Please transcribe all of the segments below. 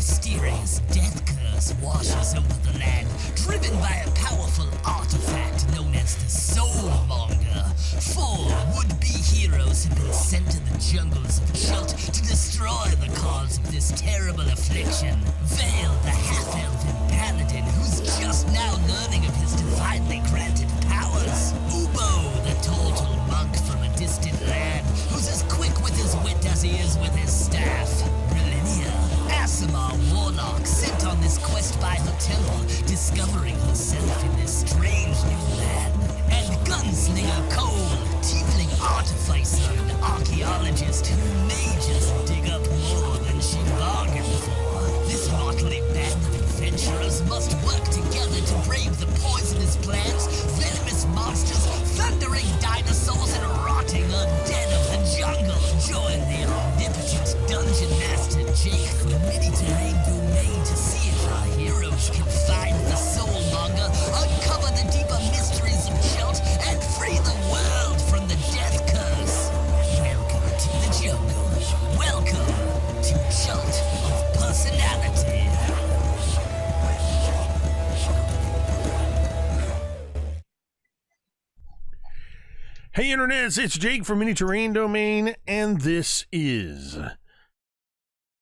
mysterious death curse washes over the land, driven by a powerful artifact known as the Soulmonger. 4 would-be heroes have been sent to the jungles of Chult to destroy the cause of this terrible affliction. Vale, the half-elven paladin, who's just now learning of his divinely granted powers. Ubo, the turtle monk from a distant land, who's as quick with his wit as he is with his staff. Brilinya, Aasimar warlock, sent on this quest by her temple, discovering herself in this strange new land. And Gunslinger Cole, tiefling artificer and archaeologist who may just dig up more than she bargained for. This motley band of adventurers must work together to brave the poisonous plants, venomous monsters, thundering dinosaurs, and rotting undead of the jungle. Join the omnipotent dungeon master Jake from Mini-Terrain Domain to see if our heroes can find the Soulmonger, uncover the deeper mysteries of Chult, and free the world from the death curse. Welcome to the jungle. Welcome to Chult of Personality. Hey internets, it's Jake from Mini-Terrain Domain, and this is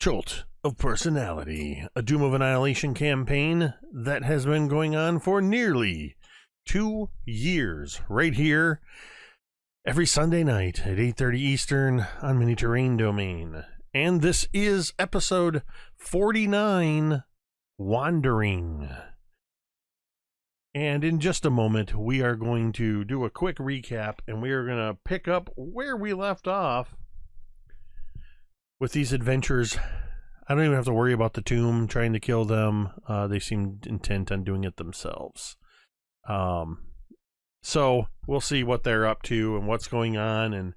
Chult of Personality, a Doom of Annihilation campaign that has been going on for nearly 2 years, right here, every Sunday night at 8:30 Eastern on Mini-Terrain Domain. And this is episode 49, Wandering. And in just a moment, we are going to do a quick recap, and we are going to pick up where we left off with these adventures. I don't even have to worry about the tomb trying to kill them. They seem intent on doing it themselves. So we'll see what they're up to and what's going on and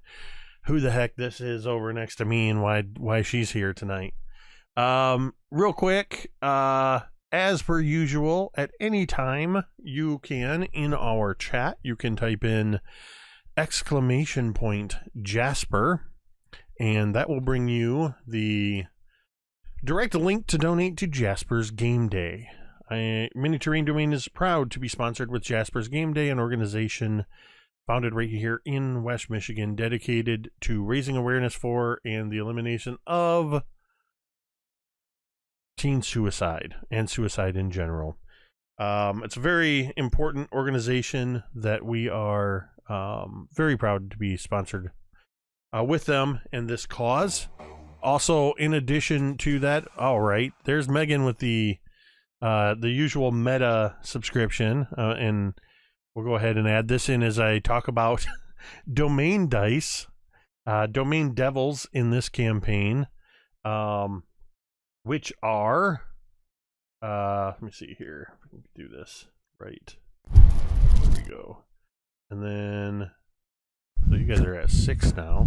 who the heck this is over next to me and why she's here tonight. Real quick, as per usual, at any time you can, in our chat, you can type in !Jasper, and that will bring you the direct link to donate to Jasper's Game Day. Mini-Terrain Domain is proud to be sponsored with Jasper's Game Day, an organization founded right here in West Michigan, dedicated to raising awareness for and the elimination of teen suicide and suicide in general. It's a very important organization that we are very proud to be sponsored with them in this cause. Also, in addition to that, all right, there's Megan with the usual meta subscription, and we'll go ahead and add this in as I talk about domain dice, domain devils in this campaign. Which are, let me see here, if we can do this right. There we go. And then, so you guys are at 6 now.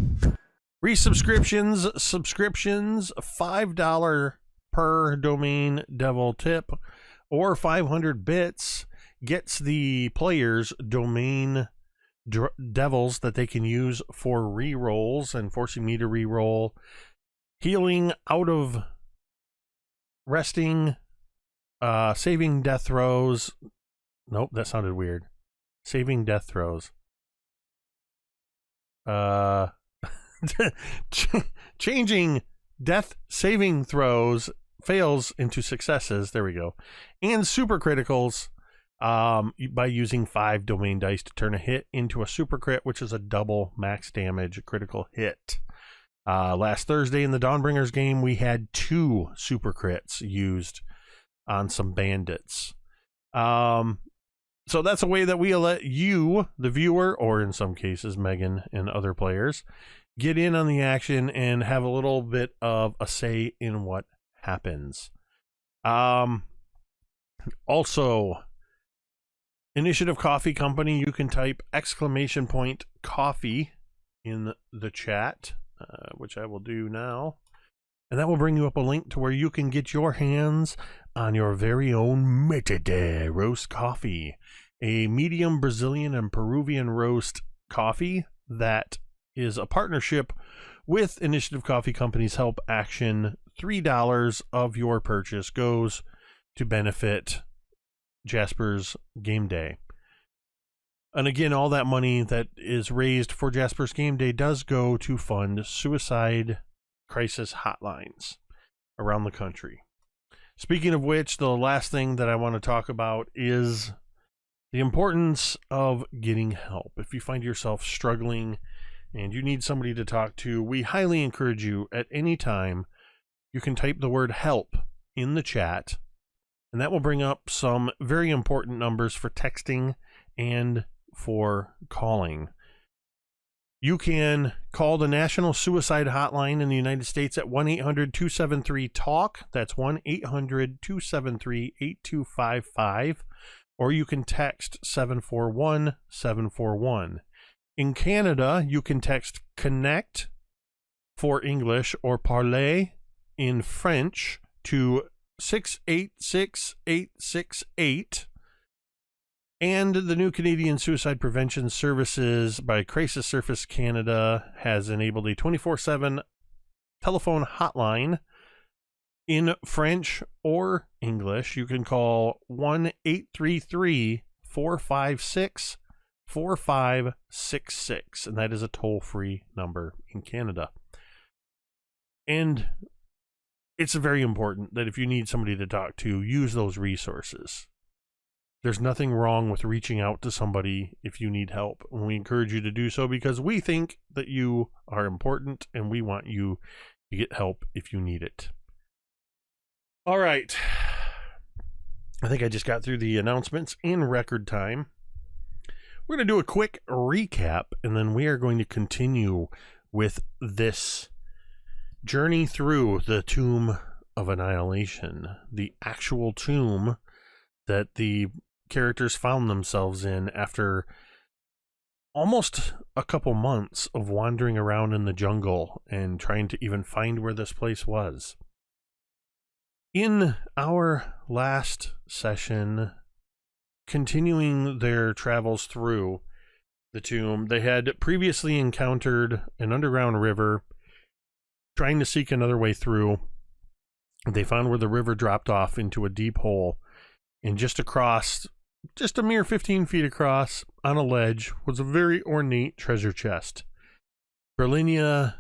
Resubscriptions, subscriptions, $5 per domain devil tip, or 500 bits gets the players domain devils that they can use for rerolls and forcing me to reroll, healing out of resting, saving death throws. Nope, that sounded weird. Saving death throws. Changing death saving throws fails into successes. There we go. And super criticals by using 5 domain dice to turn a hit into a super crit, which is a double max damage critical hit. Last Thursday in the Dawnbringers game, we had 2 super crits used on some bandits. So that's a way that we let you, the viewer, or in some cases Megan and other players, get in on the action and have a little bit of a say in what happens. Also, Initiative Coffee Company, you can type !Coffee in the chat, which I will do now. And that will bring you up a link to where you can get your hands on your very own Metade roast coffee, a medium Brazilian and Peruvian roast coffee that is a partnership with Initiative Coffee Company's Help Action $3 of your purchase goes to benefit Jasper's Game Day. And again, all that money that is raised for Jasper's Game Day does go to fund suicide crisis hotlines around the country. Speaking of which, the last thing that I want to talk about is the importance of getting help. If you find yourself struggling and you need somebody to talk to, we highly encourage you at any time. You can type the word help in the chat, and that will bring up some very important numbers for texting and for calling. You can call the National Suicide Hotline in the United States at 1-800-273-TALK. That's 1-800-273-8255. Or you can text 741-741. In Canada, you can text CONNECT for English or parler in French to 686-868. And the new Canadian Suicide Prevention Services by Crisis Surface Canada has enabled a 24/7 telephone hotline in French or English. You can call 1-833-456-4566, and that is a toll-free number in Canada. And it's very important that if you need somebody to talk to, use those resources. There's nothing wrong with reaching out to somebody if you need help. And we encourage you to do so because we think that you are important and we want you to get help if you need it. All right. I think I just got through the announcements in record time. We're going to do a quick recap, and then we are going to continue with this journey through the Tomb of Annihilation, the actual tomb that the characters found themselves in after almost a couple months of wandering around in the jungle and trying to even find where this place was. In our last session, continuing their travels through the tomb, they had previously encountered an underground river, trying to seek another way through. They found where the river dropped off into a deep hole, and just across, just a mere 15 feet across, on a ledge, was a very ornate treasure chest. Brilinya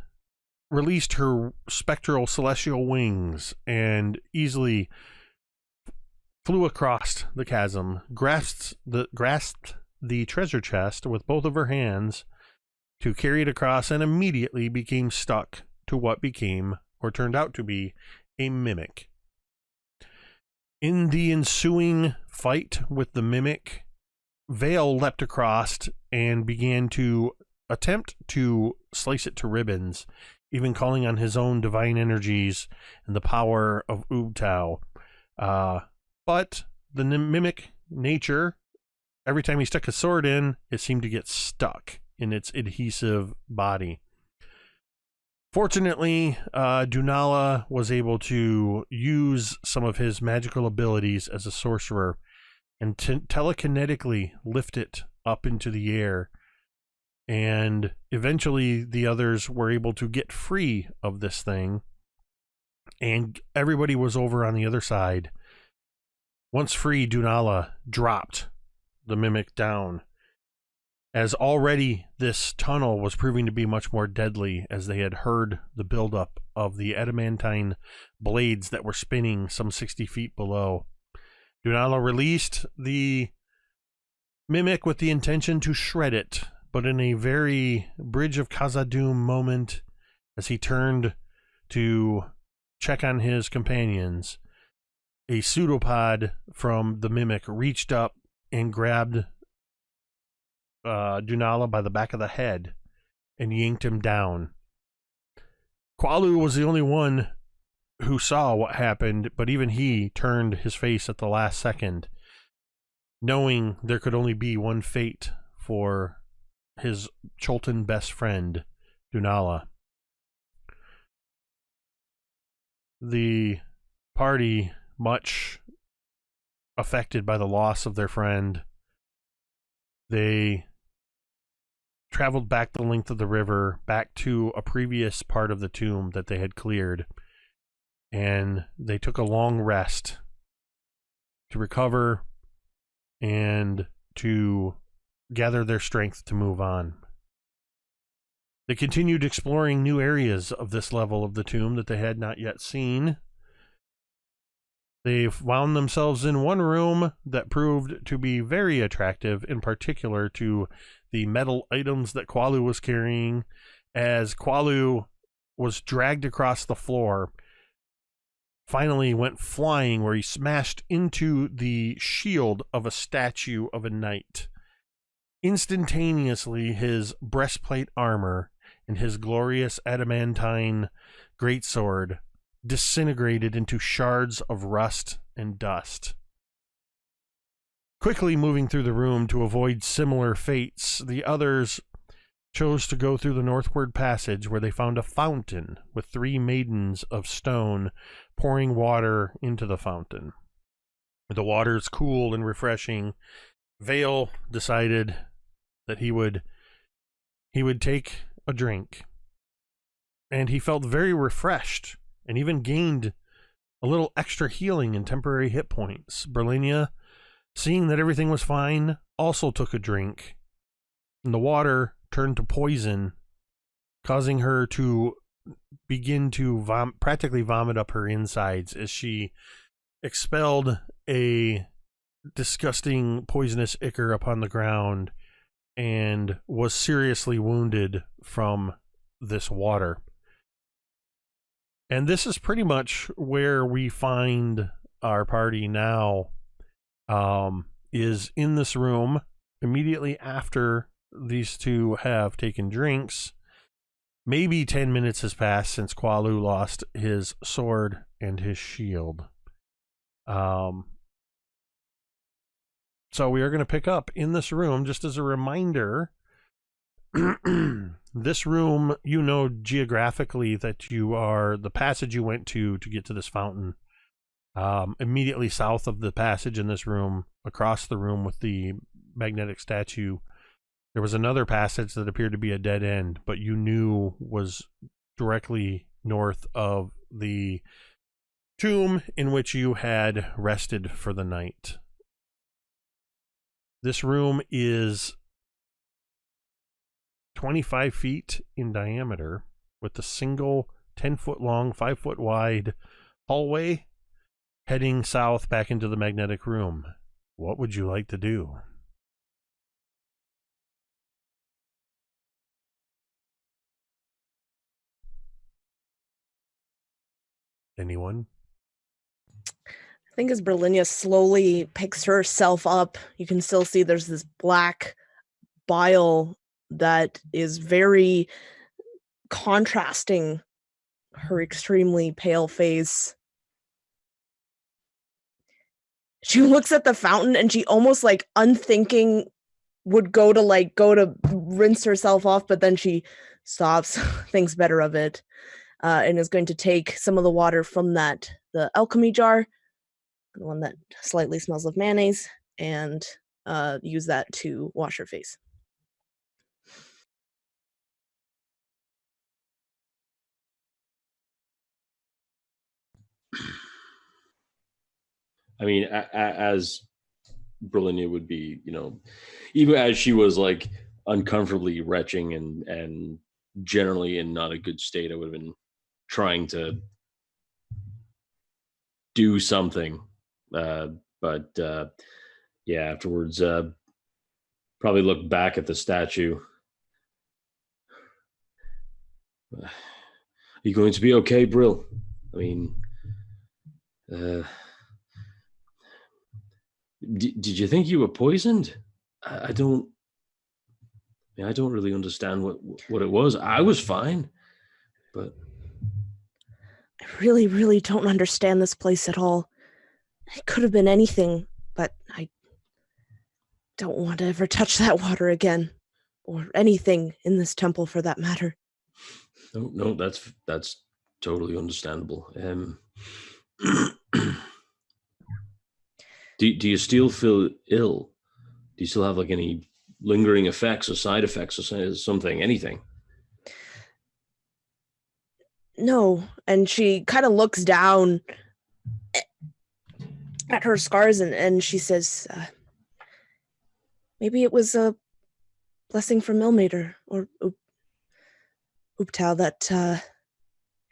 released her spectral celestial wings and easily flew across the chasm, grasped the treasure chest with both of her hands to carry it across, and immediately became stuck to what became, or turned out to be, a mimic. In the ensuing fight with the mimic, Vale leapt across and began to attempt to slice it to ribbons, even calling on his own divine energies and the power of Ubtao. But the mimic nature, every time he stuck a sword in, it seemed to get stuck in its adhesive body. Fortunately, Dunala was able to use some of his magical abilities as a sorcerer and telekinetically lift it up into the air. And eventually the others were able to get free of this thing, and everybody was over on the other side. Once free, Dunala dropped the mimic down, as already this tunnel was proving to be much more deadly, as they had heard the buildup of the adamantine blades that were spinning some 60 feet below. Dunala released the mimic with the intention to shred it, but in a very Bridge of Khazad-dûm moment, as he turned to check on his companions, a pseudopod from the mimic reached up and grabbed Dunala by the back of the head and yanked him down. Qualu was the only one who saw what happened, but even he turned his face at the last second, knowing there could only be one fate for his Chultan best friend, Dunala. The party, much affected by the loss of their friend, they traveled back the length of the river, back to a previous part of the tomb that they had cleared. and they took a long rest to recover and to gather their strength to move on. They continued exploring new areas of this level of the tomb that they had not yet seen. They found themselves in one room that proved to be very attractive, in particular to the metal items that Qualu was carrying. As Qualu was dragged across the floor, finally went flying where he smashed into the shield of a statue of a knight. Instantaneously, his breastplate armor and his glorious adamantine greatsword disintegrated into shards of rust and dust. Quickly moving through the room to avoid similar fates, the others chose to go through the northward passage, where they found a fountain with 3 maidens of stone pouring water into the fountain. The water is cool and refreshing. Vale decided that he would take a drink, and he felt very refreshed and even gained a little extra healing and temporary hit points. Brilinya, seeing that everything was fine, also took a drink, and the water turned to poison, causing her to begin to practically vomit up her insides as she expelled a disgusting poisonous ichor upon the ground and was seriously wounded from this water. And this is pretty much where we find our party now, is in this room immediately after these two have taken drinks. Maybe 10 minutes has passed since Qualu lost his sword and his shield. So we are going to pick up in this room. Just as a reminder, this room, you know geographically that you are the passage you went to get to this fountain. Immediately south of the passage in this room, across the room with the magnetic statue, there was another passage that appeared to be a dead end, but you knew was directly north of the tomb in which you had rested for the night. This room is 25 feet in diameter with a single 10-foot long, 5-foot wide hallway heading south back into the magnetic room. What would you like to do? Anyone? I think as Brilinya slowly picks herself up, you can still see there's this black bile that is very contrasting her extremely pale face. She looks at the fountain and she almost like unthinking would go to rinse herself off, but then she stops, thinks better of it, and is going to take some of the water from the alchemy jar, the one that slightly smells of mayonnaise, and use that to wash her face. I mean, as Brilinya would be, even as she was like uncomfortably retching and generally in not a good state, I would have been trying to do something. But yeah, afterwards, probably look back at the statue. Are you going to be okay, Brill? I mean, did you think you were poisoned? I don't really understand what it was. I was fine, but I really, really don't understand this place at all. It could have been anything, but I don't want to ever touch that water again, or anything in this temple for that matter. No, that's totally understandable. Do you still feel ill? Do you still have like any lingering effects or side effects or something, anything? No. And she kind of looks down at her scars and she says, maybe it was a blessing from Milmater or Uptal that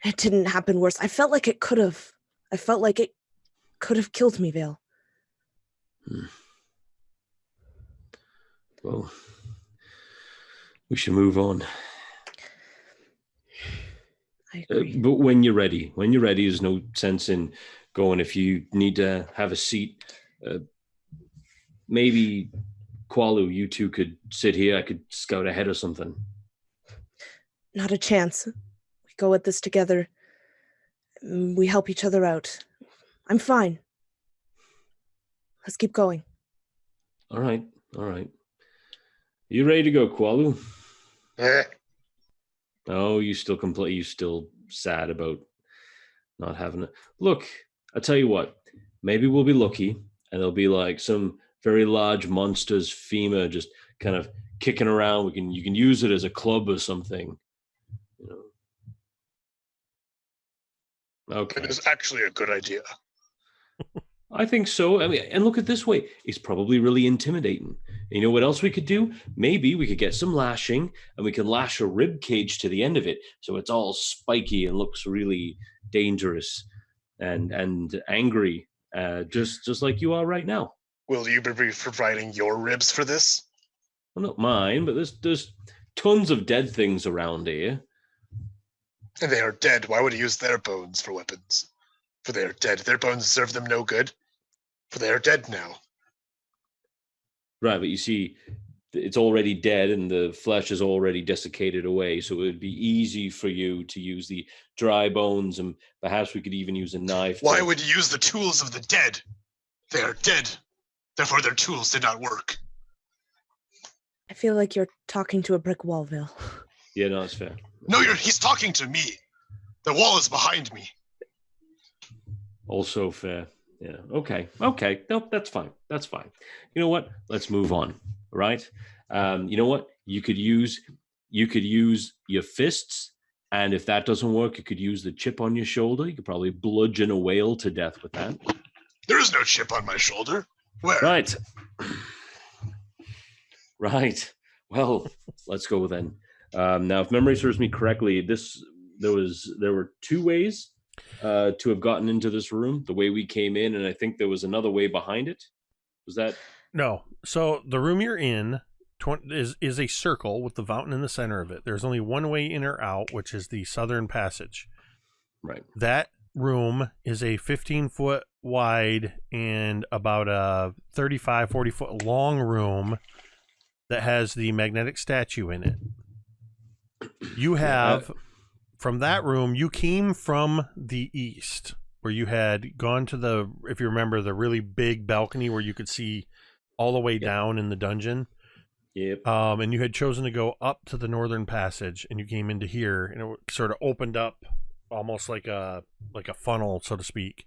it didn't happen worse. I felt like it could have. I felt like it could have killed me, Vale. Well, we should move on. I agree. But when you're ready, there's no sense in going. If you need to have a seat, maybe Qualu, you two could sit here. I could scout ahead or something. Not a chance. We go at this together. We help each other out. I'm fine. Let's keep going. All right. You ready to go, Qualu? Oh, you still sad about not having it. Look, I'll tell you what, maybe we'll be lucky and there'll be like some very large monster's femur just kind of kicking around. You can use it as a club or something. You know. Okay. It is actually a good idea. I think so. I mean, and look at it this way. It's probably really intimidating. You know what else we could do? Maybe we could get some lashing and we can lash a rib cage to the end of it so it's all spiky and looks really dangerous and angry, just like you are right now. Will you be providing your ribs for this? Well, not mine, but there's tons of dead things around here. And they are dead. Why would he use their bones for weapons? For they are dead. Their bones serve them no good. For they are dead now. Right, but you see, it's already dead and the flesh is already desiccated away, so it would be easy for you to use the dry bones, and perhaps we could even use a knife. Why would you use the tools of the dead? They are dead. Therefore, their tools did not work. I feel like you're talking to a brick wall, Vale. Yeah, no, that's fair. No, he's talking to me. The wall is behind me. Also fair. Yeah. Okay. Nope, that's fine. You know what? Let's move on. Right? You know what? You could use your fists, and if that doesn't work, you could use the chip on your shoulder. You could probably bludgeon a whale to death with that. There is no chip on my shoulder. Where? Right. Right. Well, let's go then. Now, if memory serves me correctly, there were two ways to have gotten into this room. The way we came in, and I think there was another way behind it. Was that? No. So the room you're in is a circle with the fountain in the center of it. There's only one way in or out, which is the southern passage. Right. That room is a 15-foot wide and about a 35, 40-foot long room that has the magnetic statue in it. You have, from that room, you came from the east, where you had gone to if you remember, the really big balcony where you could see all the way down in the dungeon. Yep. And you had chosen to go up to the northern passage, and you came into here, and it sort of opened up almost like a funnel, so to speak.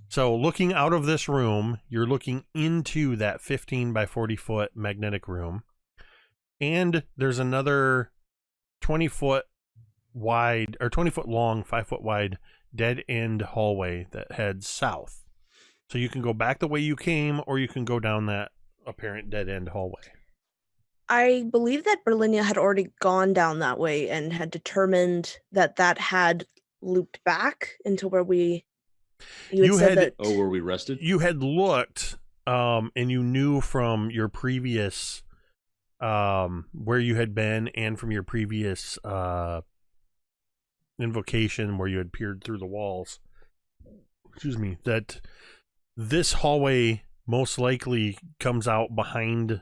So looking out of this room, you're looking into that 15 by 40 foot magnetic room. And there's another 20-foot wide, or 20-foot long, 5-foot wide dead end hallway that heads south. So you can go back the way you came, or you can go down that apparent dead end hallway. I believe that Brilinya had already gone down that way and had determined that had looped back into where you had said that. Oh, were we rested? You had looked, and you knew from your previous where you had been, and from your previous invocation where you had peered through the walls, that this hallway most likely comes out behind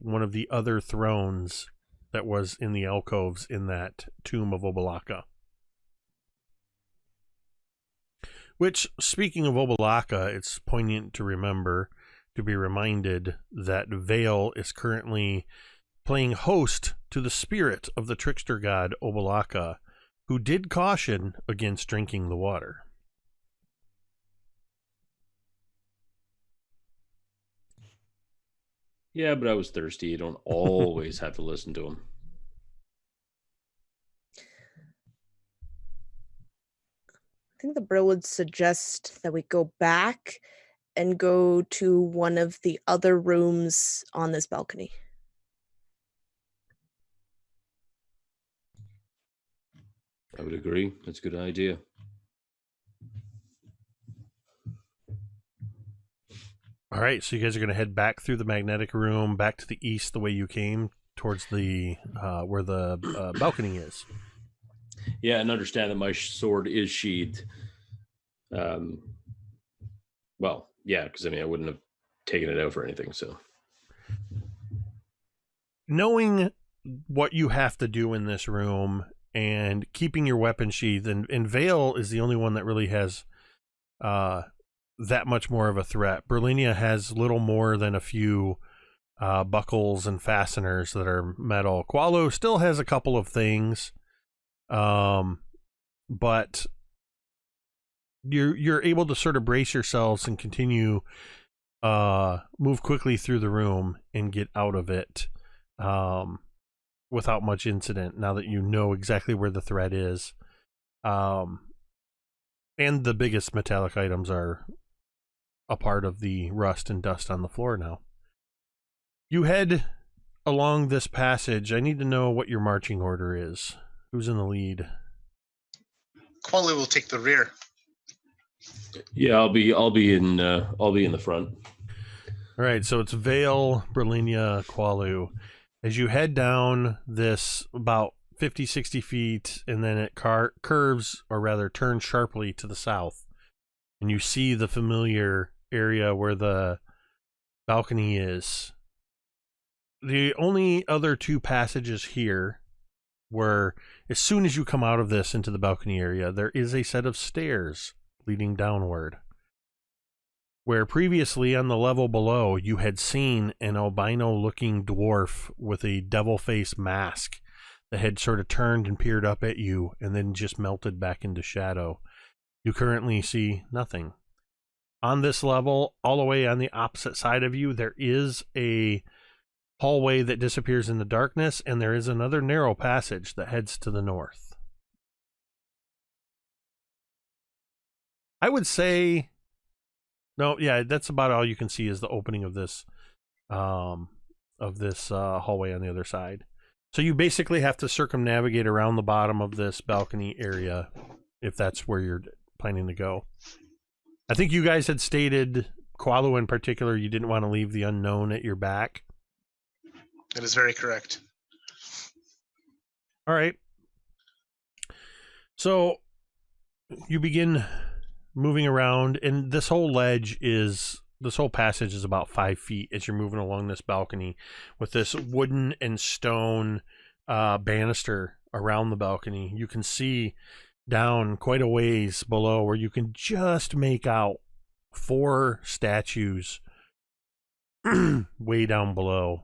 one of the other thrones that was in the alcoves in that tomb of Obalaka. Which, speaking of Obalaka, it's poignant to be reminded that Vale is currently playing host to the spirit of the trickster god Obalaka, who did caution against drinking the water. Yeah, but I was thirsty. You don't always have to listen to him. I think the Brill would suggest that we go back and go to one of the other rooms on this balcony. I would agree. That's a good idea. All right, so you guys are going to head back through the magnetic room, back to the east, the way you came, towards the where the balcony is. Yeah, and understand that my sword is sheathed. Well, yeah, because I mean, I wouldn't have taken it out for anything. So, knowing what you have to do in this room and keeping your weapon sheathed, and Vale is the only one that really has that much more of a threat. Brilinya has little more than a few buckles and fasteners that are metal. Qualu still has a couple of things, but you're able to sort of brace yourselves and continue move quickly through the room and get out of it without much incident, now that you know exactly where the threat is. And the biggest metallic items are a part of the rust and dust on the floor now. You head along this passage. I need to know what your marching order is. Who's in the lead? Qualu will take the rear. yeah, I'll be in the front. All right, so it's Vale, Brilinya, Qualu. As you head down this about 50, 60 feet, and then it curves, or rather turns sharply to the south, and you see the familiar area where the balcony is. The only other two passages here were, as soon as you come out of this into the balcony area, there is a set of stairs leading downward, where previously on the level below you had seen an albino-looking dwarf with a devil face mask that had sort of turned and peered up at you and then just melted back into shadow. You currently see nothing. On this level, all the way on the opposite side of you, there is a hallway that disappears in the darkness, and there is another narrow passage that heads to the north. I would say, no, yeah, that's about all you can see is the opening of this hallway on the other side. So you basically have to circumnavigate around the bottom of this balcony area if that's where you're planning to go. I think you guys had stated, Qualu in particular, you didn't want to leave the unknown at your back. That is very correct. All right. So you begin moving around, and this whole passage is about 5 feet as you're moving along this balcony with this wooden and stone banister around the balcony. You can see down quite a ways below where you can just make out 4 statues way down below.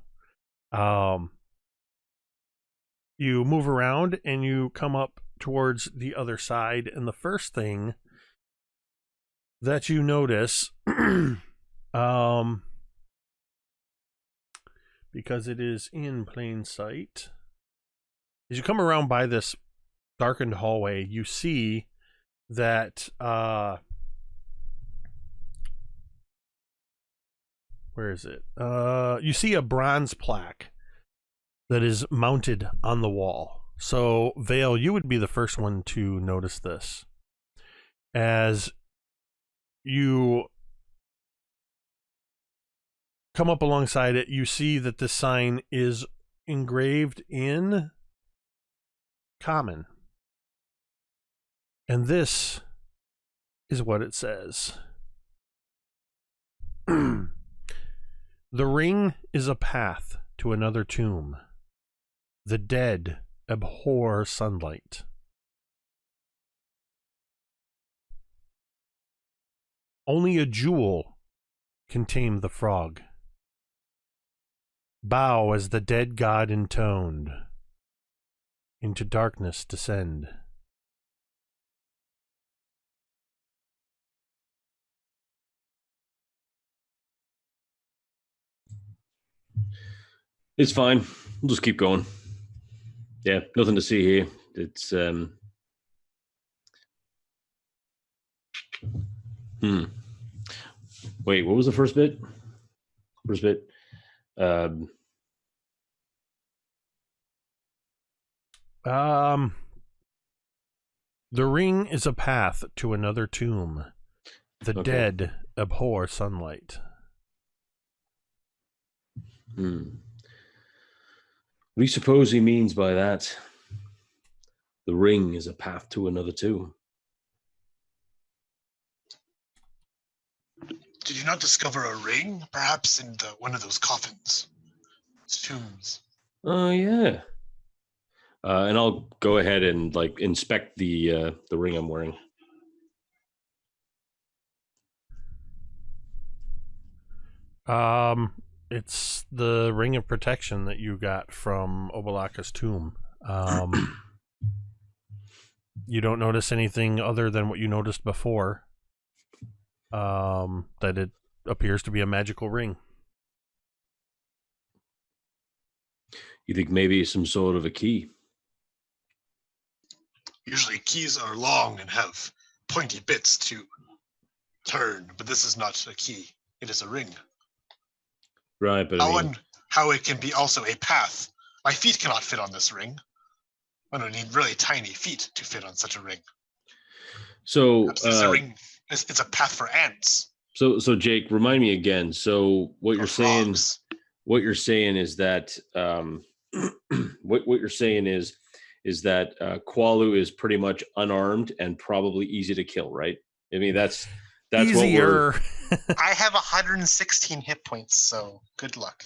You move around and you come up towards the other side, and the first thing that you notice, because it is in plain sight, as you come around by this darkened hallway, you see that where is it? You see a bronze plaque that is mounted on the wall. So, Vale, you would be the first one to notice this. As you come up alongside it, you see that this sign is engraved in common. And this is what it says. The ring is a path to another tomb. The dead abhor sunlight. Only a jewel can tame the frog. Bow as the dead god intoned. Into darkness descend. It's fine. We'll just keep going. Yeah, nothing to see here. It's Wait, what was the first bit? First bit. The ring is a path to another tomb. The Okay. dead abhor sunlight. What do you suppose he means by that? The ring is a path to another tomb. Did you not discover a ring, perhaps in one of those coffins, tombs? Oh yeah. And I'll go ahead and like inspect the ring I'm wearing. It's the ring of protection that you got from Obalaka's tomb. You don't notice anything other than what you noticed before. That it appears to be a magical ring. You think maybe some sort of a key? Usually keys are long and have pointy bits to turn, but this is not a key. It is a ring. Right, but How it can be also a path. My feet cannot fit on this ring. I don't need really tiny feet to fit on such a ring. so Perhaps it's a ring. It's a path for ants. So Jake, remind me again. So what you're saying? Frogs. What you're saying is that what you're saying is that Qualu is pretty much unarmed and probably easy to kill, right? I mean, that's Easier. I have 116 hit points, so good luck.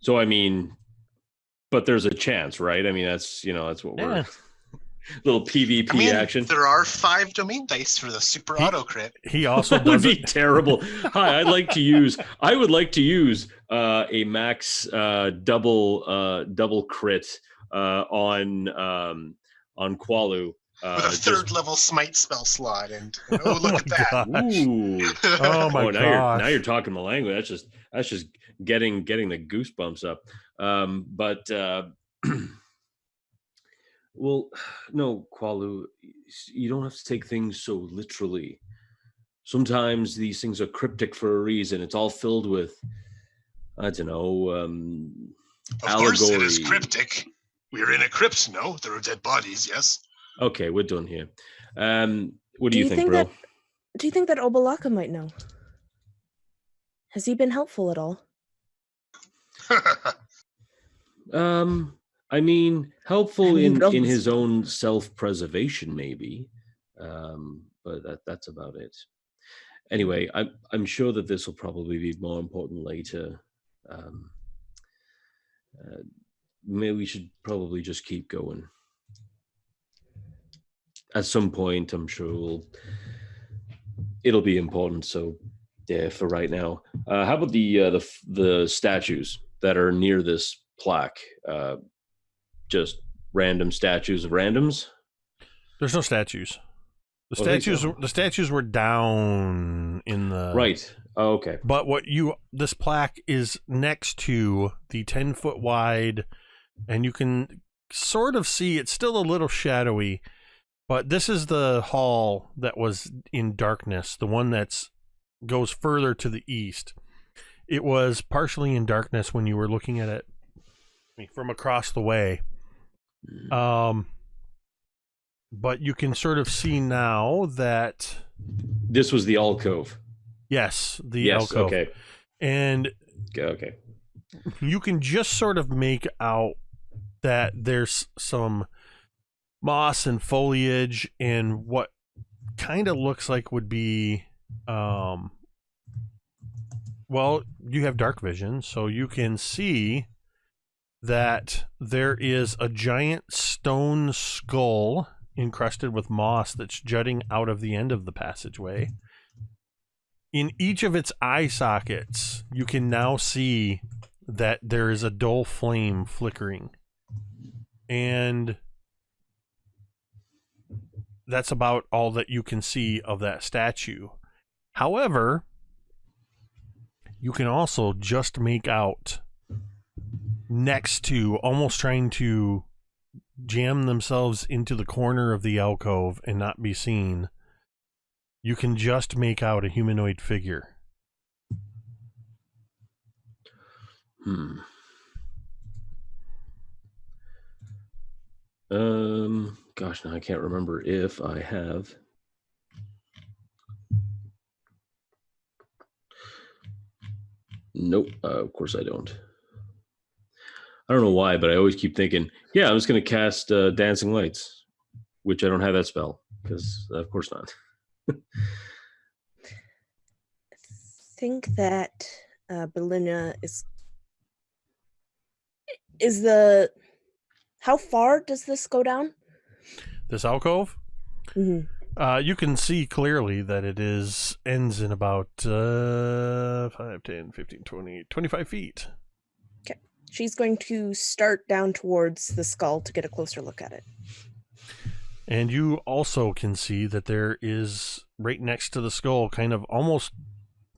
So I mean, but there's a chance, right? I mean, that's what we're Yeah. little PvP action. There are 5 domain dice for the super auto crit. He also That would does be it. terrible. Hi, I would like to use a max double crit on Qualu. With a third level smite spell slot, and oh, look at that! gosh. Ooh. Oh my gosh. Now you're talking the language. That's just getting the goosebumps up. Well, no, Qualu, you don't have to take things so literally. Sometimes these things are cryptic for a reason. It's all filled with, I don't know, Of course, it is allegory. cryptic. We are in a crypt. No, there are dead bodies. Yes. Okay, we're done here. What do you think, bro? Do you think that Obalaka might know? Has he been helpful at all? I mean, helpful I mean, in his own self-preservation, maybe, but that's about it. Anyway, I'm sure that this will probably be more important later. Maybe we should probably just keep going. At some point, I'm sure it'll be important. So, yeah, for right now, how about the statues that are near this plaque? Just random statues of randoms. There's no statues. Oh, The statues were down in the Right. Oh, okay. But this plaque is next to the 10-foot wide, and you can sort of see it's still a little shadowy, but this is the hall that was in darkness, the one that's goes further to the east. It was partially in darkness when you were looking at it from across the way. But you can sort of see now that This was the alcove. yes, the Yes. alcove. Okay. And Okay. you can just sort of make out that there's some moss and foliage and what kind of looks like would be well, you have dark vision, so you can see that there is a giant stone skull encrusted with moss that's jutting out of the end of the passageway. In each of its eye sockets, you can now see that there is a dull flame flickering. And that's about all that you can see of that statue. However, you can also just make out next to, almost trying to jam themselves into the corner of the alcove and not be seen, you can just make out a humanoid figure. Gosh, now I can't remember if I have. Nope, of course I don't. I don't know why, but I always keep thinking, yeah, I'm just going to cast Dancing Lights, which I don't have that spell, because of course not. I think that Brilinya is the... How far does this go down? This alcove? Mm-hmm. You can see clearly that it ends in about 5, 10, 15, 20, 25 feet. Okay. She's going to start down towards the skull to get a closer look at it. And you also can see that there is, right next to the skull, kind of almost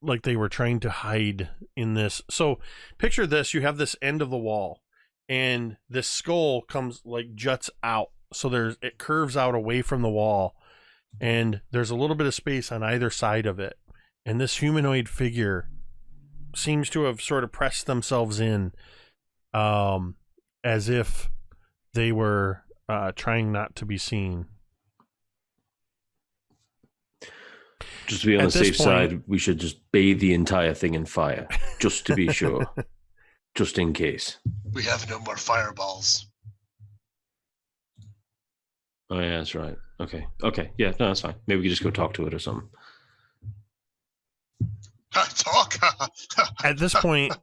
like they were trying to hide in this. So picture this, you have this end of the wall, and this skull comes, like, juts out. So it curves out away from the wall, and there's a little bit of space on either side of it. And this humanoid figure seems to have sort of pressed themselves in, as if they were trying not to be seen. Just to be on the safe side, we should just bathe the entire thing in fire, just to be sure, just in case. We have no more fireballs. Oh yeah, that's right. Okay, yeah, no, that's fine. Maybe we could just go talk to it or something. Talk. At this point,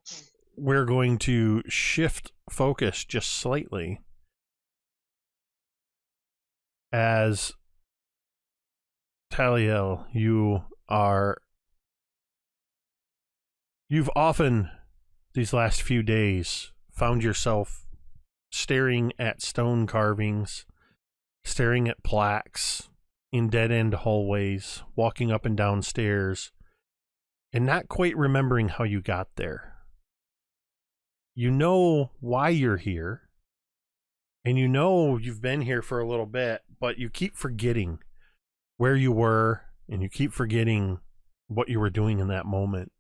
we're going to shift focus just slightly, as Taliel, you've often, these last few days, found yourself staring at stone carvings, staring at plaques in dead-end hallways, walking up and down stairs, and not quite remembering how you got there. You know why you're here, and you know you've been here for a little bit, but you keep forgetting where you were, and you keep forgetting what you were doing in that moment.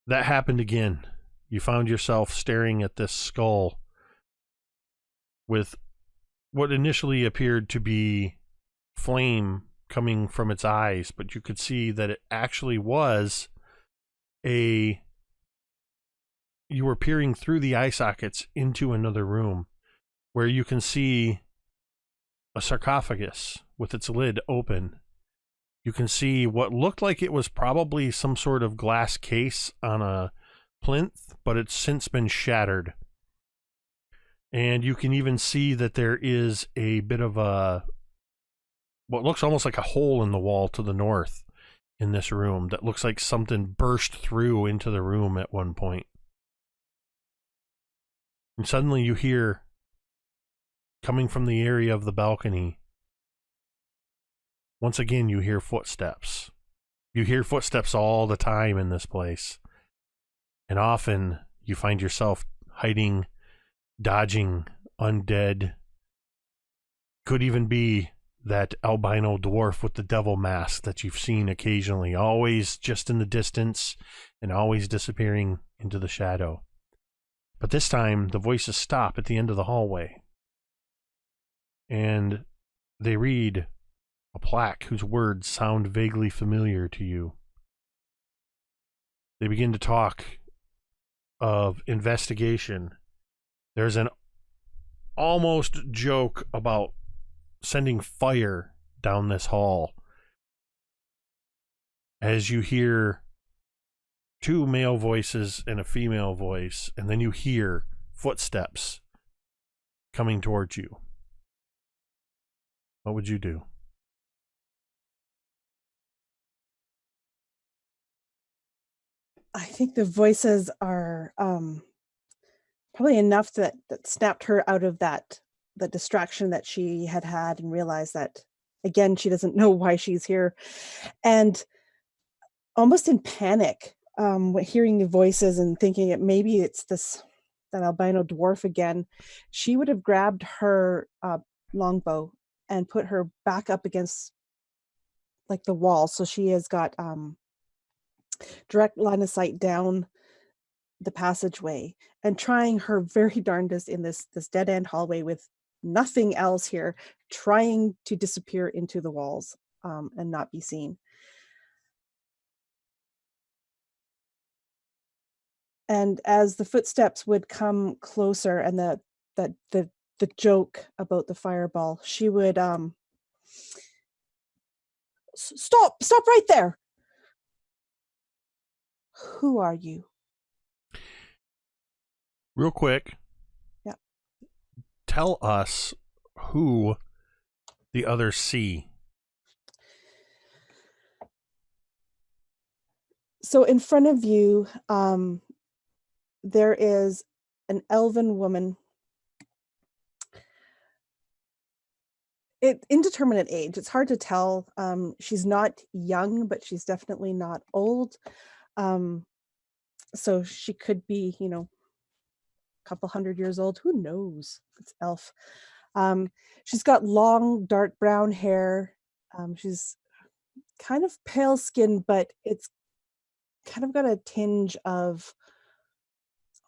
That happened again. You found yourself staring at this skull with what initially appeared to be flame coming from its eyes, but you could see that it actually was you were peering through the eye sockets into another room where you can see a sarcophagus with its lid open. You can see what looked like it was probably some sort of glass case on a plinth, but it's since been shattered. And you can even see that there is a bit of what looks almost like a hole in the wall to the north in this room that looks like something burst through into the room at one point. And suddenly you hear, coming from the area of the balcony, once again you hear footsteps. You hear footsteps all the time in this place. And often you find yourself hiding, dodging undead. Could even be that albino dwarf with the devil mask that you've seen occasionally, always just in the distance and always disappearing into the shadow. But this time the voices stop at the end of the hallway, and they read a plaque whose words sound vaguely familiar to you. They begin to talk of investigation. There's an almost joke about sending fire down this hall, as you hear two male voices and a female voice, and then you hear footsteps coming towards you. What would you do? I think the voices are probably enough that snapped her out of the distraction that she had and realized that, again, she doesn't know why she's here. And almost in panic, hearing the voices and thinking that maybe it's that albino dwarf again, she would have grabbed her longbow and put her back up against like the wall, so she has got direct line of sight down the passageway and trying her very darndest in this dead end hallway with nothing else here, trying to disappear into the walls and not be seen. And as the footsteps would come closer, and the joke about the fireball, she would stop right there. Who are you? Real quick. Yeah. Tell us who the others see. So in front of you, there is an elven woman. Indeterminate age. It's hard to tell. She's not young, but she's definitely not old. So she could be, a couple hundred years old. Who knows? It's elf. She's got long, dark brown hair. She's kind of pale skin, but it's kind of got a tinge of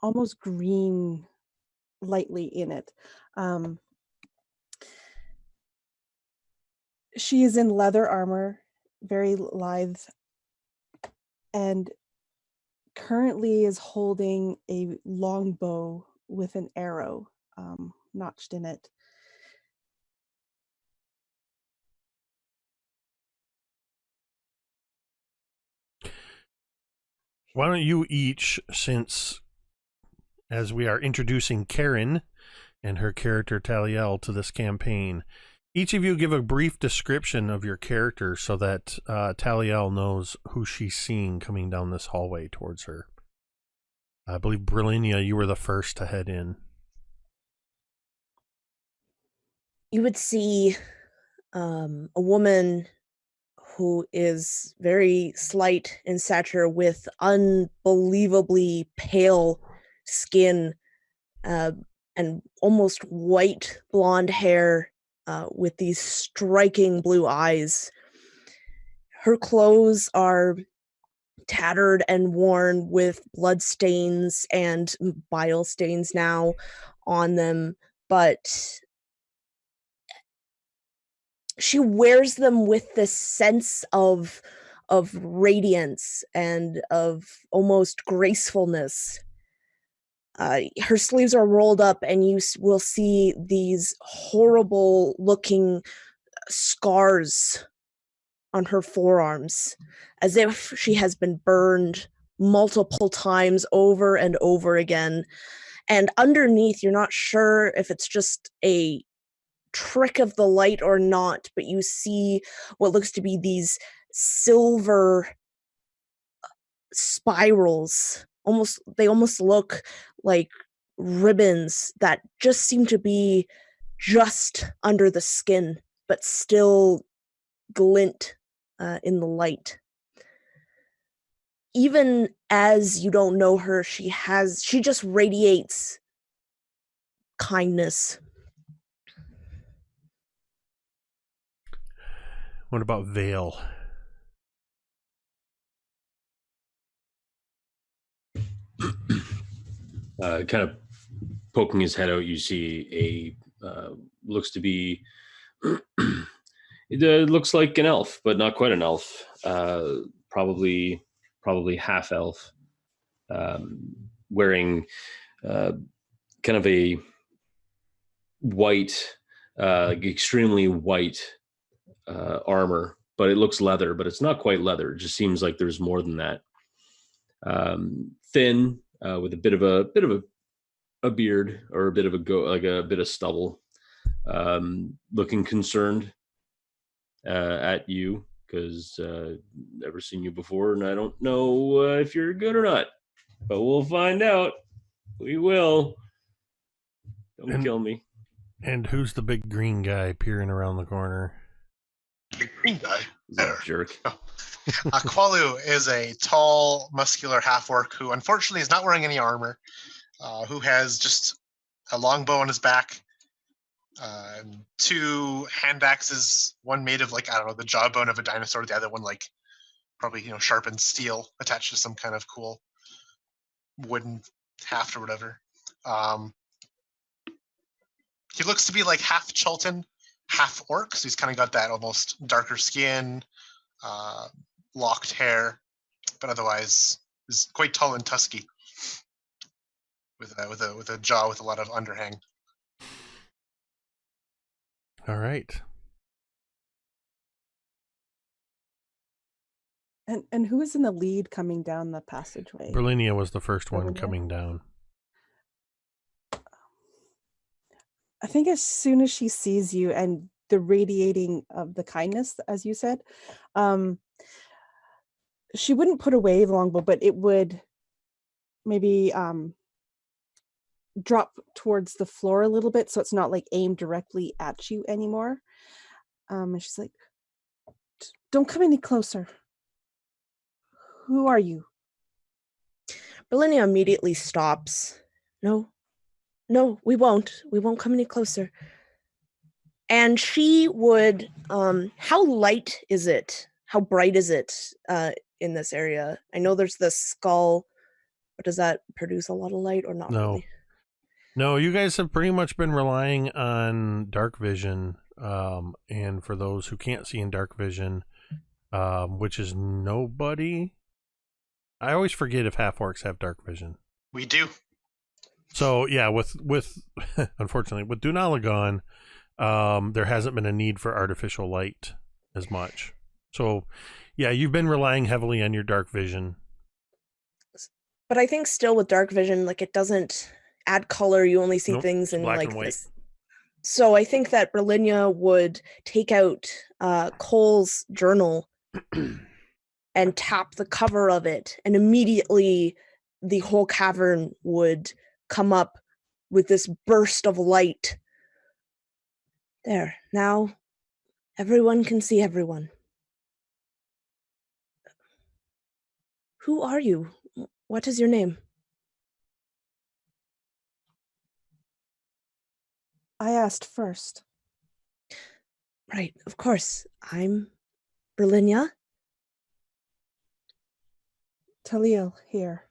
almost green lightly in it. She is in leather armor, very lithe, and currently is holding a long bow with an arrow notched in it. Why don't you each, since as we are introducing Kaeryn and her character Taliel to this campaign, each of you give a brief description of your character so that Taliel knows who she's seeing coming down this hallway towards her. I believe, Brilinya, you were the first to head in. You would see a woman who is very slight in stature with unbelievably pale skin and almost white blonde hair with these striking blue eyes. Her clothes are tattered and worn with blood stains and bile stains now on them, but she wears them with this sense of radiance and of almost gracefulness. Her sleeves are rolled up, and you will see these horrible looking scars on her forearms, as if she has been burned multiple times over and over again. And underneath, you're not sure if it's just a trick of the light or not, but you see what looks to be these silver spirals. They almost look like ribbons that just seem to be just under the skin, but still glint in the light. Even as you don't know her, she just radiates kindness. What about Vale? Kind of poking his head out, you see looks to be it looks like an elf, but not quite an elf. Probably half elf, wearing kind of a white, extremely white armor, but it looks leather, but it's not quite leather. It just seems like there's more than that. Thin, with a bit of a beard, or a bit of a bit of stubble, looking concerned at you, because never seen you before, and I don't know if you're good or not, but we'll find out. We will. Don't kill me. And who's the big green guy peering around the corner? Big green guy. Jerk. Oh. Qualu is a tall, muscular half-orc who unfortunately is not wearing any armor, who has just a long bow on his back, 2 hand axes, one made of like, I don't know, the jawbone of a dinosaur, the other one like probably, sharpened steel attached to some kind of cool wooden haft or whatever. He looks to be like half Chultan, half orc, so he's kind of got that almost darker skin, locked hair, but otherwise is quite tall and tusky, with a jaw with a lot of underhang. All right. And who is in the lead coming down the passageway? Brilinya was the first one Brilinya? coming down. I think as soon as she sees you and the radiating of the kindness, as you said, she wouldn't put away the longbow, but it would maybe drop towards the floor a little bit, so it's not like aimed directly at you anymore. And she's like, "Don't come any closer. Who are you?" Brilinya immediately stops. No, we won't. We won't come any closer. And she would, how light is it? How bright is it in this area? I know there's the skull, but does that produce a lot of light or not really? No, you guys have pretty much been relying on dark vision. And for those who can't see in dark vision, which is nobody, I always forget if half orcs have dark vision. We do. So yeah, with unfortunately with Dunalagon, there hasn't been a need for artificial light as much. So yeah, you've been relying heavily on your dark vision. But I think still with dark vision, like it doesn't add color. You only see things in black like and white. this. So I think that Brilinya would take out Cole's journal and tap the cover of it, and immediately the whole cavern would come up with this burst of light. There, now everyone can see everyone. Who are you? What is your name? I asked first. Right, of course. I'm Brilinya. Taliel here.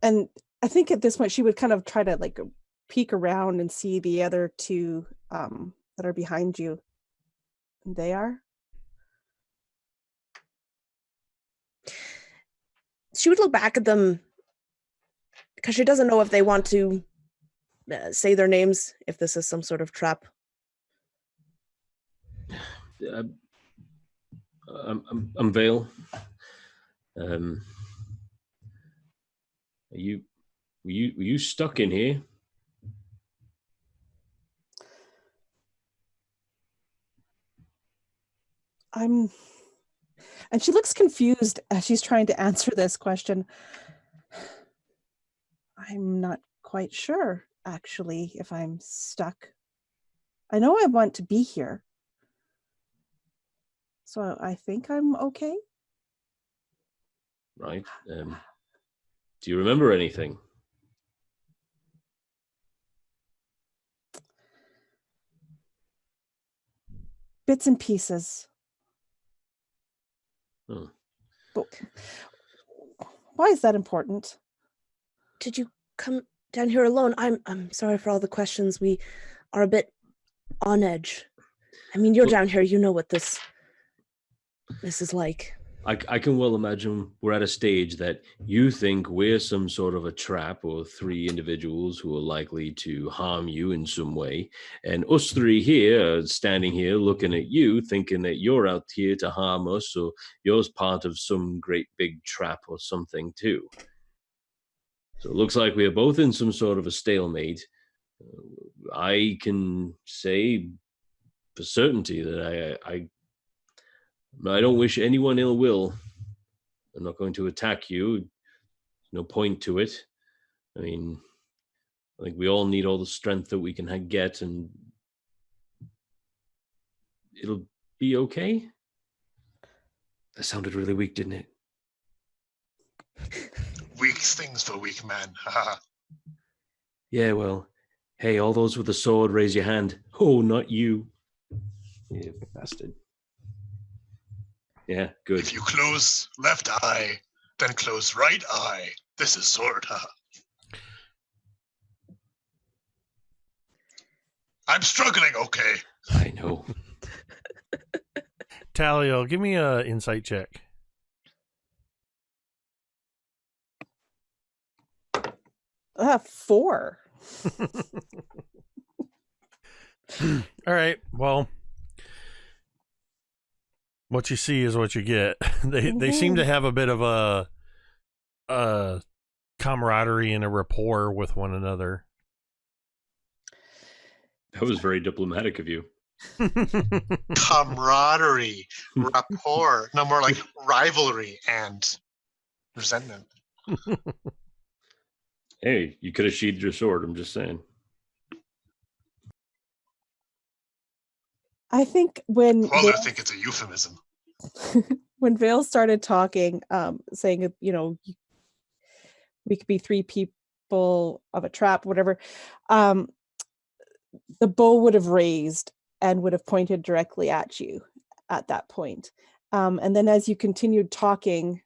And I think at this point she would kind of try to like peek around and see the other 2 that are behind you. And they are? She would look back at them because she doesn't know if they want to say their names, if this is some sort of trap. I'm Vale. Were you stuck in here? And she looks confused as she's trying to answer this question. I'm not quite sure, actually, if I'm stuck. I know I want to be here. So I think I'm okay. Right. Do you remember anything? Bits and pieces. Oh. But why is that important? Did you come down here alone? I'm sorry for all the questions. We are a bit on edge. I mean, you're down here. You know what this is like. I can well imagine we're at a stage that you think we're some sort of a trap, or 3 individuals who are likely to harm you in some way. And us 3 here are standing here looking at you, thinking that you're out here to harm us, or you're part of some great big trap or something too. So it looks like we are both in some sort of a stalemate. I can say for certainty that I don't wish anyone ill will. I'm not going to attack you. There's no point to it. I mean, I think we all need all the strength that we can get, and it'll be okay. That sounded really weak, didn't it? Weak things for weak men. Yeah, well, Hey, all those with a sword, raise your hand. Oh, not you. You bastard. Yeah, good. If you close left eye, then close right eye. This is sword, huh? I'm struggling, okay. I know. Taliel, give me a insight check. I have 4. All right. Well, what you see is what you get. They seem to have a bit of a camaraderie and a rapport with one another. That was very diplomatic of you. Camaraderie, rapport. No, more like rivalry and resentment. Hey, you could have sheathed your sword. I'm just saying. I think when Well, I think it's a euphemism. when Vale started talking, saying, you know, we could be 3 people of a trap, whatever, the bow would have raised and would have pointed directly at you at that point. And then as you continued talking,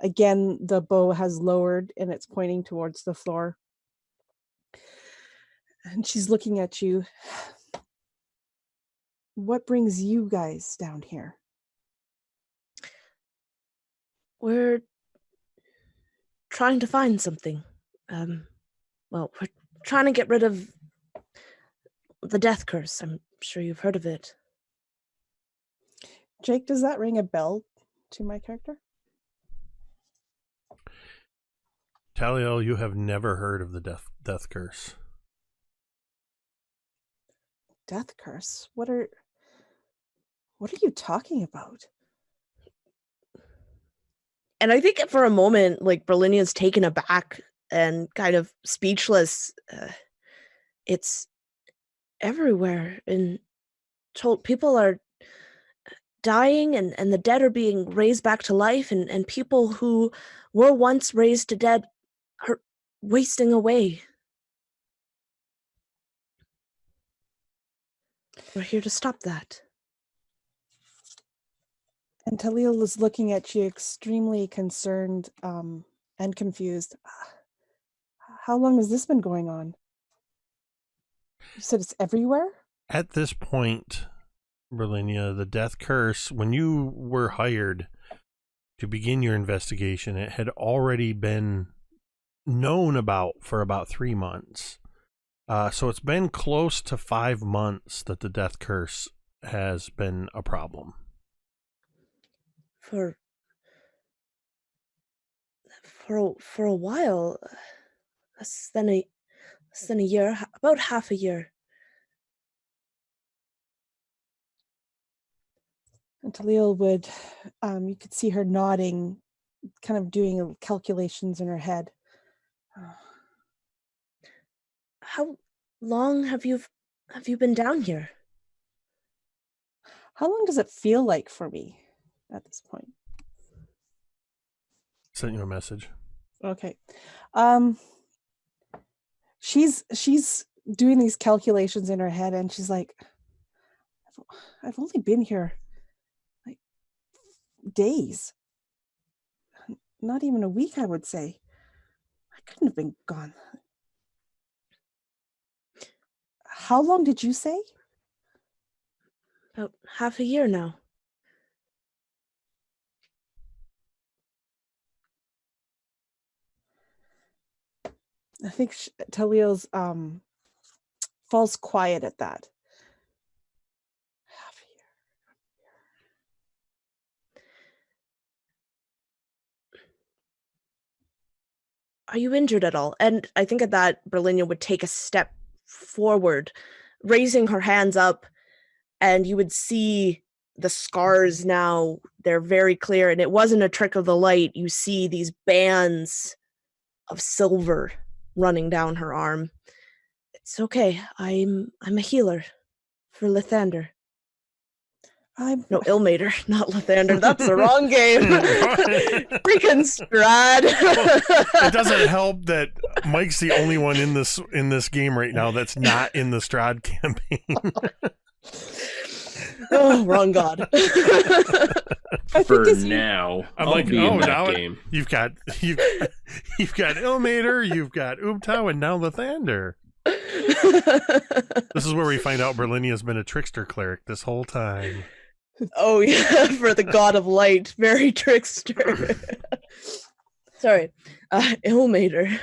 again, the bow has lowered and it's pointing towards the floor. And she's looking at you. What brings you guys down here? We're trying to find something. Well, we're trying to get rid of the death curse. I'm sure you've heard of it. Jake, does that ring a bell to my character? Taliel, you have never heard of the death curse. Death curse? What are you talking about? And I think for a moment, like, Brilinya's taken aback and kind of speechless. It's everywhere. And Chult, people are dying and the dead are being raised back to life, and people who were once raised to dead are wasting away. We're here to stop that. And Taliel is looking at you extremely concerned and confused. How long has this been going on? You said it's everywhere? At this point, Brilinya, the death curse, when you were hired to begin your investigation, it had already been known about for about 3 months. So it's been close to 5 months that the death curse has been a problem. For a while, less than a year, about half a year. And Taliel would, you could see her nodding, kind of doing calculations in her head. How long have you been down here? How long does it feel like for me at this point? Sent you a message. Okay. She's doing these calculations in her head and she's like, I've only been here like days. Not even a week, I would say. I couldn't have been gone. How long did you say? About half a year now. I think Taliel's falls quiet at that. Half a year. Are you injured at all? And I think at that, Brilinya would take a step forward, raising her hands up, and you would see the scars now. They're very clear, and it wasn't a trick of the light. You see these bands of silver running down her arm. It's okay. I'm a healer for Lathander. No, Ilmater, not Lathander. That's the wrong game. Freaking Strad. It doesn't help that Mike's the only one in this game right now that's not in the Strahd campaign. Oh, wrong god. For now, I'm I'll like, be in oh, that now game. you've got Ilmater, you've got Ubtao, and now Lathander. This is where we find out Brilinya has been a trickster cleric this whole time. Oh yeah, for the god of light, very trickster. Sorry, Ilmater.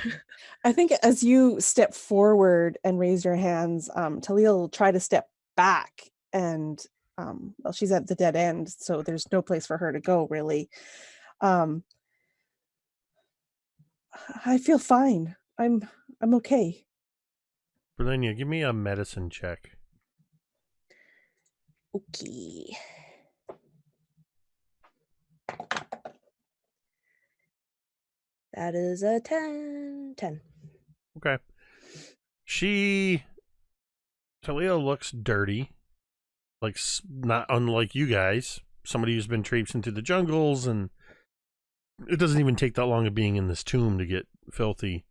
I think as you step forward and raise your hands, Taliel will try to step back, and well, she's at the dead end, so there's no place for her to go really. I feel fine. I'm okay. Brilinya, give me a medicine check. Okay. That is a 10. Okay. Taliel looks dirty. Like, not unlike you guys. Somebody who's been traipsing through the jungles, and it doesn't even take that long of being in this tomb to get filthy.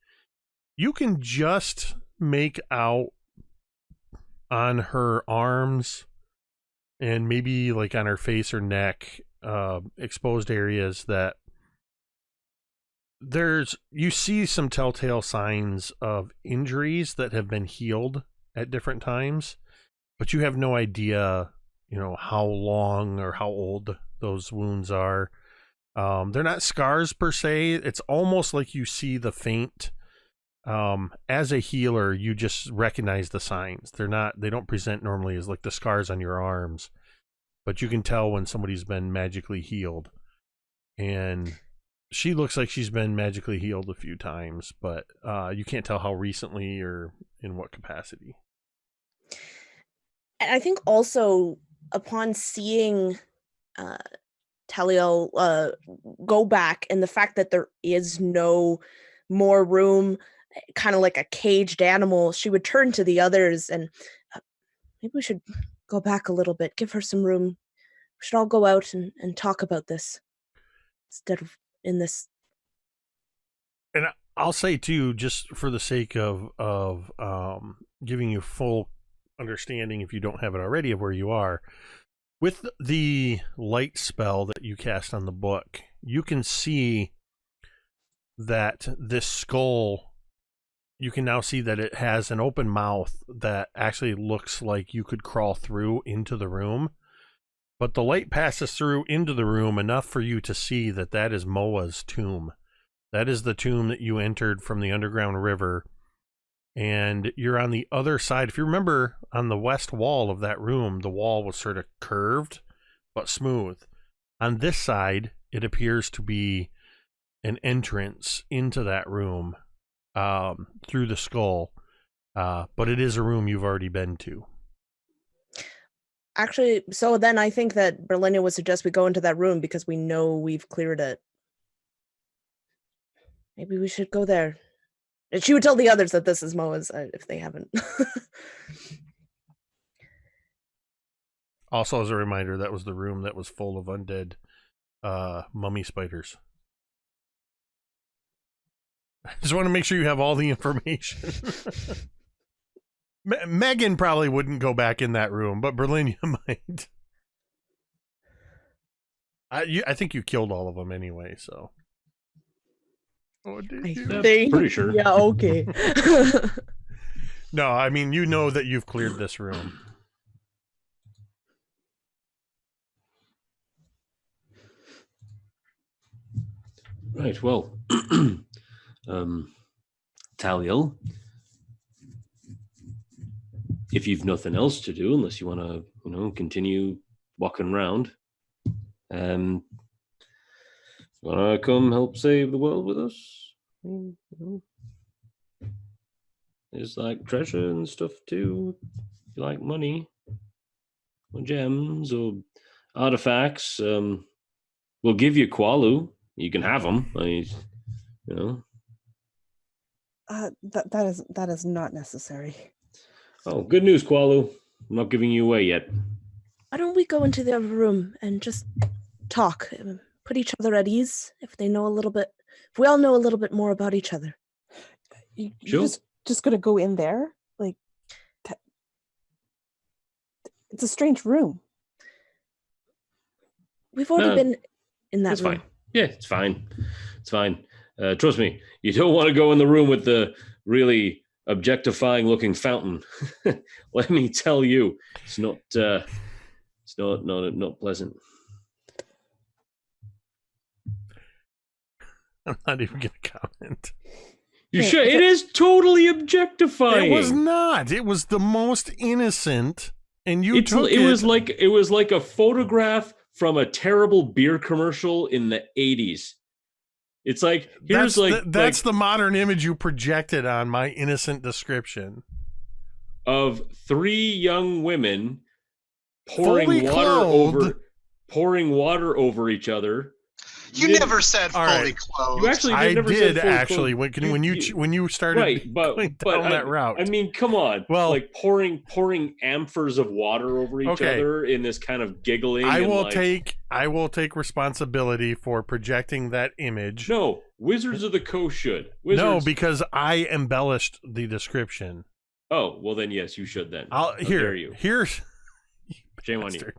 You can just make out on her arms and maybe like on her face or neck, exposed areas that you see some telltale signs of injuries that have been healed at different times, but you have no idea, how long or how old those wounds are. They're not scars per se. It's almost like you see the faint. As a healer, you just recognize the signs. They don't present normally as like the scars on your arms, but you can tell when somebody's been magically healed. And she looks like she's been magically healed a few times, but you can't tell how recently or in what capacity. And I think also upon seeing Taliel go back, and the fact that there is no more room, kind of like a caged animal, she would turn to the others and maybe we should go back a little bit, give her some room. We should all go out and talk about this instead of in this. And I'll say too, just for the sake of giving you full understanding, if you don't have it already, of where you are, with the light spell that you cast on the book, you can see that this skull, you can now see that it has an open mouth that actually looks like you could crawl through into the room. But the light passes through into the room enough for you to see that is Moa's tomb. That is the tomb that you entered from the underground river. And you're on the other side. If you remember, on the west wall of that room, the wall was sort of curved, but smooth. On this side, it appears to be an entrance into that room through the skull. But it is a room you've already been to. Actually, so then I think that Brilinya would suggest we go into that room because we know we've cleared it. Maybe we should go there. And she would tell the others that this is Moa's if they haven't. Also, as a reminder, that was the room that was full of undead mummy spiders. I just want to make sure you have all the information. Megan probably wouldn't go back in that room, but Brilinya might. I think you killed all of them anyway, so. Oh, did you? Pretty sure. Yeah, okay. No, I mean, you know that you've cleared this room. Right, well, Taliel, if you've nothing else to do, unless you want to, continue walking around, want to come help save the world with us? There's like treasure and stuff too. If you like money or gems or artifacts, we'll give you Qualu. You can have them. That is not necessary. Oh, good news, Qualu. I'm not giving you away yet. Why don't we go into the other room and just talk, put each other at ease if they know a little bit, if we all know a little bit more about each other. You're just gonna go in there? Like, it's a strange room. We've already been in that It's room. fine. Yeah, it's fine. It's fine. Trust me, you don't want to go in the room with the really objectifying looking fountain. Let me tell you, it's not pleasant. I'm not even going to comment. You should. It is totally objectifying. It was not. It was the most innocent, and you took it. It was like a photograph from a terrible beer commercial in the 80s. It's like that's the modern image you projected on my innocent description of 3 young women pouring water over each other. You never said fully clothed. You actually I never did said fully actually clothed. when you started going down that route. I mean, come on. Well, like pouring amphors of water over each other in this kind of giggling. I will take responsibility for projecting that image. No, Wizards of the Coast should. No, because I embellished the description. Oh, well then yes, you should then. Here's shame on you.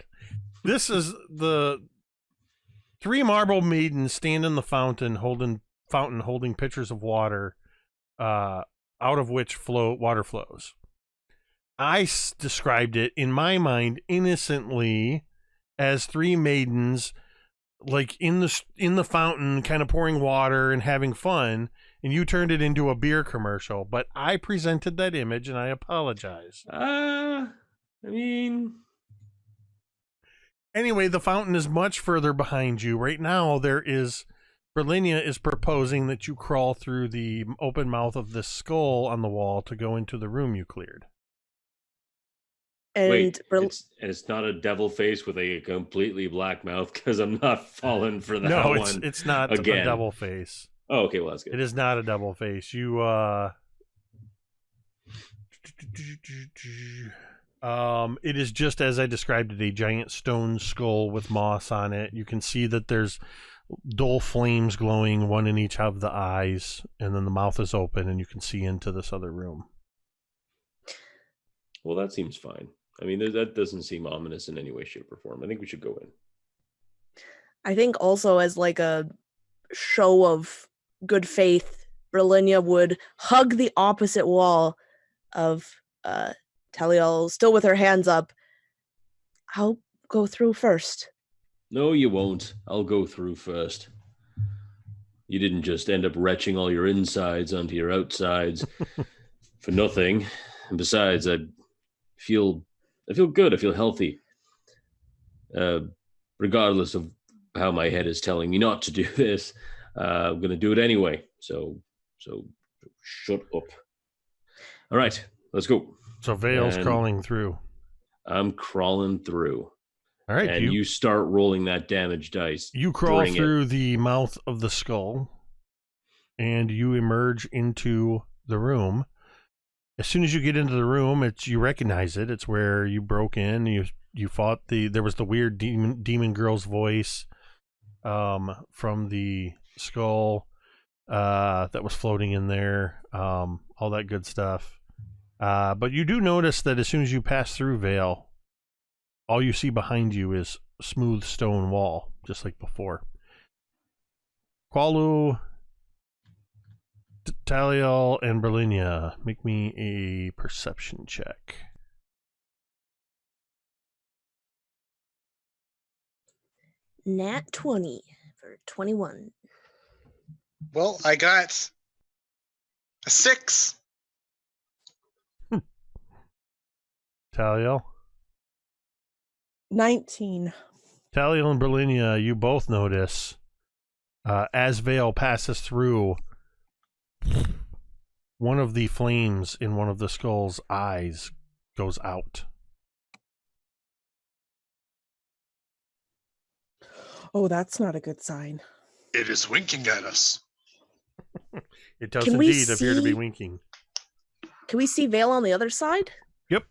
This is the 3 marble maidens stand in the fountain holding pitchers of water, out of which water flows. I described it in my mind innocently as 3 maidens, like in the fountain, kind of pouring water and having fun, and you turned it into a beer commercial. But I presented that image, and I apologize. I mean. Anyway, the fountain is much further behind you. Right now, Brilinya is proposing that you crawl through the open mouth of the skull on the wall to go into the room you cleared. And wait, it's not a devil face with a completely black mouth, because I'm not falling for that one. No, it's not again. A devil face. Oh, okay, well, that's good. It is not a devil face. It is just as I described it, a giant stone skull with moss on it. You can see that there's dull flames glowing, one in each of the eyes, and then the mouth is open, and you can see into this other room. Well, that seems fine. I mean, that doesn't seem ominous in any way, shape, or form. I think we should go in. I think also as like a show of good faith, Brilinya would hug the opposite wall of Taliel, still with her hands up. I'll go through first. No, you won't. I'll go through first. You didn't just end up retching all your insides onto your outsides for nothing. And besides, I feel good. I feel healthy. Regardless of how my head is telling me not to do this, I'm going to do it anyway. So shut up. All right, let's go. So Vale's crawling through. I'm crawling through. All right. And you start rolling that damage dice. You crawl through the mouth of the skull, and you emerge into the room. As soon as you get into the room, you recognize it. It's where you broke in. You fought there was the weird demon girl's voice from the skull that was floating in there. All that good stuff. But you do notice that as soon as you pass through Vale, all you see behind you is smooth stone wall, just like before. Qualu, Taliel, and Brilinya, make me a perception check. Nat 20 for 21. Well, I got a 6. Taliel? 19. Taliel and Brilinya, you both notice as Vale passes through, one of the flames in one of the skull's eyes goes out. Oh, that's not a good sign. It is winking at us. It does indeed appear to be winking. Can we see Vale on the other side? Yep.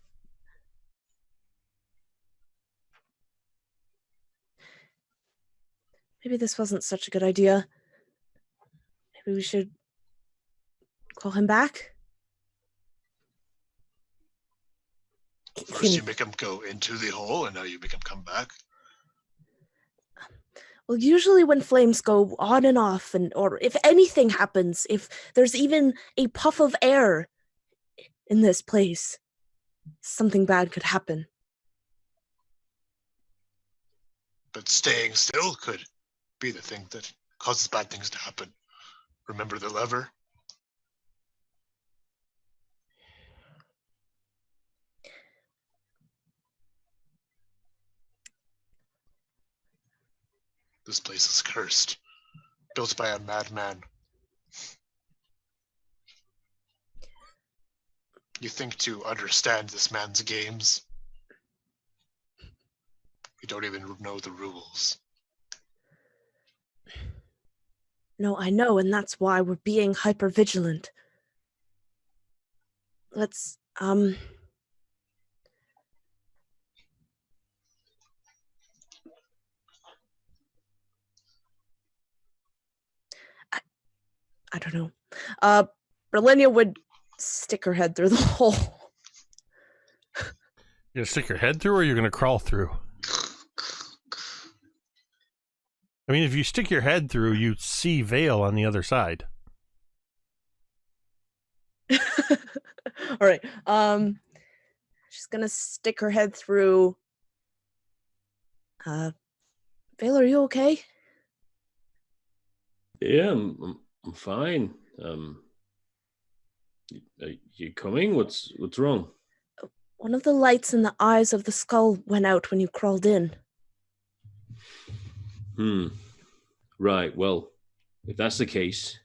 maybe this wasn't such a good idea. Maybe we should call him back? First you make him go into the hole, and now you make him come back. Well, usually when flames go on and off, or if anything happens, if there's even a puff of air in this place, something bad could happen. But staying still could be the thing that causes bad things to happen. Remember the lever? This place is cursed, built by a madman. You think to understand this man's games? You don't even know the rules. No, I know, and that's why we're being hyper-vigilant. Let's, I don't know. Brilinya would stick her head through the hole. You're gonna stick your head through, or you're gonna crawl through? I mean, if you stick your head through, you see Vale on the other side. All right. She's gonna stick her head through. Vale, are you okay? Yeah, I'm fine. You coming? What's wrong? One of the lights in the eyes of the skull went out when you crawled in. Right. Well, if that's the case,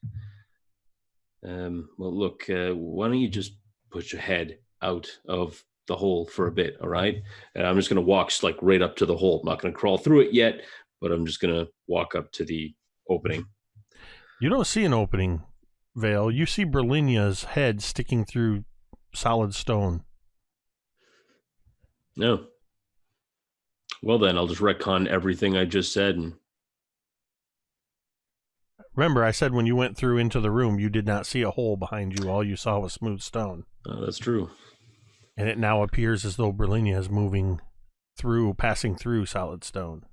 well, look, why don't you just put your head out of the hole for a bit, all right? And I'm just going to walk like right up to the hole. I'm not going to crawl through it yet, but I'm just going to walk up to the opening. You don't see an opening, Vale. You see Brilinya's head sticking through solid stone. No. Well, then I'll just retcon everything I just said. And remember, I said when you went through into the room, you did not see a hole behind you. All you saw was smooth stone. That's true. And it now appears as though Brilinya is passing through solid stone.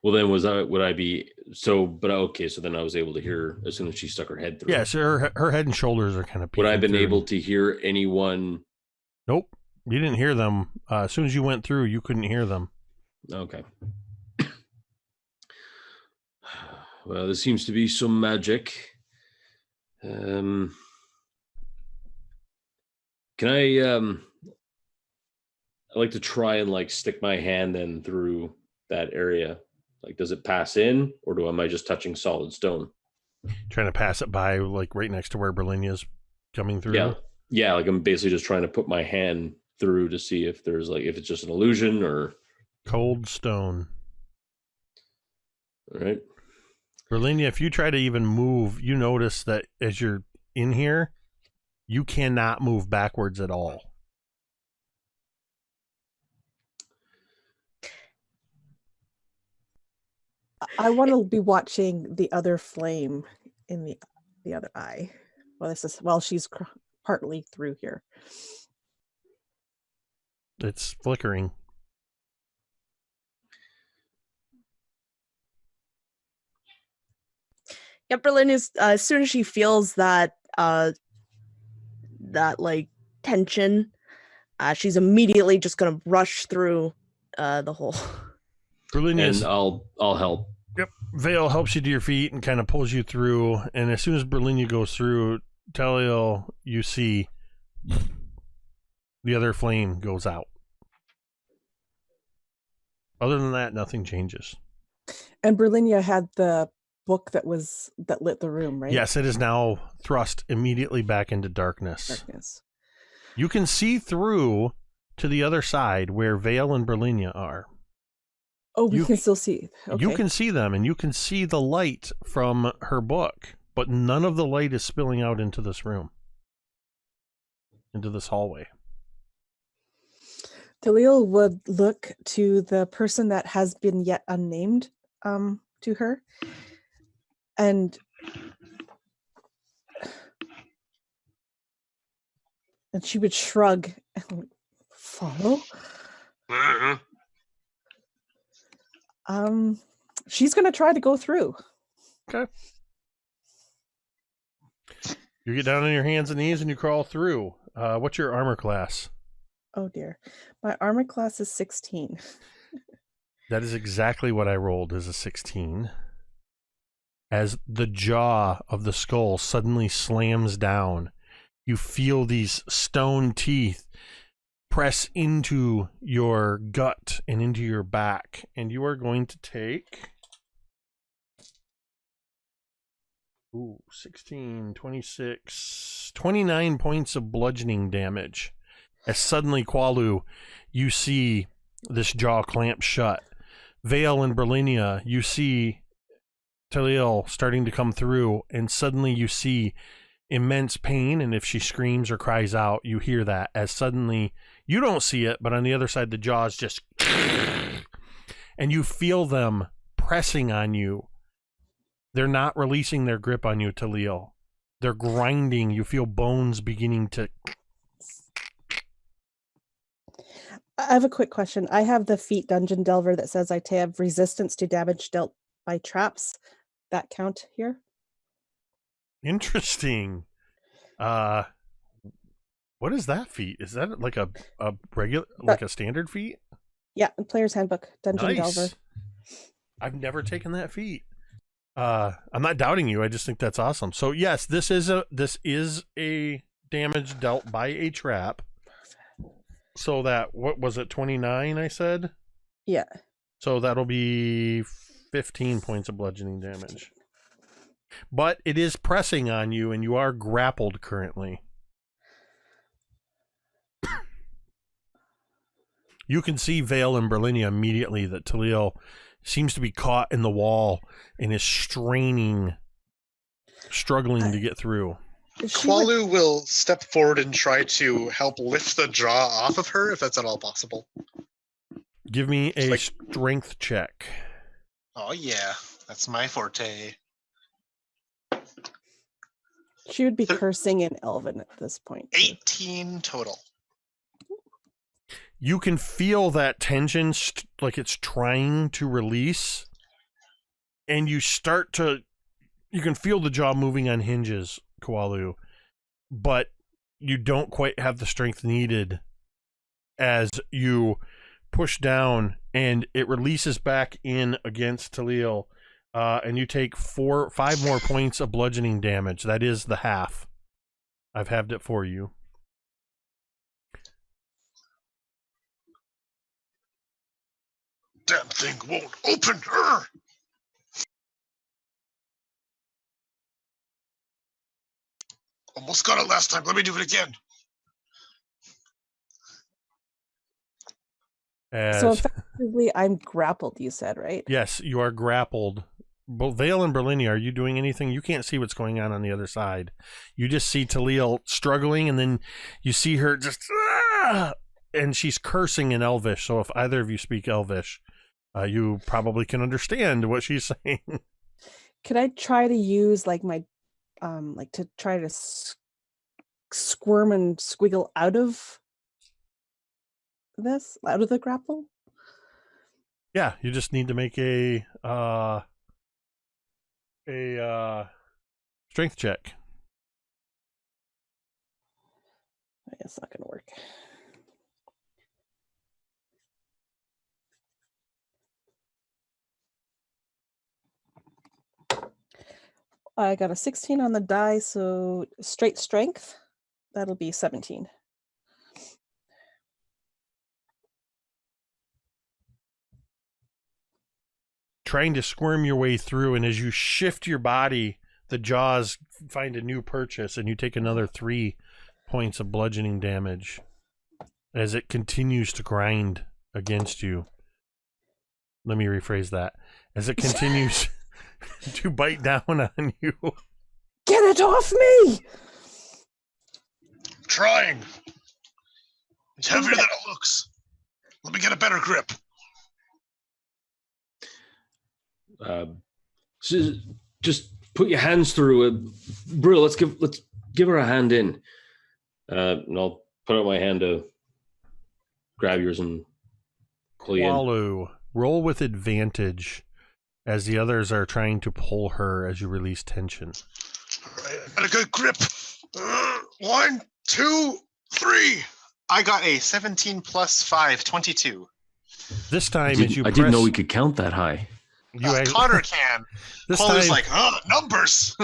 Well, then would I be so? But okay, so then I was able to hear as soon as she stuck her head through. Yeah, so her head and shoulders are kind of. Would I have been able to hear anyone? Nope, you didn't hear them. As soon as you went through, you couldn't hear them. Okay. Well, there seems to be some magic. Can I like to try and like stick my hand then through that area. Like, does it pass in, or am I just touching solid stone? Trying to pass it by, like right next to where Brilinya's coming through. Yeah. Like I'm basically just trying to put my hand through to see if there's like if it's just an illusion or cold stone. All right. Brilinya, if you try to even move, you notice that as you're in here, you cannot move backwards at all. I want to be watching the other flame in the other eye while she's partly through here. It's flickering. Yeah, Berlin is as soon as she feels that like tension, she's immediately just gonna rush through the hole. Berlinia's, and I'll help. Yep. Vale helps you to your feet and kind of pulls you through. And as soon as Brilinya goes through, Taliel, you see the other flame goes out. Other than that, nothing changes. And Brilinya had the book that lit the room, right? Yes, it is now thrust immediately back into darkness. You can see through to the other side where Vale and Brilinya are. Oh, we can still see. Okay. You can see them, and you can see the light from her book, but none of the light is spilling out into this room, into this hallway. Taliel would look to the person that has been yet unnamed to her. And she would shrug and follow. She's going to try to go through. Okay. You get down on your hands and knees and you crawl through. What's your armor class? Oh dear. My armor class is 16. That is exactly what I rolled as a 16. As the jaw of the skull suddenly slams down, you feel these stone teeth press into your gut and into your back, and you are going to take 16, 26, 29 points of bludgeoning damage. As suddenly, Qualu, you see this jaw clamp shut. Vale and Brilinya, you see Taliel starting to come through, and suddenly you see immense pain, and if she screams or cries out, you hear that. As suddenly, you don't see it, but on the other side, the jaws just... and you feel them pressing on you. They're not releasing their grip on you, Taliel. They're grinding. You feel bones beginning to... I have a quick question. I have the feat Dungeon Delver that says I have resistance to damage dealt by traps. That count here? Interesting. What is that feat? Is that like a regular, like a standard feat? Yeah, Player's Handbook, Dungeon Nice. Delver. I've never taken that feat. I'm not doubting you. I just think that's awesome. So yes, this is a damage dealt by a trap. So that, what was it, 29 I said? Yeah. So that'll be 15 points of bludgeoning damage. But it is pressing on you, and you are grappled currently. You can see Vale and Brilinya immediately that Taliel seems to be caught in the wall and is struggling to get through. Qualu will step forward and try to help lift the jaw off of her, if that's at all possible. Give me a strength check. Oh yeah, that's my forte. She would be cursing in Elven at this point. 18 total. You can feel that tension, like it's trying to release, and you can feel the jaw moving on hinges, Qualu, but you don't quite have the strength needed as you push down, and it releases back in against Taliel, and you take 5 more points of bludgeoning damage. That is the half. I've halved it for you. Damn thing won't open her! Almost got it last time. Let me do it again. So effectively, I'm grappled, you said, right? Yes, you are grappled. Both Vale and Brilinya, are you doing anything? You can't see what's going on the other side. You just see Taliel struggling, and then you see her just... and she's cursing in Elvish, so if either of you speak Elvish, you probably can understand what she's saying. Could I try to use, like, my... to try to squirm and squiggle out of the grapple? Yeah, you just need to make a strength check. It's not going to work. I got a 16 on the die, so straight strength, that'll be 17. Trying to squirm your way through, and as you shift your body, the jaws find a new purchase, and you take another 3 points of bludgeoning damage as it continues to grind against you. Let me rephrase that. As it continues to bite down on you. Get it off me! Trying. It's heavier than it looks. Let me get a better grip. Just put your hands through. Brill, let's give her a hand in. And I'll put out my hand to grab yours and pull you in. Qualu, roll with advantage as the others are trying to pull her as you release tension. All right, I got a good grip. 1, 2, 3. I got a 17 plus 5, 22. This time, as you I didn't know we could count that high. Connor can. Paul's like, numbers.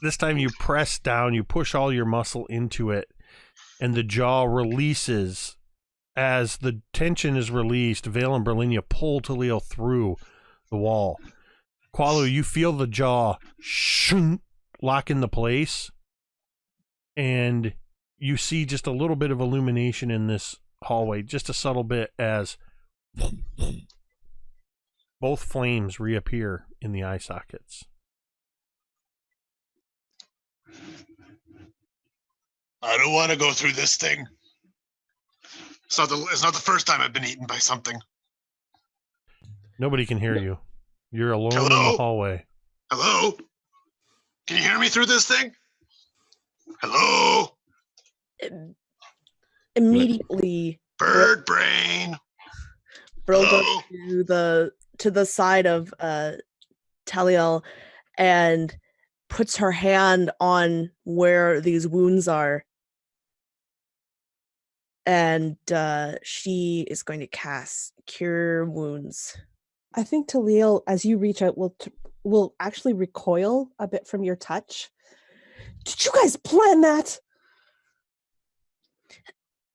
This time you press down, you push all your muscle into it, and the jaw releases. As the tension is released, Vale and Brilinya pull Taliel through the wall. Qualu, you feel the jaw lock into place, and you see just a little bit of illumination in this hallway, just a subtle bit, as both flames reappear in the eye sockets. I don't want to go through this thing. It's not the first time I've been eaten by something. Nobody can hear you. You're alone in Hello? the hallway. Hello? Can you hear me through this thing? Hello? Immediately, Bird brain. Brill Hello? goes to the side of Taliel and puts her hand on where these wounds are. And she is going to cast Cure Wounds. I think Taliel, as you reach out, will actually recoil a bit from your touch. Did you guys plan that?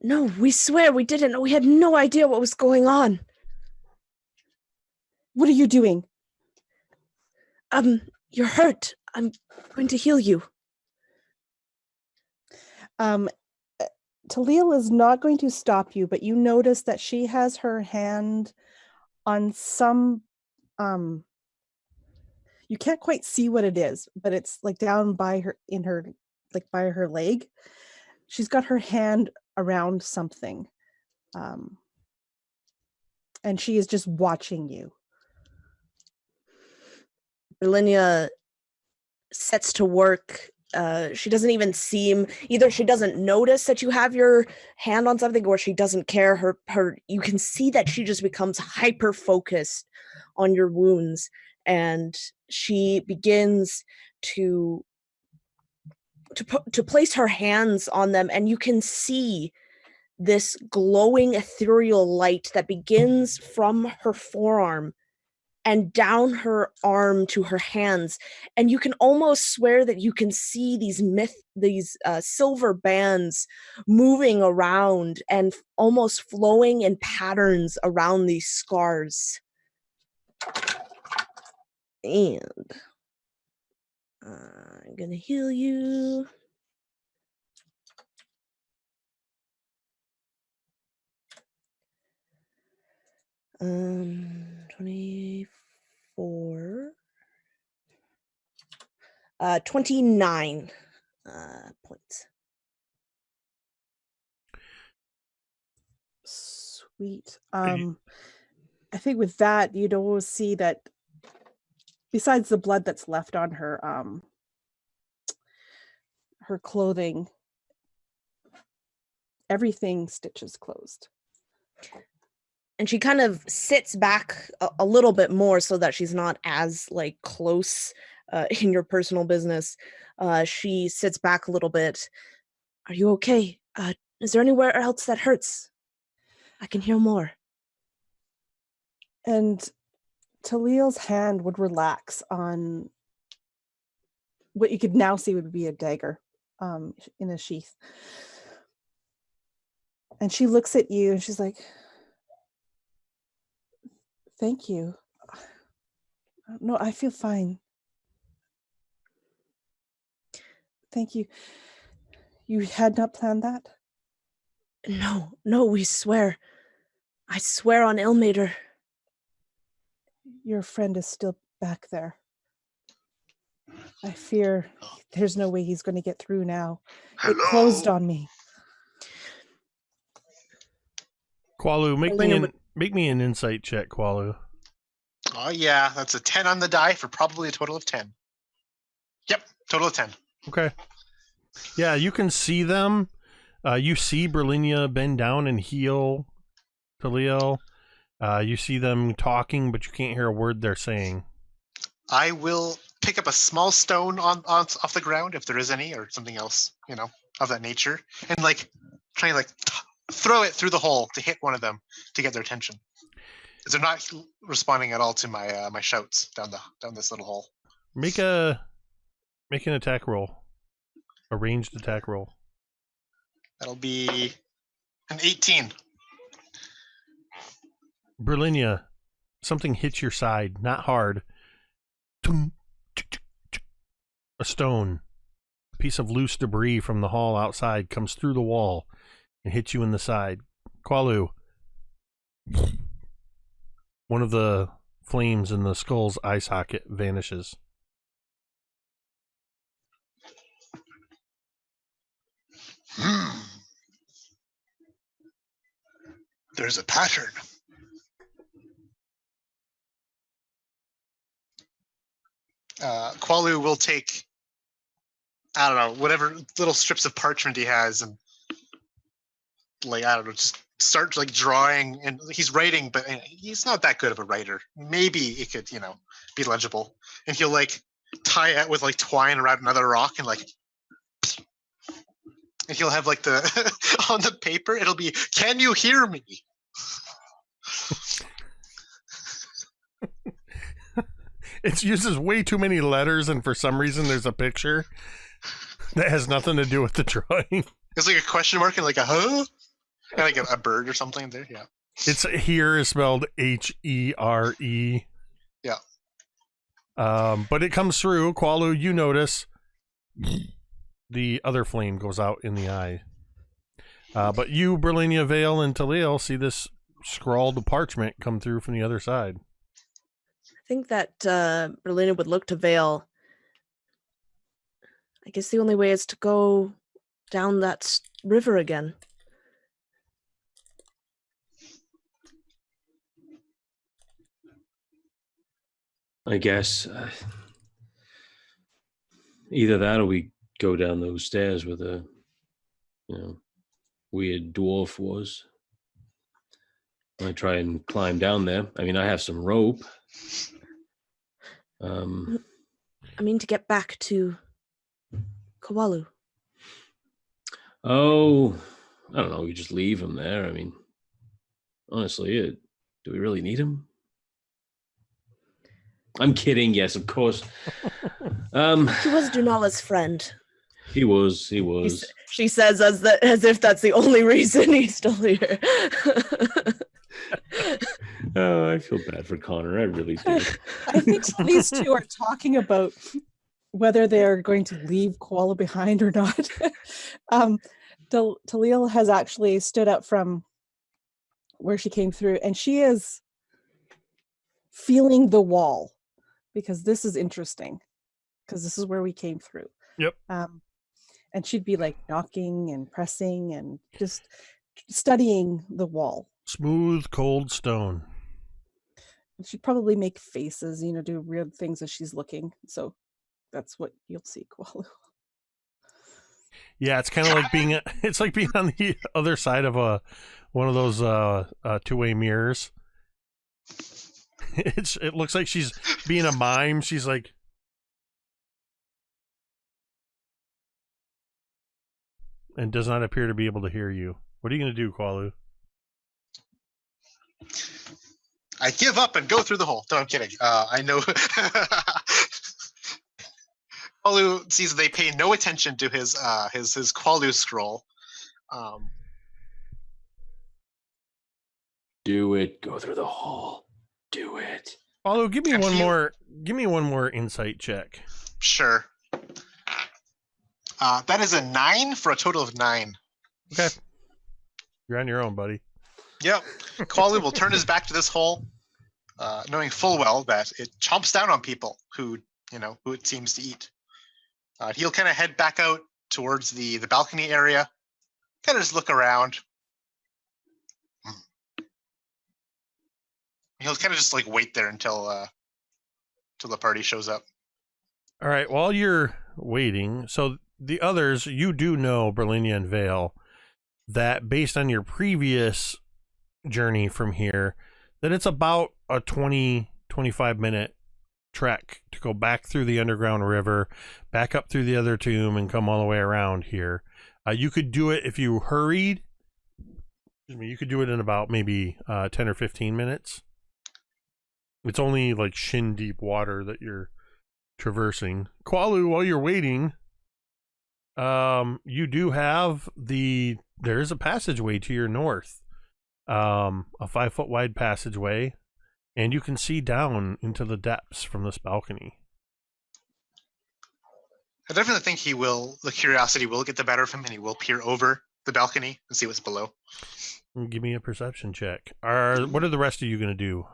No, we swear we didn't. We had no idea what was going on. What are you doing? You're hurt. I'm going to heal you. Taliel is not going to stop you, but you notice that she has her hand on some, you can't quite see what it is, but it's like down by her, by her leg. She's got her hand around something. And she is just watching you. Brilinya sets to work. She doesn't even seem, either she doesn't notice that you have your hand on something, or she doesn't care. Her you can see that she just becomes hyper focused on your wounds, and she begins to place her hands on them, and you can see this glowing ethereal light that begins from her forearm and down her arm to her hands, and you can almost swear that you can see these silver bands moving around and almost flowing in patterns around these scars. And I'm gonna heal you. Um, 24. 29 points. Sweet. I think with that, you'd always see that besides the blood that's left on her, her clothing, everything stitches closed. And she kind of sits back a little bit more so that she's not as like close in your personal business. She sits back a little bit. Are you okay? Is there anywhere else that hurts? I can hear more. And Taliel's hand would relax on what you could now see would be a dagger in a sheath. And she looks at you and she's like, thank you. No, I feel fine. Thank you. You had not planned that? No, we swear. I swear on Ilmater. Your friend is still back there. I fear there's no way he's going to get through now. Hello? It closed on me. Qualu, make me an insight check, Qualu. Oh yeah, that's a 10 on the die for probably a total of 10. Yep, total of 10. Okay. Yeah, you can see them. You see Brilinya bend down and heal Taliel. You see them talking, but you can't hear a word they're saying. I will pick up a small stone off the ground if there is any, or something else, of that nature, and try and throw it through the hole to hit one of them to get their attention. Because they're not responding at all to my my shouts down this little hole. Make an attack roll, a ranged attack roll. That'll be an 18. Brilinya, something hits your side, not hard. A stone, a piece of loose debris from the hall outside comes through the wall and hits you in the side. Qualu, one of the flames in the skull's eye socket vanishes. There's a pattern. Qualu will take, I don't know, whatever little strips of parchment he has, and just start drawing. And he's writing, but he's not that good of a writer. Maybe it could, be legible. And he'll tie it with twine around another rock, and and he'll have the on the paper. It'll be, "Can you hear me?" It uses way too many letters, and for some reason there's a picture that has nothing to do with the drawing. It's a question mark and a huh? And a bird or something there, yeah. It's here is spelled Here. Yeah. But it comes through. Qualu, you notice the other flame goes out in the eye. But you, Brilinya, Vale, and Taliel see this scrawled parchment come through from the other side. I think that Brilinya would look to Vale. I guess the only way is to go down that river again. I guess either that or we go down those stairs where the weird dwarf was. I try and climb down there. I mean, I have some rope. To get back to Kawalu. Oh, I don't know. We just leave him there. I mean, honestly, do we really need him? I'm kidding. Yes, of course. He was Dunala's friend. He was. She says as if that's the only reason he's still here. Oh, I feel bad for Connor. I really do. I think these two are talking about whether they're going to leave Koala behind or not. Taliel has actually stood up from where she came through, and she is feeling the wall, because this is interesting, because this is where we came through. Yep. And she'd be knocking and pressing and just studying the wall. Smooth, cold stone. She'd probably make faces, do weird things as she's looking. So that's what you'll see, Koala. Yeah, it's kind of like being on the other side of one of those two-way mirrors. It looks like she's being a mime. She's and does not appear to be able to hear you. What are you going to do, Qualu? I give up and go through the hole. No, I'm kidding. I know. Qualu sees they pay no attention to his Qualu scroll. Do it. Go through the hole. Do it. Qualu, give me one more insight check. Sure. That is a 9 for a total of 9. Okay. You're on your own, buddy. Yep. Qualu will turn his back to this hole, knowing full well that it chomps down on people who it seems to eat. He'll kind of head back out towards the balcony area, kind of just look around. He'll kind of just like wait there until the party shows up. All right, while you're waiting, so the others, you do know, Brilinya and Vale, that based on your previous journey from here, that it's about a 20-25 minute trek to go back through the underground river, back up through the other tomb, and come all the way around here. You could do it if you hurried. Excuse me, you could do it in about maybe 10 or 15 minutes. It's only like shin deep water that you're traversing. Qualu, while you're waiting, you do have there is a passageway to your north, a 5-foot wide passageway, and you can see down into the depths from this balcony. I definitely think the curiosity will get the better of him, and he will peer over the balcony and see what's below. Give me a perception check. What are the rest of you going to do?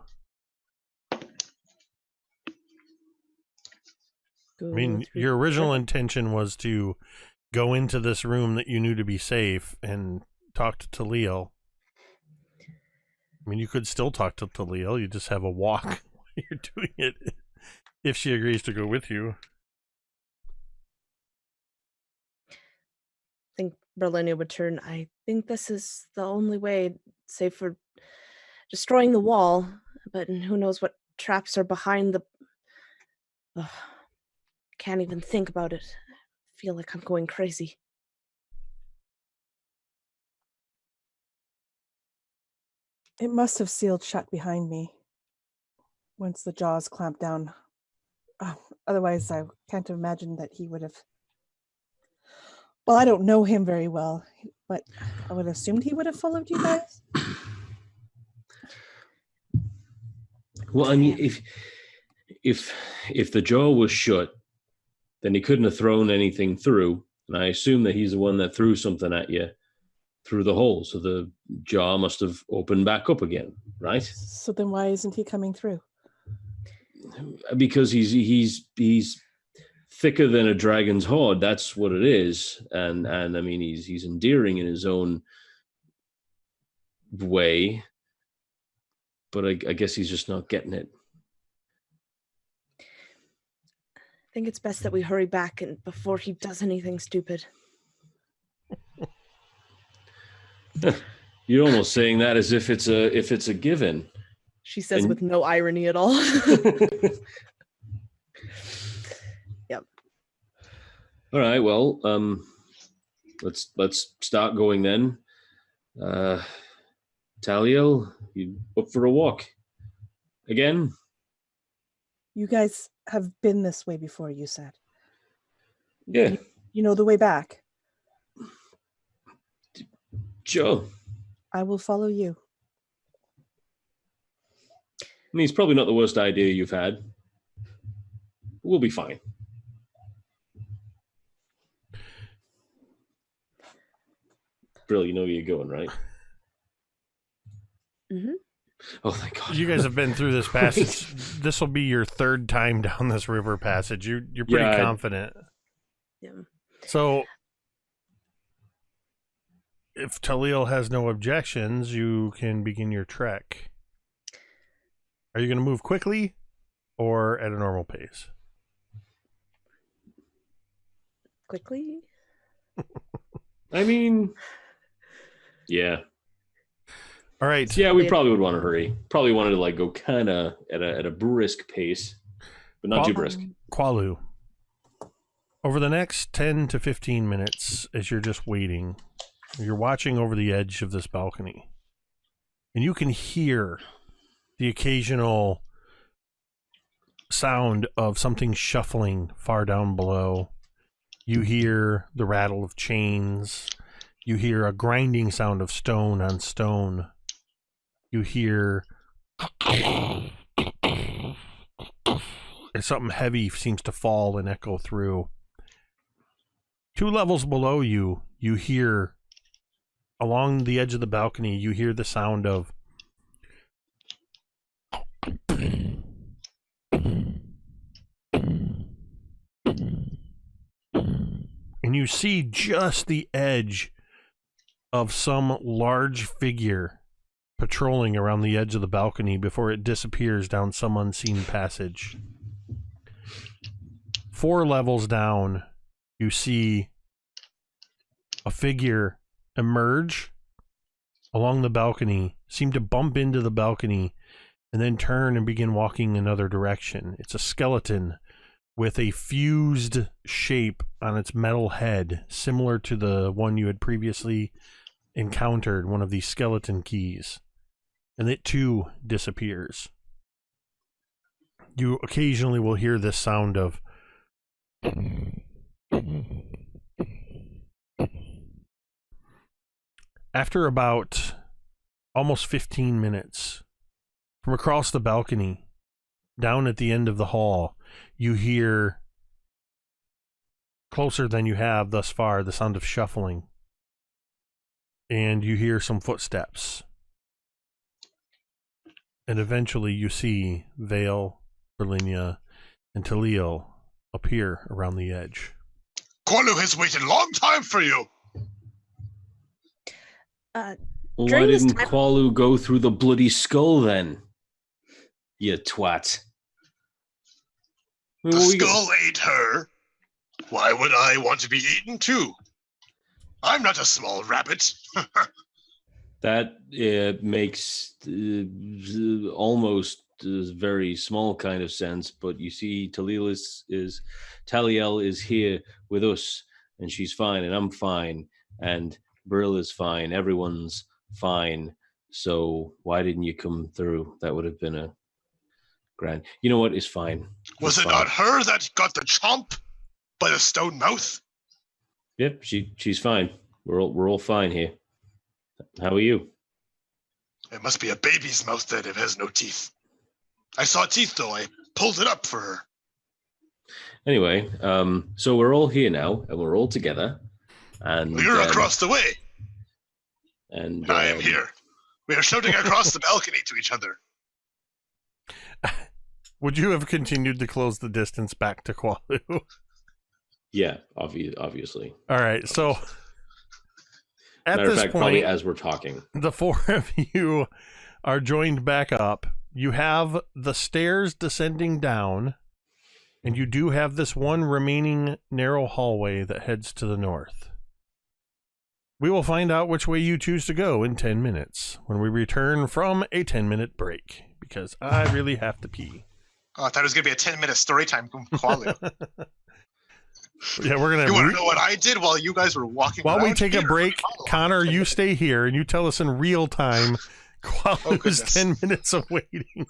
I mean, your original intention was to go into this room that you knew to be safe and talk to Taliel. I mean, you could still talk to Taliel. You just have a walk while you're doing it, if she agrees to go with you. I think Brilinya would turn. I think this is the only way, save for destroying the wall, but who knows what traps are behind the... Can't even think about it. I feel like I'm going crazy. It must have sealed shut behind me once the jaws clamped down. Otherwise, I can't imagine that he would have... Well, I don't know him very well, but I would have assumed he would have followed you guys. Well, I mean, if the jaw was shut, then he couldn't have thrown anything through. And I assume that he's the one that threw something at you through the hole. So the jaw must have opened back up again, right? So then why isn't he coming through? Because he's thicker than a dragon's horde. That's what it is. And I mean, he's endearing in his own way. But I guess he's just not getting it. I think it's best that we hurry back and before he does anything stupid. You're almost saying that as if it's a given. She says with no irony at all. Yep. All right. Well, let's start going then. Taliel, you up for a walk again? You guys have been this way before, you said. Yeah. You know the way back. Sure. I will follow you. I mean, it's probably not the worst idea you've had. We'll be fine. Brill, you know where you're going, right? Mm-hmm. Oh, thank God. You guys have been through this passage. This will be your third time down this river passage. You're pretty confident. Yeah. So, if Taliel has no objections, you can begin your trek. Are you going to move quickly or at a normal pace? Quickly? I mean, yeah. All right. Yeah, we probably would want to hurry. Probably wanted to go kind of at a brisk pace, but not too brisk. Qualu, over the next 10 to 15 minutes, as you're just waiting, you're watching over the edge of this balcony, and you can hear the occasional sound of something shuffling far down below. You hear the rattle of chains. You hear a grinding sound of stone on stone. You hear as something heavy seems to fall and echo through. 2 levels below you, you hear, along the edge of the balcony, you hear the sound of and you see just the edge of some large figure patrolling around the edge of the balcony before it disappears down some unseen passage. 4 levels down, you see a figure emerge along the balcony, seem to bump into the balcony, and then turn and begin walking another direction. It's a skeleton with a fused shape on its metal head, similar to the one you had previously encountered, one of these skeleton keys. And it too disappears. You occasionally will hear this sound of after about almost 15 minutes, from across the balcony, down at the end of the hall, you hear, closer than you have thus far, the sound of shuffling. And you hear some footsteps. And eventually you see Vale, Brilinya, and Taliel appear around the edge. Qualu has waited a long time for you. Why During this didn't time- Qualu go through the bloody skull then? You twat. The skull ate her. Why would I want to be eaten too? I'm not a small rabbit. That makes almost a very small kind of sense, but you see, Taliel is here with us, and she's fine, and I'm fine, and Brill is fine. Everyone's fine. So why didn't you come through? That would have been a grand. You know what? It's fine. Was It's it fine. not her that got the chomp by the stone mouth? Yep, she's fine. We're all fine here. How are you? It must be a baby's mouth then if it has no teeth. I saw teeth though. I pulled it up for her. Anyway, so we're all here now, and we're all together. And You're across the way. and I am here. We are shouting across the balcony to each other. Would you have continued to close the distance back to Qualu? Yeah, obviously. All right, so at Matter of this fact, probably point, as we're talking. the 4 of you are joined back up. You have the stairs descending down, and you do have this one remaining narrow hallway that heads to the north. We will find out which way you choose to go in 10 minutes when we return from a 10-minute break, because I really have to pee. Oh, I thought it was going to be a 10-minute story time from Qualu. Yeah, we're You want gonna. to know what I did while you guys were walking While we around take a here? break, Connor, you stay here and you tell us in real time Qualu's goodness. 10 minutes of waiting.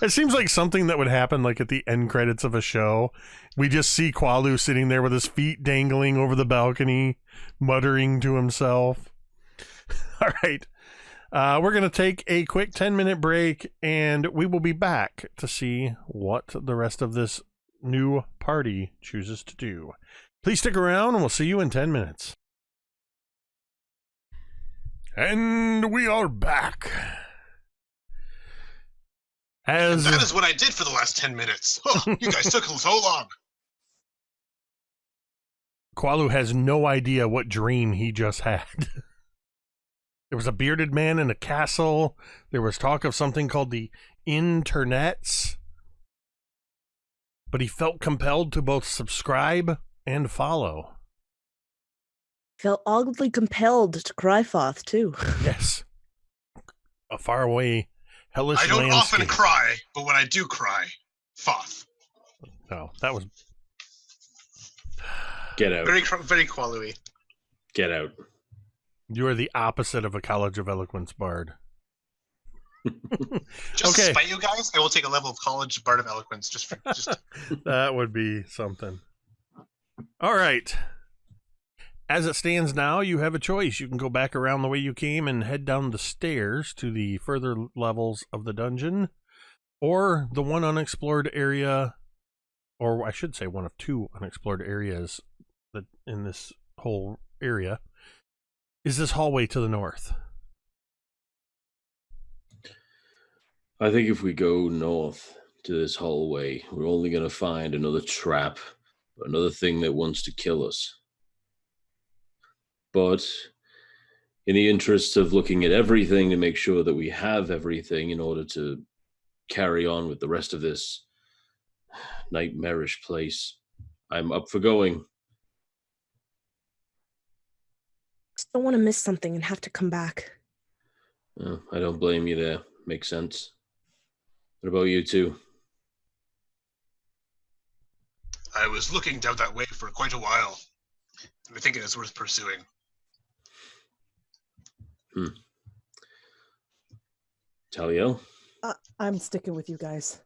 It seems like something that would happen like at the end credits of a show. We just see Qualu sitting there with his feet dangling over the balcony, muttering to himself. All right. We're going to take a quick 10-minute break, and we will be back to see what the rest of this new party chooses to do. Please stick around, and we'll see you in 10 minutes. And we are back. As That is what I did for the last 10 minutes. Oh, you guys took so long. Qualu has no idea what dream he just had. There was a bearded man in a castle. There was talk of something called the internets. But he felt compelled to both subscribe and follow. Felt oddly compelled to Cryfoth, too. Yes. A faraway, hellish I don't landscape. often cry, but when I do cry, Foth. No, that was... Get out. Very Qualu-y. Get out. You are the opposite of a College of Eloquence bard. Just Okay. to spite you guys, I will take a level of college Bard of Eloquence just That would be something. All right. As it stands now, you have a choice. You can go back around the way you came and head down the stairs to the further levels of the dungeon, or the one unexplored area, or I should say one of 2 unexplored areas that in this whole area, is this hallway to the north. I think if we go north to this hallway, we're only going to find another trap, another thing that wants to kill us. But in the interest of looking at everything to make sure that we have everything in order to carry on with the rest of this nightmarish place, I'm up for going. Just don't want to miss something and have to come back. I don't blame you there. Makes sense. What about you two? I was looking down that way for quite a while. I think it is worth pursuing. Taliel? I'm sticking with you guys.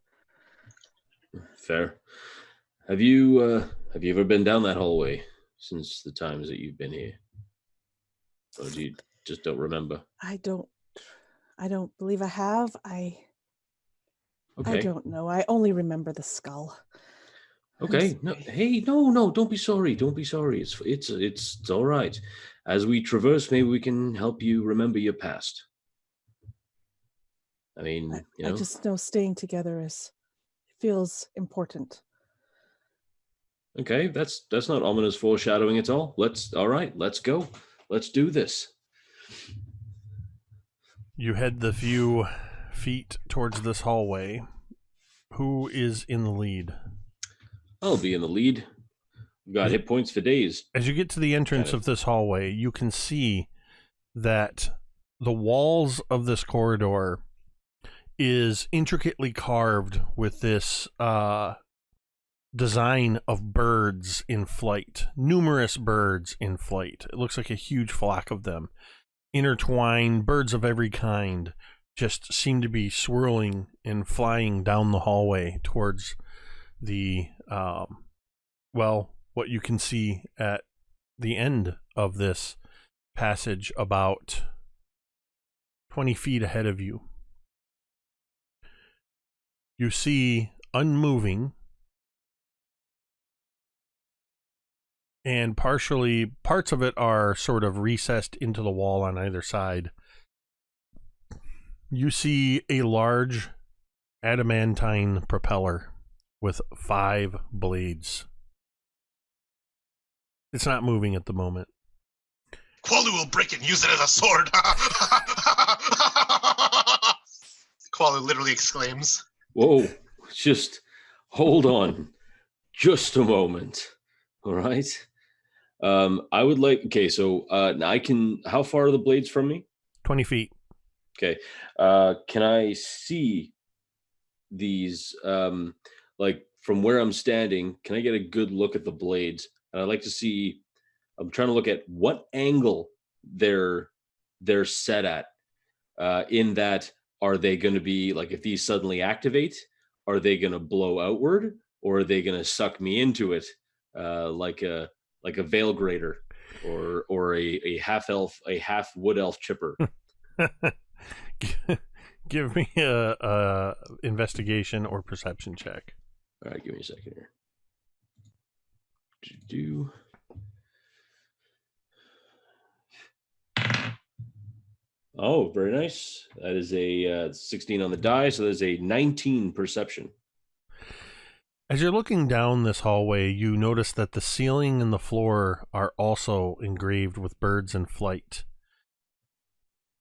Fair. Have you ever been down that hallway since the times that you've been here? Or do you just don't remember? I don't believe I have. I don't know. I only remember the skull. Okay. No, hey, no, don't be sorry. Don't be sorry. It's all right. As we traverse, maybe we can help you remember your past. I mean, I just know staying together feels important. Okay, that's not ominous foreshadowing at all. All right, let's go. Let's do this. You head the few feet towards this hallway. Who is in the lead? I'll be in the lead. We've got hit points for days. As you get to the entrance of this hallway, you can see that the walls of this corridor is intricately carved with this design of birds in flight, numerous birds in flight. It looks like a huge flock of them, intertwined, birds of every kind, just seem to be swirling and flying down the hallway towards the, what you can see at the end of this passage about 20 feet ahead of you. You see unmoving and parts of it are sort of recessed into the wall on either side. You see a large adamantine propeller with 5 blades. It's not moving at the moment. Qualu will break it and use it as a sword. Qualu literally exclaims. Whoa, just hold on just a moment. All right. I would like, okay, so how far are the blades from me? 20 feet. Okay. Can I see these, like from where I'm standing? Can I get a good look at the blades? And I'd like to see, I'm trying to look at what angle they're set at, in that, are they going to be like, if these suddenly activate, are they going to blow outward, or are they going to suck me into it, like a Vale grater, or a half wood elf chipper? Give me a investigation or perception check. All right, give me a second here. Do. Oh, very nice. That is a 16 on the die, so there's a 19 perception. As you're looking down this hallway, you notice that the ceiling and the floor are also engraved with birds in flight.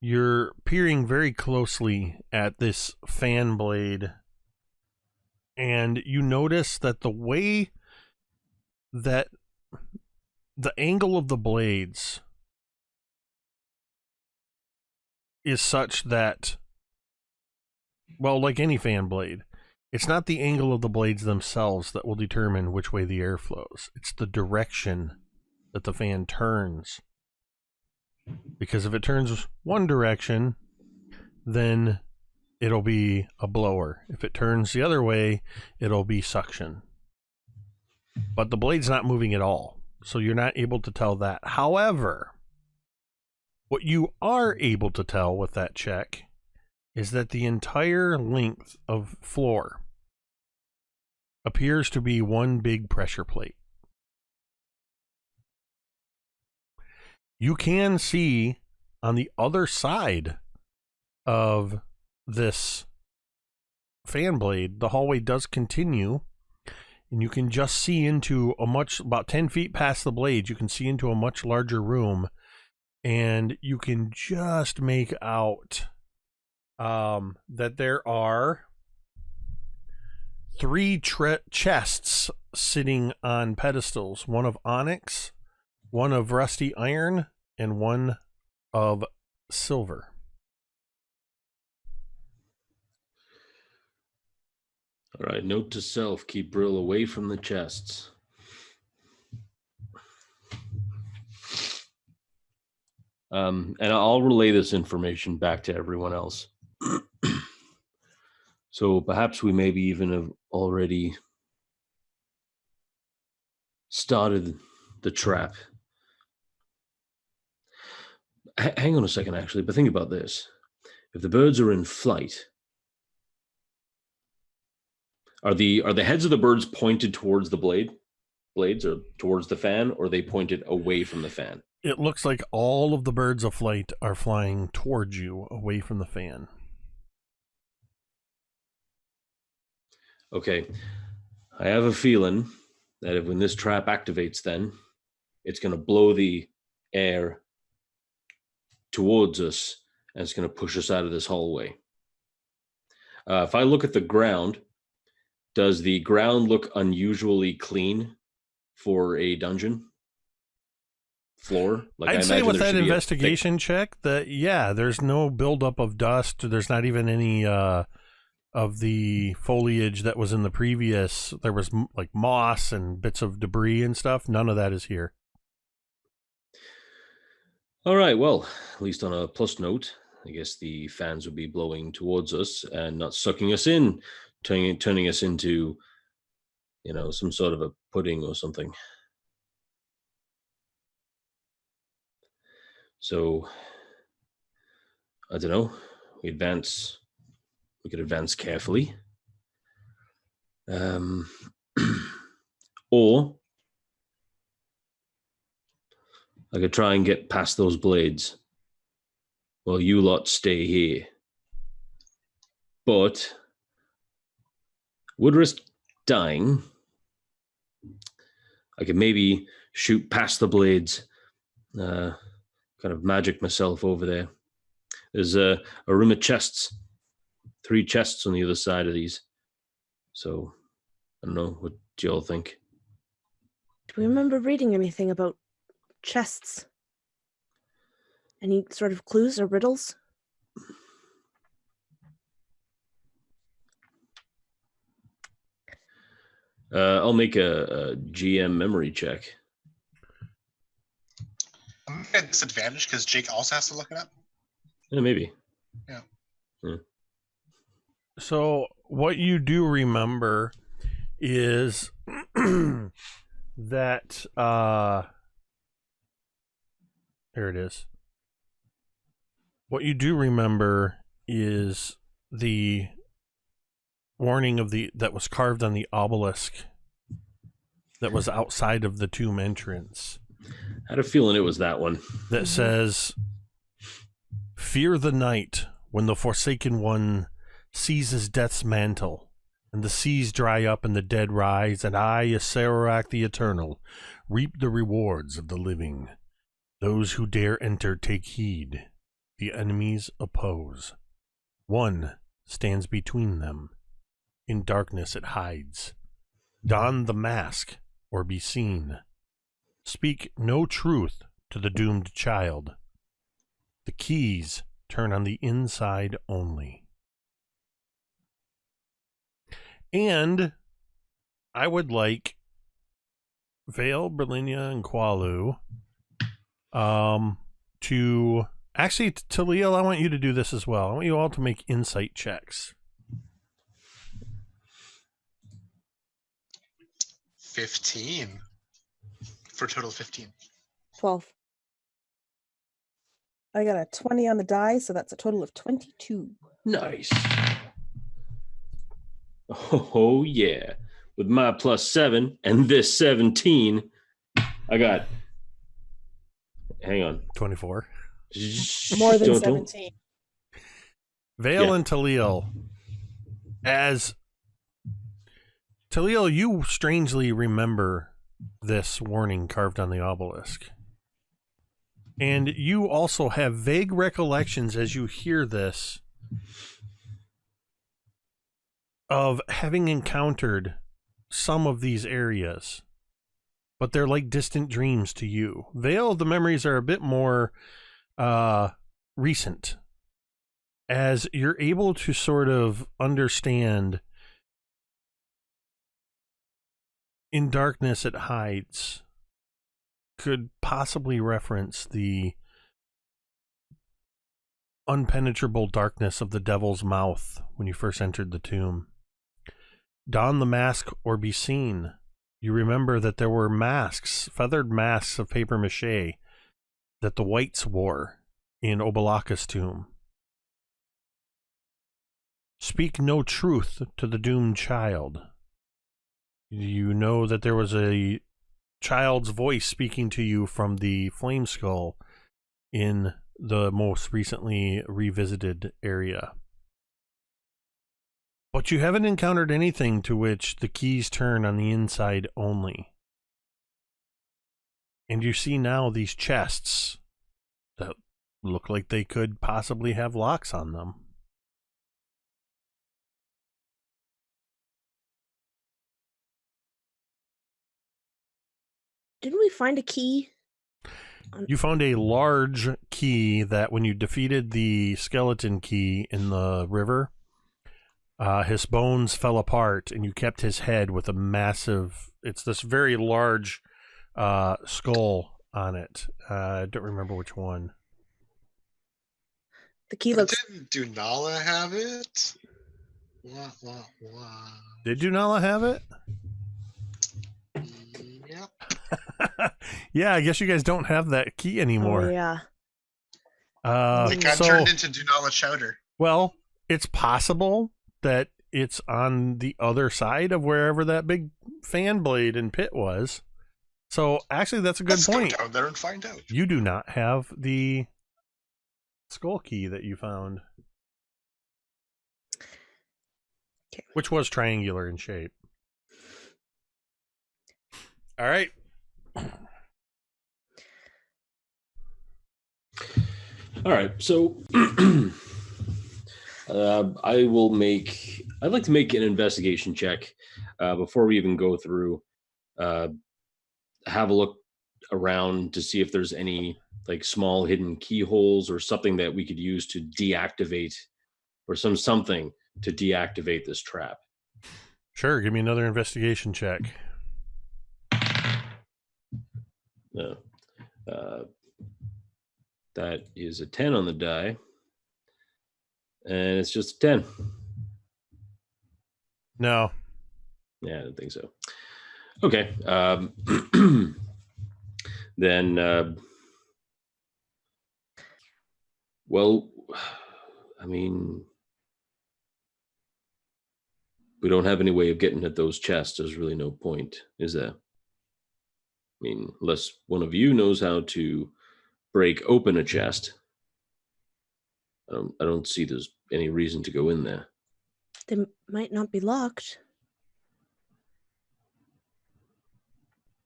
You're peering very closely at this fan blade, and you notice that the way that the angle of the blades is such that, well, like any fan blade, it's not the angle of the blades themselves that will determine which way the air flows. It's the direction that the fan turns. Because if it turns one direction, then it'll be a blower. If it turns the other way, it'll be suction. But the blade's not moving at all, so you're not able to tell that. However, what you are able to tell with that check is that the entire length of floor appears to be one big pressure plate. You can see on the other side of this fan blade, the hallway does continue, and you can just see into about 10 feet past the blades, you can see into a much larger room. and you can just make out that there are 3 chests sitting on pedestals, one of onyx, one of rusty iron, and one of silver. All right, note to self, keep Brill away from the chests. And I'll relay this information back to everyone else. So perhaps we maybe even have already started the trap. Hang on a second, actually, but think about this. If the birds are in flight, are the heads of the birds pointed towards the blades or towards the fan, or are they pointed away from the fan? It looks like all of the birds of flight are flying towards you, away from the fan. Okay. I have a feeling that when this trap activates, then it's going to blow the air towards us, and it's going to push us out of this hallway. If I look at the ground, does the ground look unusually clean for a dungeon floor? I'd say with that investigation check that, yeah, there's no buildup of dust. There's not even any of the foliage that was in the previous. There was like moss and bits of debris and stuff. None of that is here. All right, well, at least on a plus note, I guess the fans would be blowing towards us and not sucking us in, turning us into, some sort of a pudding or something. So, I don't know. We could advance carefully. Or I could try and get past those blades while you lot stay here. But would risk dying. I could maybe shoot past the blades, kind of magic myself over there. There's a room of chests, 3 chests on the other side of these. So, I don't know, what do y'all think? Do we remember reading anything about chests? Any sort of clues or riddles? I'll make a GM memory check. I'm at disadvantage because Jake also has to look it up. Yeah, maybe. Yeah. So what you do remember is that there it is. What you do remember is the warning of that was carved on the obelisk that was outside of the tomb entrance. I had a feeling it was that one. That says, "Fear the night when the Forsaken One seizes death's mantle, and the seas dry up and the dead rise, and I, Asarak the Eternal, reap the rewards of the living. Those who dare enter take heed. The enemies oppose. One stands between them. In darkness it hides. Don the mask, or be seen. Speak no truth to the doomed child. The keys turn on the inside only." And I would like Vale, Brilinya, and Qualu to... Actually, Taliel, I want you to do this as well. I want you all to make insight checks. 15. For a total of 15. 12. I got a 20 on the die, so that's a total of 22. Nice. Oh, yeah. With my +7 and this 17, I got... Hang on. 24. More than 17. Vale and Taliel. As Taliel, you strangely remember this warning carved on the obelisk. And you also have vague recollections as you hear this of having encountered some of these areas, but they're like distant dreams to you. Vale, the memories are a bit more recent, as you're able to sort of understand in darkness it hides could possibly reference the unpenetrable darkness of the devil's mouth when you first entered the tomb. Don the mask or be seen. You remember that there were masks, feathered masks of paper mache that the whites wore in Obalaka's tomb. Speak no truth to the doomed child. You know that there was a child's voice speaking to you from the flame skull in the most recently revisited area. But you haven't encountered anything to which the keys turn on the inside only. And you see now these chests that look like they could possibly have locks on them. Didn't we find a key? You found a large key that when you defeated the skeleton key in the river, his bones fell apart and you kept his head with a massive, it's this very large skull on it. I don't remember which one. The key looks... Didn't Dunala have it? Wah, wah, wah. Did Dunala have it? Yep. Yeah, I guess you guys don't have that key anymore. Oh, yeah. It got turned into Dunala Chowder. Well, it's possible that it's on the other side of wherever that big fan blade and pit was. So actually, that's a good point. Let's go down there and find out. You do not have the skull key that you found, which was triangular in shape. All right. All right. So I'd like to make an investigation check before we even go through. Have a look around to see if there's any like small hidden keyholes or something that we could use to deactivate, or something to deactivate this trap. Sure. Give me another investigation check. No. That is a 10 on the die. And it's just a 10. No. Yeah, I don't think so. Okay. Then, well, I mean, we don't have any way of getting at those chests. There's really no point, is there? I mean, unless one of you knows how to break open a chest, I don't see there's any reason to go in there. They might not be locked.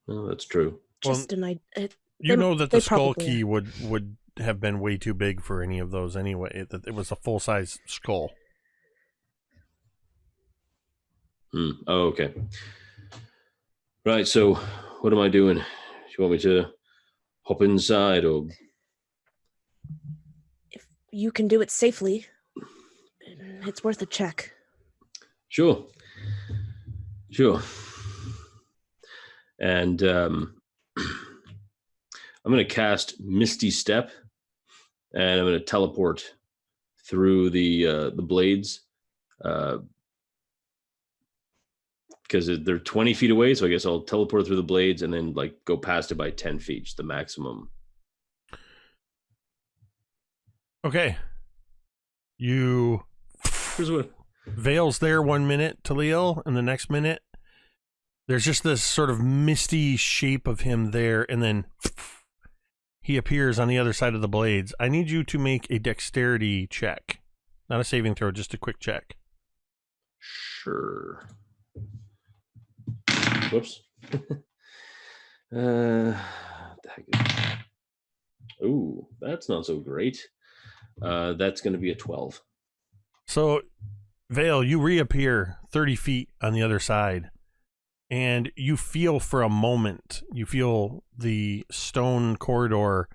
Well, that's true. Just Well, an idea. you know that the skull probably key would have been way too big for any of those anyway. That it was a full size skull. Oh, okay. Right. So, what am I doing? Do you want me to hop inside, or? If you can do it safely, it's worth a check. Sure. And I'm going to cast Misty Step, and I'm going to teleport through the blades, because they're 20 feet away. So I guess I'll teleport through the blades and then like go past it by 10 feet, the maximum. Okay. You Vale's there 1 minute, Taliel, and the next minute there's just this sort of misty shape of him there, and then he appears on the other side of the blades. I need you to make a dexterity check. Not a saving throw, just a quick check. Sure. Whoops. The heck is Ooh, that's not so great. That's going to be a 12. So, Vale, you reappear 30 feet on the other side, and you feel for a moment, you feel the stone corridor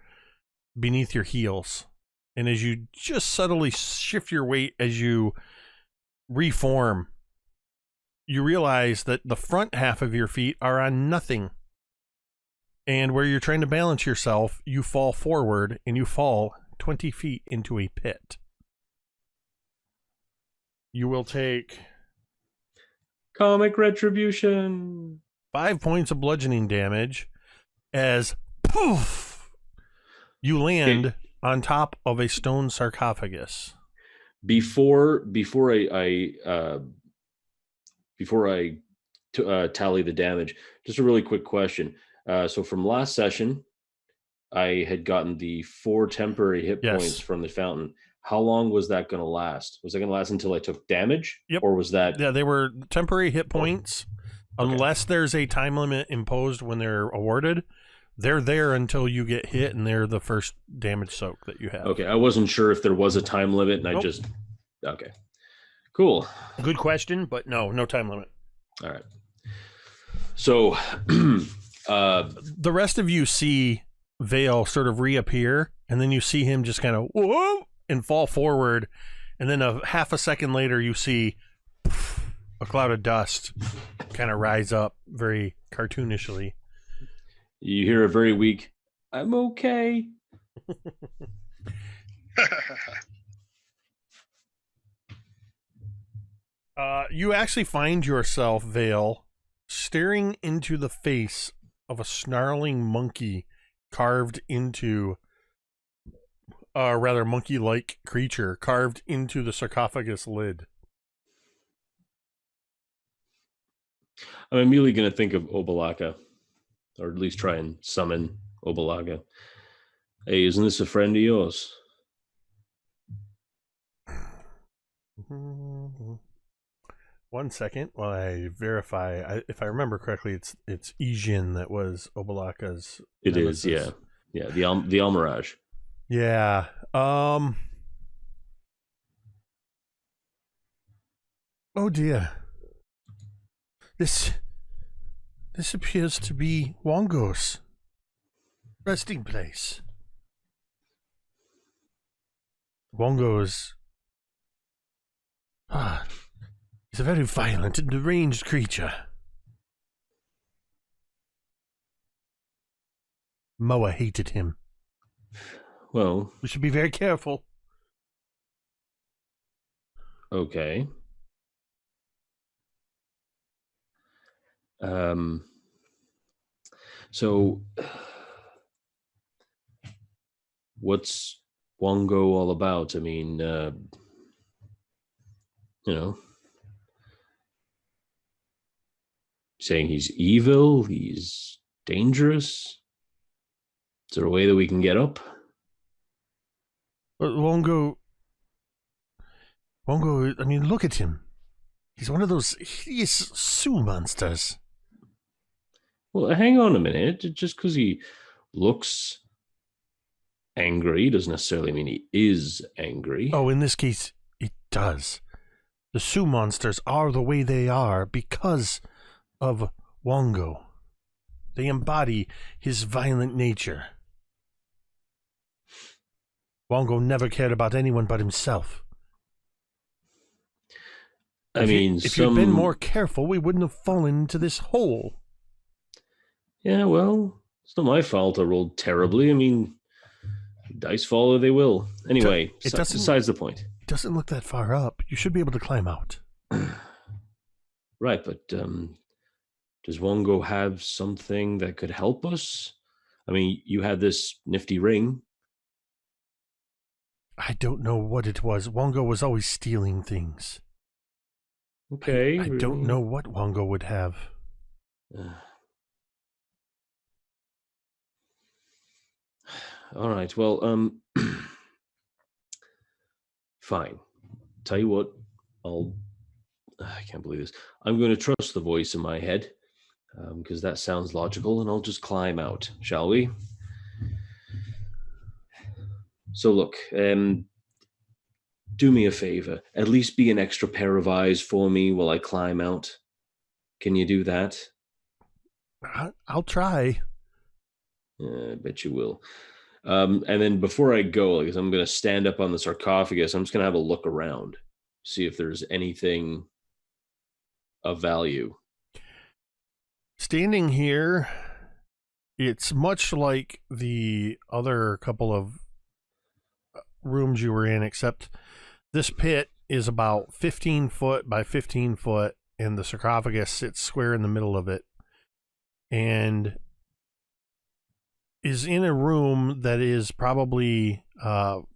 beneath your heels. And as you just subtly shift your weight as you reform, you realize that the front half of your feet are on nothing. And where you're trying to balance yourself, you fall forward and you fall 20 feet into a pit. You will take Comic retribution. 5 points of bludgeoning damage as poof, you land on top of a stone sarcophagus. Before I tally the damage, just a really quick question. So from last session, I had gotten the 4 temporary hit points from the fountain. How long was that going to last? Was that going to last until I took damage? Yep. Or was that... Yeah, they were temporary hit points. Okay. Unless there's a time limit imposed when they're awarded, they're there until you get hit, and they're the first damage soak that you have. Okay, I wasn't sure if there was a time limit, and I just... Okay. Cool. Good question, but no time limit. All right. So... the rest of you see Vale sort of reappear, and then you see him just kind of whoa and fall forward, and then a half a second later you see a cloud of dust kind of rise up very cartoonishly. You hear a very weak, "I'm okay." You actually find yourself, Vale, staring into the face of a snarling monkey carved into a rather monkey-like creature carved into the sarcophagus lid. I'm immediately going to think of Obalaka, or at least try and summon Obalaka. Hey, isn't this a friend of yours? One second while I verify. If I remember correctly, it's Ijin that was Obalaka's. It nemesis. is, yeah. The Almirage. Yeah. Oh dear. This appears to be Wongo's resting place. Wongo's he's a very violent and deranged creature. Moa hated him. Well, We should be very careful. okay. So what's Wongo all about? I mean, saying he's evil, he's dangerous. Is there a way that we can get up? But Wongo, I mean, look at him. He's one of those hideous Sioux monsters. Well, hang on a minute. Just because he looks angry doesn't necessarily mean he is angry. Oh, in this case, it does. The Sioux monsters are the way they are because of Wongo. They embody his violent nature. Wongo never cared about anyone but himself. If you'd been more careful, we wouldn't have fallen into this hole. Yeah, well, it's not my fault I rolled terribly. I mean, dice follow, they will. Anyway, besides the point. It doesn't look that far up. You should be able to climb out. Right, but does Wongo have something that could help us? I mean, you had this nifty ring. I don't know what it was. Wongo was always stealing things. Okay. I don't know what Wongo would have. All right. Well, fine. Tell you what, I can't believe this. I'm going to trust the voice in my head because that sounds logical, and I'll just climb out. Shall we? So look, do me a favor. At least be an extra pair of eyes for me while I climb out. Can you do that? I'll try. I bet you will. And then before I go, like, I'm going to stand up on the sarcophagus. I'm just going to have a look around, see if there's anything of value. Standing here, it's much like the other couple of rooms you were in, except this pit is about 15 foot by 15 foot, and the sarcophagus sits square in the middle of it, and is in a room that is probably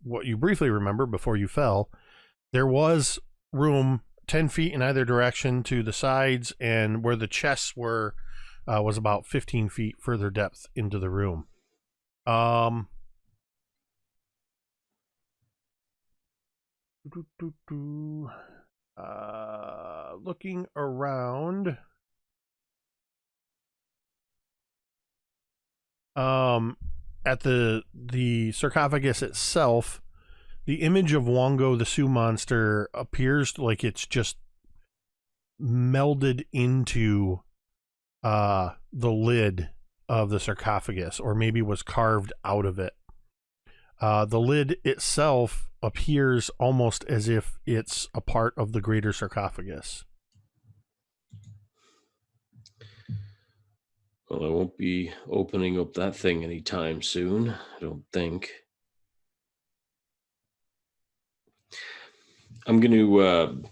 what you briefly remember before you fell. There was room 10 feet in either direction to the sides, and where the chests were was about 15 feet further depth into the room. Looking around, at the sarcophagus itself, the image of Wongo the Sioux monster appears like it's just melded into the lid of the sarcophagus, or maybe was carved out of it. The lid itself appears almost as if it's a part of the greater sarcophagus. Well, I won't be opening up that thing anytime soon, I don't think. I'm going to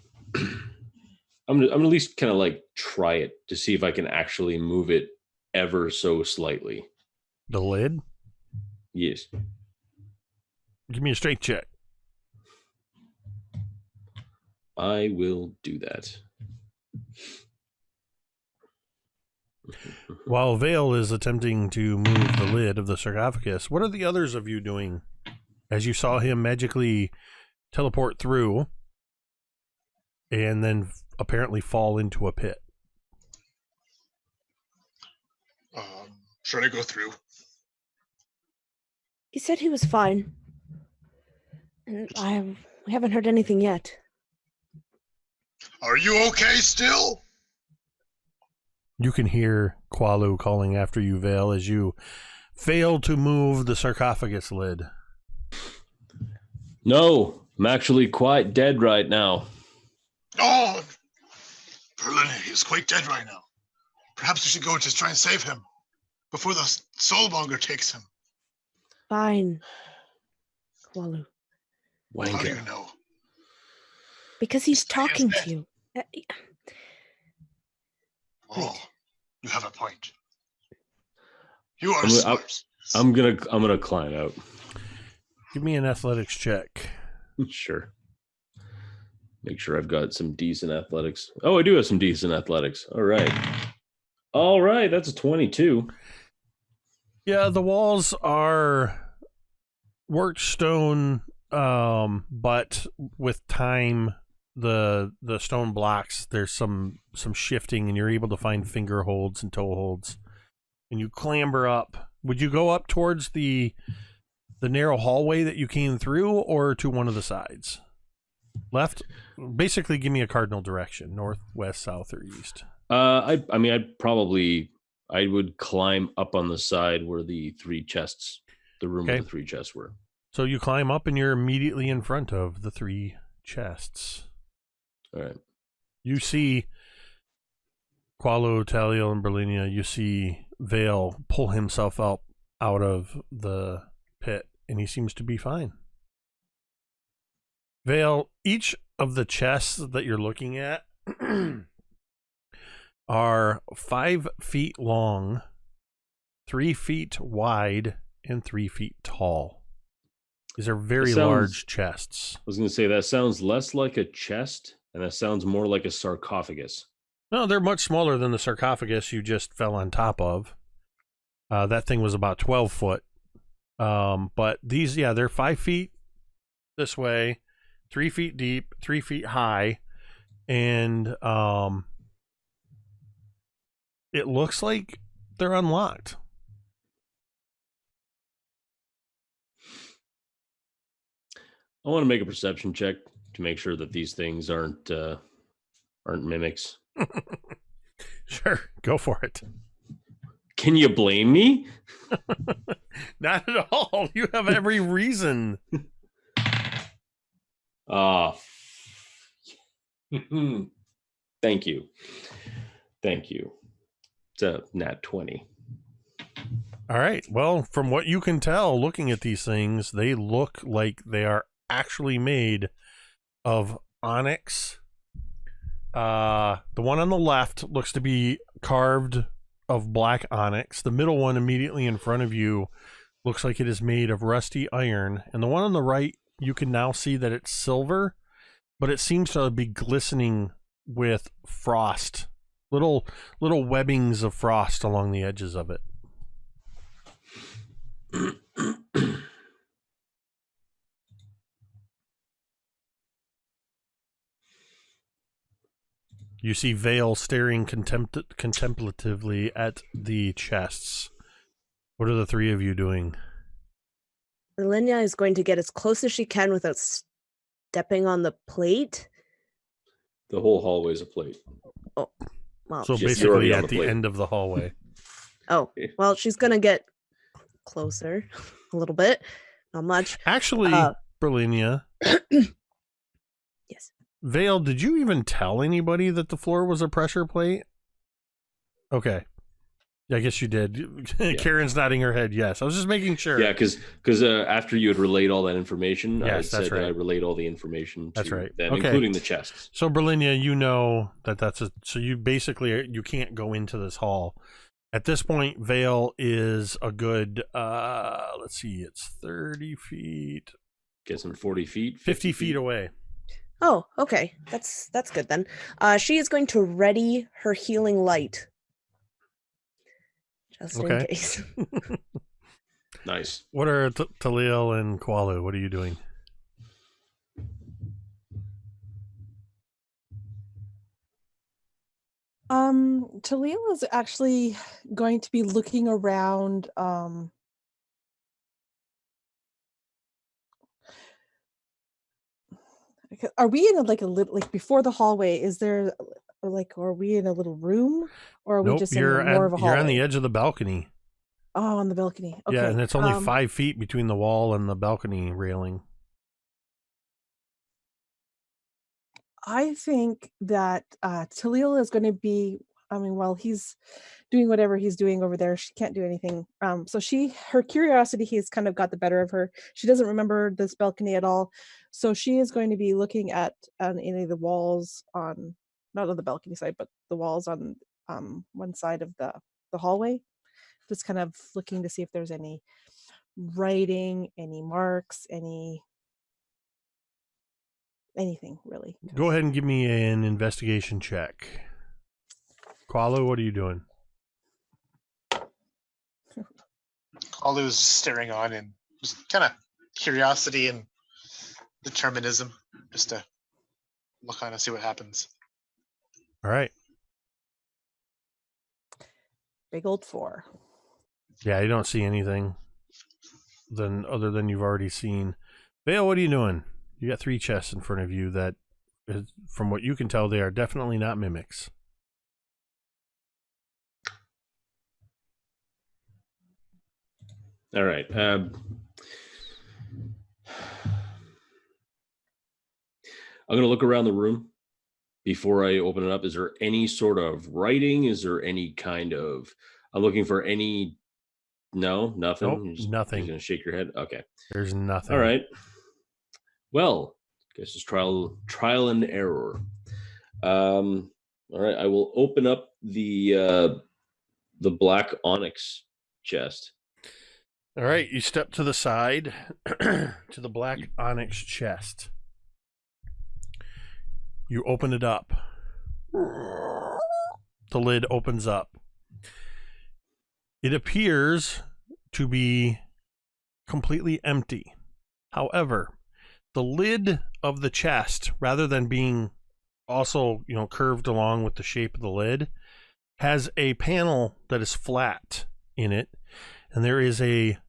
I'm gonna at least kind of like try it to see if I can actually move it ever so slightly. The lid? Yes. Give me a strength check. I will do that. While Vale is attempting to move the lid of the sarcophagus, what are the others of you doing as you saw him magically teleport through and then apparently fall into a pit? Should I go through? He said he was fine. And we haven't heard anything yet. Are you okay still? You can hear Qualu calling after you, Vale, as you fail to move the sarcophagus lid. No, I'm actually quite dead right now. Oh, Brilinya is quite dead right now. Perhaps we should go to try and save him before the soulmonger takes him. Fine. Qualu. How do you Wanker. know? Because he's He is talking dead. to you. Oh, you have a point. You are I'm smart. I'm gonna climb out. Give me an athletics check. Sure. Make sure I've got some decent athletics. Oh, I do have some decent athletics. All right. That's a 22. Yeah, the walls are worked stone, but with time, the stone blocks, there's some shifting, and you're able to find finger holds and toe holds, and you clamber up. Would you go up towards the narrow hallway that you came through, or to one of the sides? Left? Basically, give me a cardinal direction: north, west, south, or east. I would climb up on the side where the three chests, the room where the three chests were. So you climb up, and you're immediately in front of the three chests. All right. You see Qualu, Taliel, and Brilinya. You see Vale pull himself up out of the pit, and he seems to be fine. Vale, each of the chests that you're looking at are 5 feet long, 3 feet wide, and 3 feet tall. These are very large chests. I was going to say, that sounds less like a chest, and that sounds more like a sarcophagus. No, they're much smaller than the sarcophagus you just fell on top of. That thing was about 12 foot. But these, they're 5 feet this way, 3 feet deep, 3 feet high, and it looks like they're unlocked. I want to make a perception check to make sure that these things aren't mimics. Sure, go for it. Can you blame me? Not at all. You have every reason. Thank you. It's a nat 20. All right. Well, from what you can tell, looking at these things, they look like they are actually made of onyx. The one on the left looks to be carved of black onyx. The middle one immediately in front of you looks like it is made of rusty iron. And the one on the right, you can now see that it's silver, but it seems to be glistening with frost. Little webbings of frost along the edges of it. You see Vale staring contemplatively at the chests. What are the three of you doing? Brilinya is going to get as close as she can without stepping on the plate. The whole hallway's a plate. Oh, well. So Just basically on at the the plate. end of the hallway. Oh, well, she's going to get closer a little bit. Not much. Actually, Brilinya, Yes. Vale, did you even tell anybody that the floor was a pressure plate? Okay. I guess you did. Karen's nodding her head. Yes. I was just making sure. Yeah, because after you had relayed all that information, I Yes, that's said that I right. relayed all the information to That's right. them, Okay. including the chests. So Brilinya, you know that's a, so you basically, you can't go into this hall. At this point, Vale is a good, let's see, it's 30 feet, Get some 40 feet, 50 feet away. Oh, okay. That's good then. She is going to ready her healing light. Just in Okay. case. Nice. What are Taliel and Kualu? What are you doing? Taliel is actually going to be looking around. Are we in a little before the hallway? Is there are we in a little room, or are we Nope, just in you're more of a hallway? you're on the edge of the balcony. Oh, on the balcony. Okay. Yeah, and it's only 5 feet between the wall and the balcony railing. I think that Taliel is going to be. I mean, while he's doing whatever he's doing over there, she can't do anything. So her curiosity has kind of got the better of her. She doesn't remember this balcony at all, so she is going to be looking at any of the walls on, not on the balcony side, but the walls on one side of the hallway, just kind of looking to see if there's any writing, any marks, anything really. Go ahead and give me an investigation check. Kualu, what are you doing? Alu's staring on and just kind of curiosity and determinism, just to look on and see what happens. All right. Big old 4. Yeah, you don't see anything other than you've already seen. Vale, what are you doing? You got 3 chests in front of you that, from what you can tell, they are definitely not mimics. All right. I'm going to look around the room before I open it up. Is there any sort of writing? Is there any kind of... I'm looking for any... No? Nothing? Nope, You're just nothing. going to shake your head? Okay. There's nothing. All right. Well, I guess it's trial and error. All right. I will open up the black onyx chest. All right, you step to the side to the black onyx chest. You open it up. The lid opens up. It appears to be completely empty. However, the lid of the chest, rather than being also, curved along with the shape of the lid, has a panel that is flat in it, and there is a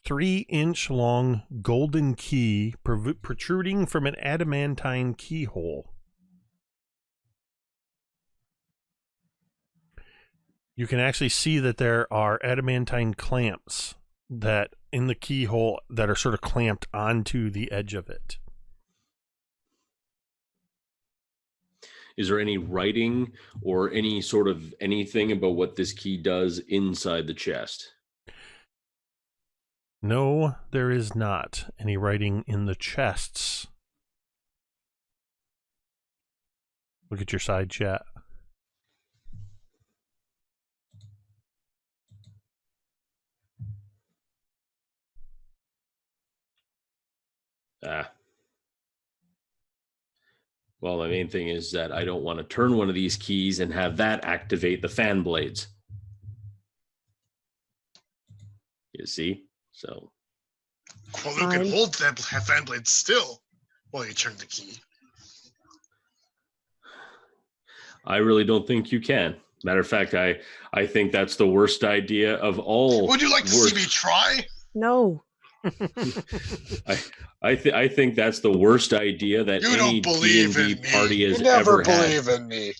3-inch long golden key protruding from an adamantine keyhole. You can actually see that there are adamantine clamps that in the keyhole that are sort of clamped onto the edge of it. Is there any writing or any sort of anything about what this key does inside the chest? No, there is not any writing in the chests. Look at your side chat. Well, my main thing is that I don't want to turn one of these keys and have that activate the fan blades. You see? So. Well, you can hold that fan blade still while you turn the key. I really don't think you can. Matter of fact, I think that's the worst idea of all. Would you like to see me try? No. I think that's the worst idea that You any don't believe D&D in me. party has You never ever had. believe in me.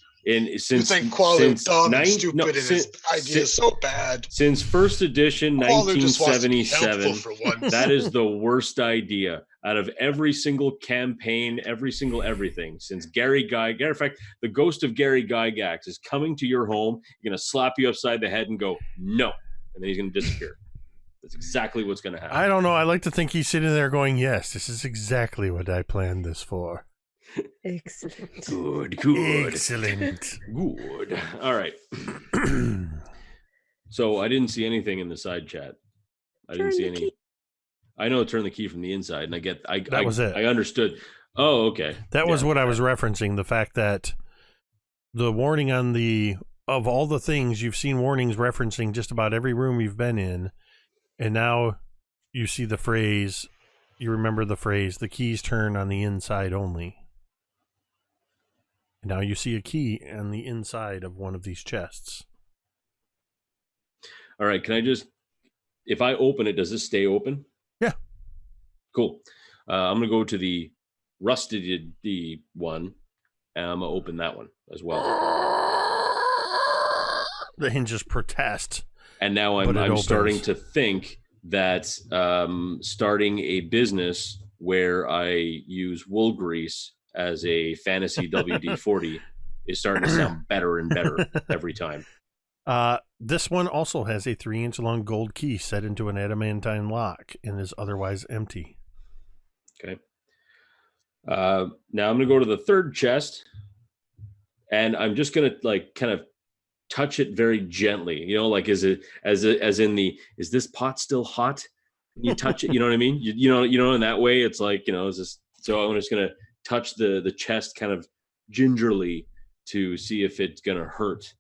Since, You think Qualu is dumb and stupid and his since, idea is so bad. Since first edition, Qualu just wants to be 1977, helpful for once. that is the worst idea out of every single campaign, every single everything. Since Gary Gygax, in fact, the ghost of Gary Gygax is coming to your home, he's going to slap you upside the head and go, no, and then he's going to disappear. That's exactly what's going to happen. I don't know. I like to think he's sitting there going, yes, this is exactly what I planned this for. Excellent. Good. Excellent. Good. All right. So I didn't see anything in the side chat. I didn't see any. Key. I know turn the key from the inside, and That was it. I understood. Oh, okay. That was what I was referencing. The fact that the warning on of all the things, you've seen warnings referencing just about every room you've been in. And now you see the phrase, you remember the phrase, the keys turn on the inside only. And now you see a key on the inside of one of these chests. All right. Can I just, if I open it, does this stay open? Yeah. Cool. I'm going to go to the rusted one, and I'm going to open that one as well. The hinges protest. And now I'm starting to think that starting a business where I use wool grease as a fantasy WD-40 is starting to sound better and better every time. This one also has a 3-inch long gold key set into an adamantine lock and is otherwise empty. Okay. Now I'm going to go to the third chest, and I'm just going to kind of touch it very gently, is this pot still hot when you touch it? You know what I mean? In that way, it's like, is this, so I'm just going to touch the chest kind of gingerly to see if it's going to hurt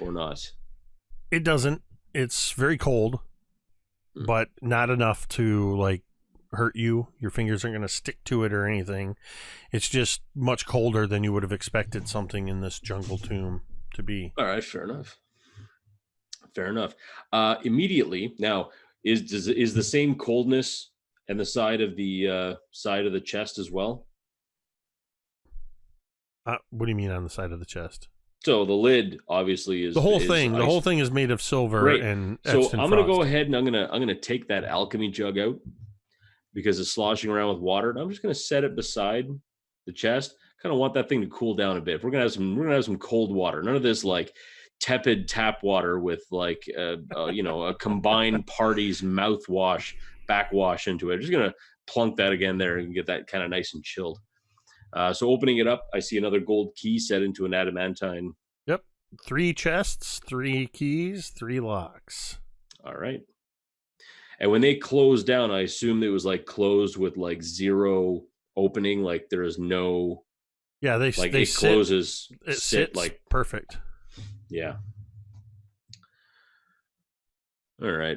or not. It doesn't. It's very cold, but not enough to hurt you. Your fingers aren't going to stick to it or anything. It's just much colder than you would have expected something in this jungle tomb to be. All right, fair enough. Immediately now is the same coldness and the side of the chest as well. What do you mean on the side of the chest? So the lid obviously is the whole thing. The whole thing is made of silver. Right. And so I'm going to go ahead and I'm going to take that alchemy jug out because it's sloshing around with water. And I'm just going to set it beside the chest. Kind of want that thing to cool down a bit. We're gonna have some cold water. None of this tepid tap water with a combined party's mouthwash backwash into it. I'm just gonna plunk that again there and get that kind of nice and chilled. So opening it up, I see another gold key set into an adamantine. Yep, 3 chests, 3 keys, 3 locks. All right. And when they close down, I assume it was closed with 0 opening. There is no. Yeah, they it closes. It sits perfect. Yeah. All right.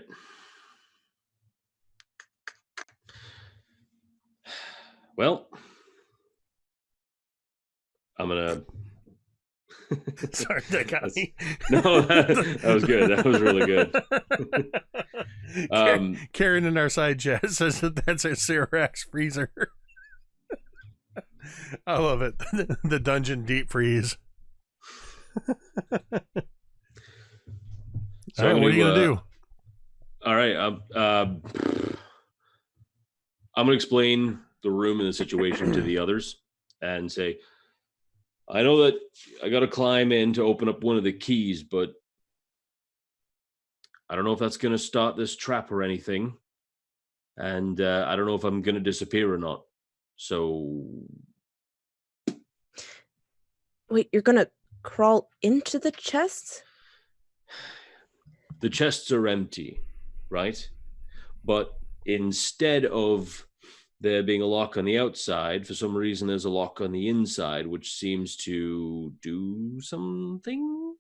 Well, I'm gonna. Sorry, that got me. No, that was good. That was really good. Kaeryn in our side chat says that's a Serax freezer. I love it. The dungeon deep freeze. So all right, what are you going to do? All right. I'm going to explain the room and the situation to the others and say, I know that I got to climb in to open up one of the keys, but I don't know if that's going to start this trap or anything. And I don't know if I'm going to disappear or not. So... Wait, you're gonna crawl into the chests? The chests are empty, right? But instead of there being a lock on the outside, for some reason there's a lock on the inside, which seems to do something.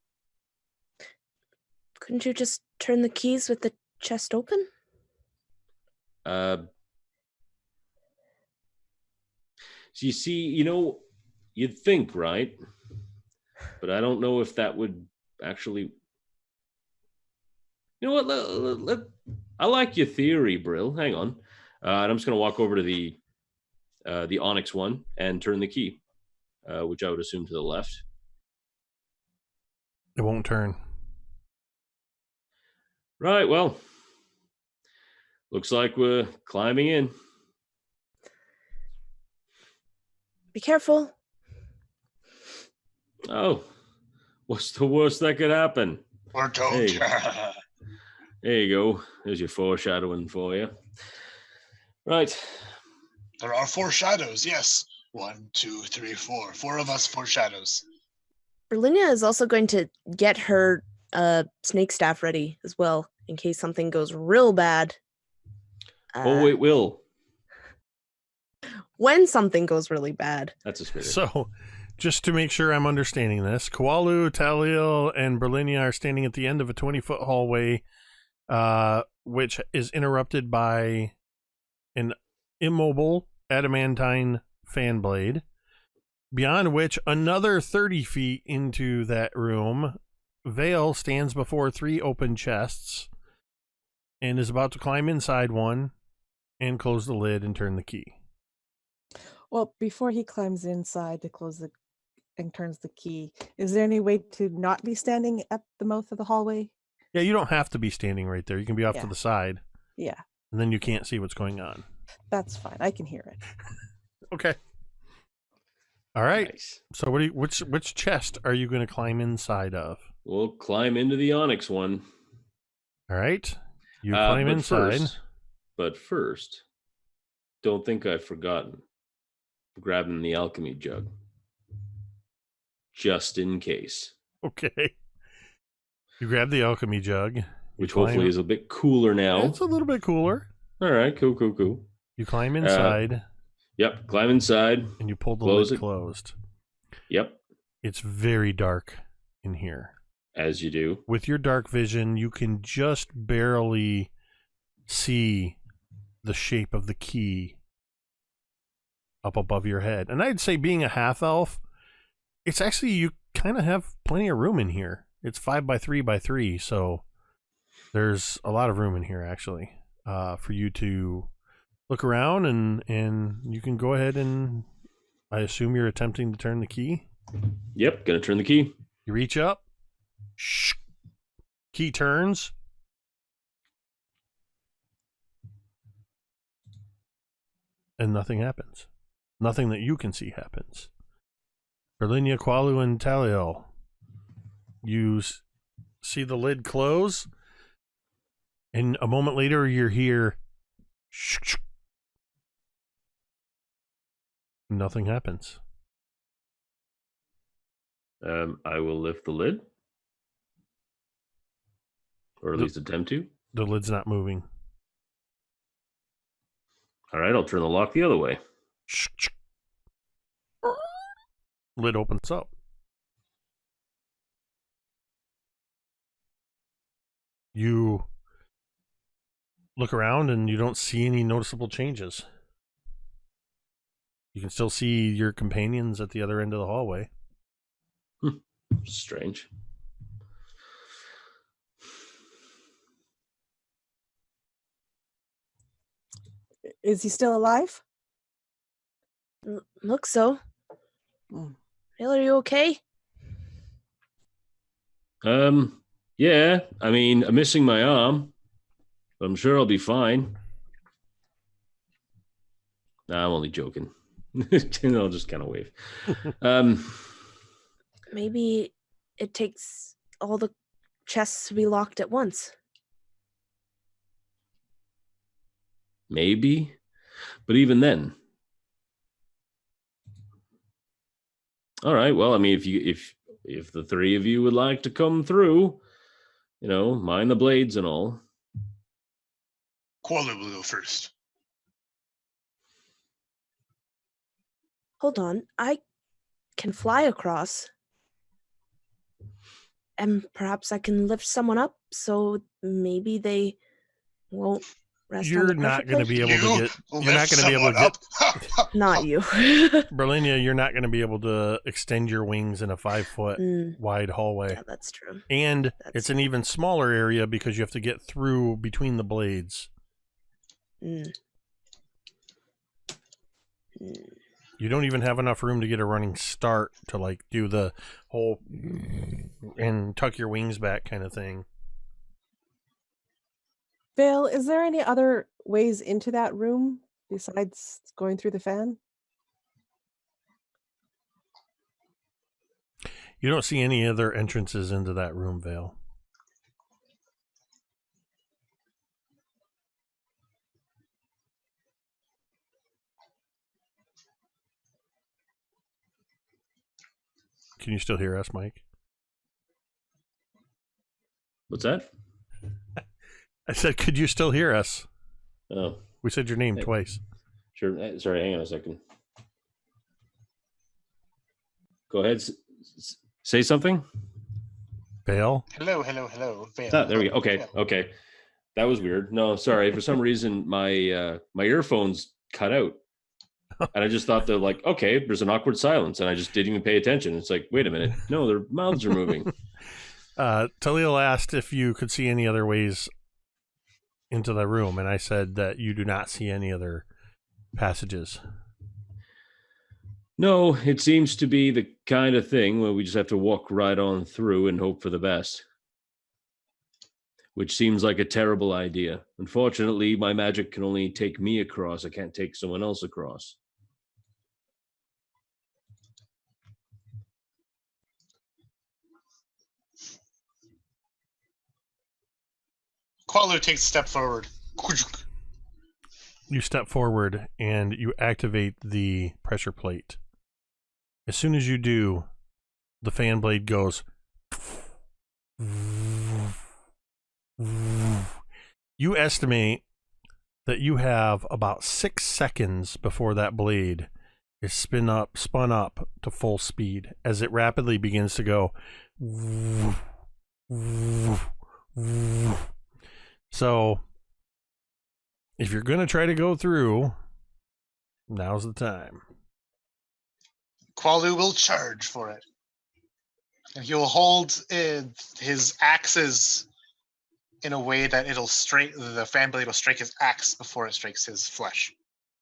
Couldn't you just turn the keys with the chest open? So you see, you'd think, right? But I don't know if that would actually... You know what? I like your theory, Brill. Hang on. And I'm just going to walk over to the Onyx one and turn the key, which I would assume to the left. It won't turn. Right, well, looks like we're climbing in. Be careful. Oh, what's the worst that could happen? Or don't. Hey. There you go. There's your foreshadowing for you. Right. There are 4 shadows, yes. 1, 2, 3, 4. 4 of us, 4 shadows. Brilinya is also going to get her snake staff ready as well, in case something goes real bad. It will. When something goes really bad. That's a spirit. So, just to make sure I'm understanding this, Kawalu, Taliel, and Brilinya are standing at the end of a 20-foot hallway, which is interrupted by an immobile adamantine fan blade, beyond which another 30 feet into that room, Vale stands before 3 open chests and is about to climb inside one and close the lid and turn the key. Well, before he climbs inside to close the and turns the key, is there any way to not be standing at the mouth of the hallway? Yeah, you don't have to be standing right there. You can be off to the side. Yeah. And then you can't see what's going on. That's fine. I can hear it. Okay. All right. Nice. So which chest are you going to climb inside of? We'll climb into the Onyx one. All right. You climb inside. But first, don't think I've forgotten grabbing the alchemy jug. Just in case. Okay. You grab the alchemy jug. Which hopefully is a bit cooler now. It's a little bit cooler. All right, cool. You climb inside. Yep, climb inside. And you pull the lid closed. Yep. It's very dark in here. As you do. With your dark vision, you can just barely see the shape of the key up above your head. And I'd say, being a half-elf, it's actually, you kind of have plenty of room in here. It's 5 by 3 by 3, so there's a lot of room in here, actually, for you to look around, and you can go ahead and, I assume you're attempting to turn the key? Yep, gonna turn the key. You reach up, key turns, and nothing happens. Nothing that you can see happens. Brilinya, Kawalu, and Taliel, you see the lid close, and a moment later you're here. Nothing happens. I will lift the lid. Or at least attempt to. The lid's not moving. All right, I'll turn the lock the other way. Lid opens up. You look around and you don't see any noticeable changes. You can still see your companions at the other end of the hallway. Strange. Is he still alive? Looks so. Mm. Vale, are you okay? Yeah. I mean, I'm missing my arm, but I'm sure I'll be fine. Nah, I'm only joking. And I'll just kind of wave. Maybe it takes all the chests to be locked at once. Maybe, but even then. All right. Well, I mean, if the three of you would like to come through, mind the blades and all. Qualu will go first. Hold on, I can fly across. And perhaps I can lift someone up, so maybe they won't rest on You're the not pressure going to be plate? able to get. You're not going to be able to get. Not you. Brilinya, you're not going to be able to extend your wings in a 5-foot wide hallway. Yeah, that's true. And it's an even smaller area because you have to get through between the blades. You don't even have enough room to get a running start to like do the whole and tuck your wings back kind of thing. Vale, is there any other ways into that room besides going through the fan? You don't see any other entrances into that room, Vale. Can you still hear us, Mike? What's that? I said, could you still hear us? Oh. We said your name twice. Sure. Sorry, hang on a second. Go ahead. Say something. Vale? Hello, Vale. There we go. Okay. That was weird. No, sorry. For some reason, my earphones cut out. And I just thought they're like, okay, there's an awkward silence. And I just didn't even pay attention. It's like, wait a minute. No, their mouths are moving. Taliel asked if you could see any other ways into the room. And I said that you do not see any other passages. No, it seems to be the kind of thing where we just have to walk right on through and hope for the best. Which seems like a terrible idea. Unfortunately, my magic can only take me across. I can't take someone else across. Qualu takes a step forward. You step forward and you activate the pressure plate. As soon as you do, the fan blade goes. You estimate that you have about 6 seconds before that blade is spun up to full speed as it rapidly begins to go. So, if you're going to try to go through, now's the time. Qualu will charge for it. And he will hold his axes in a way that the fan blade will strike his axe before it strikes his flesh.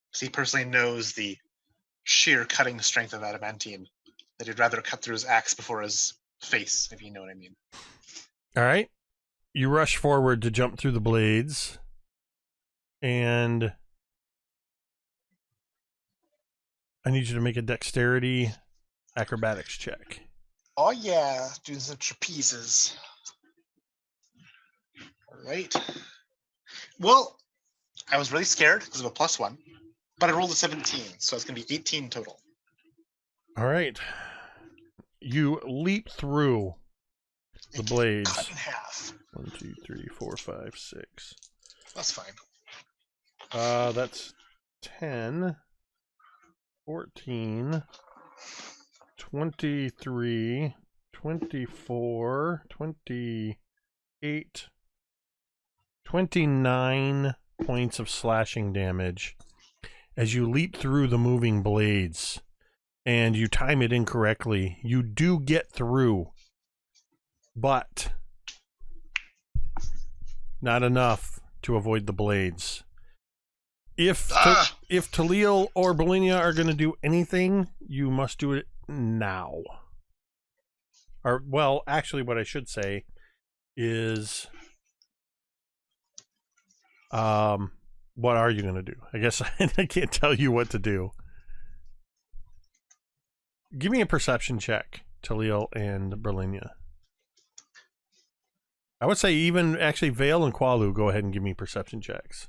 Because he personally knows the sheer cutting strength of adamantine, that he'd rather cut through his axe before his face, if you know what I mean. All right. You rush forward to jump through the blades, and I need you to make a dexterity acrobatics check. Oh yeah, doing some trapezes. All right. Well, I was really scared because of a +1, but I rolled a 17, so it's going to be 18 total. All right. You leap through the blades. Cut in half. 1, 2, 3, 4, 5, 6. That's fine. That's 10, 14, 23, 24, 28, 29 points of slashing damage as you leap through the moving blades, and you time it incorrectly. You do get through, but not enough to avoid the blades. If Taliel or Brilinya are going to do anything, you must do it now. Or, well, actually, what I should say is, what are you going to do? I guess I can't tell you what to do. Give me a perception check, Taliel and Brilinya. I would say even actually Vale and Qualu, go ahead and give me perception checks.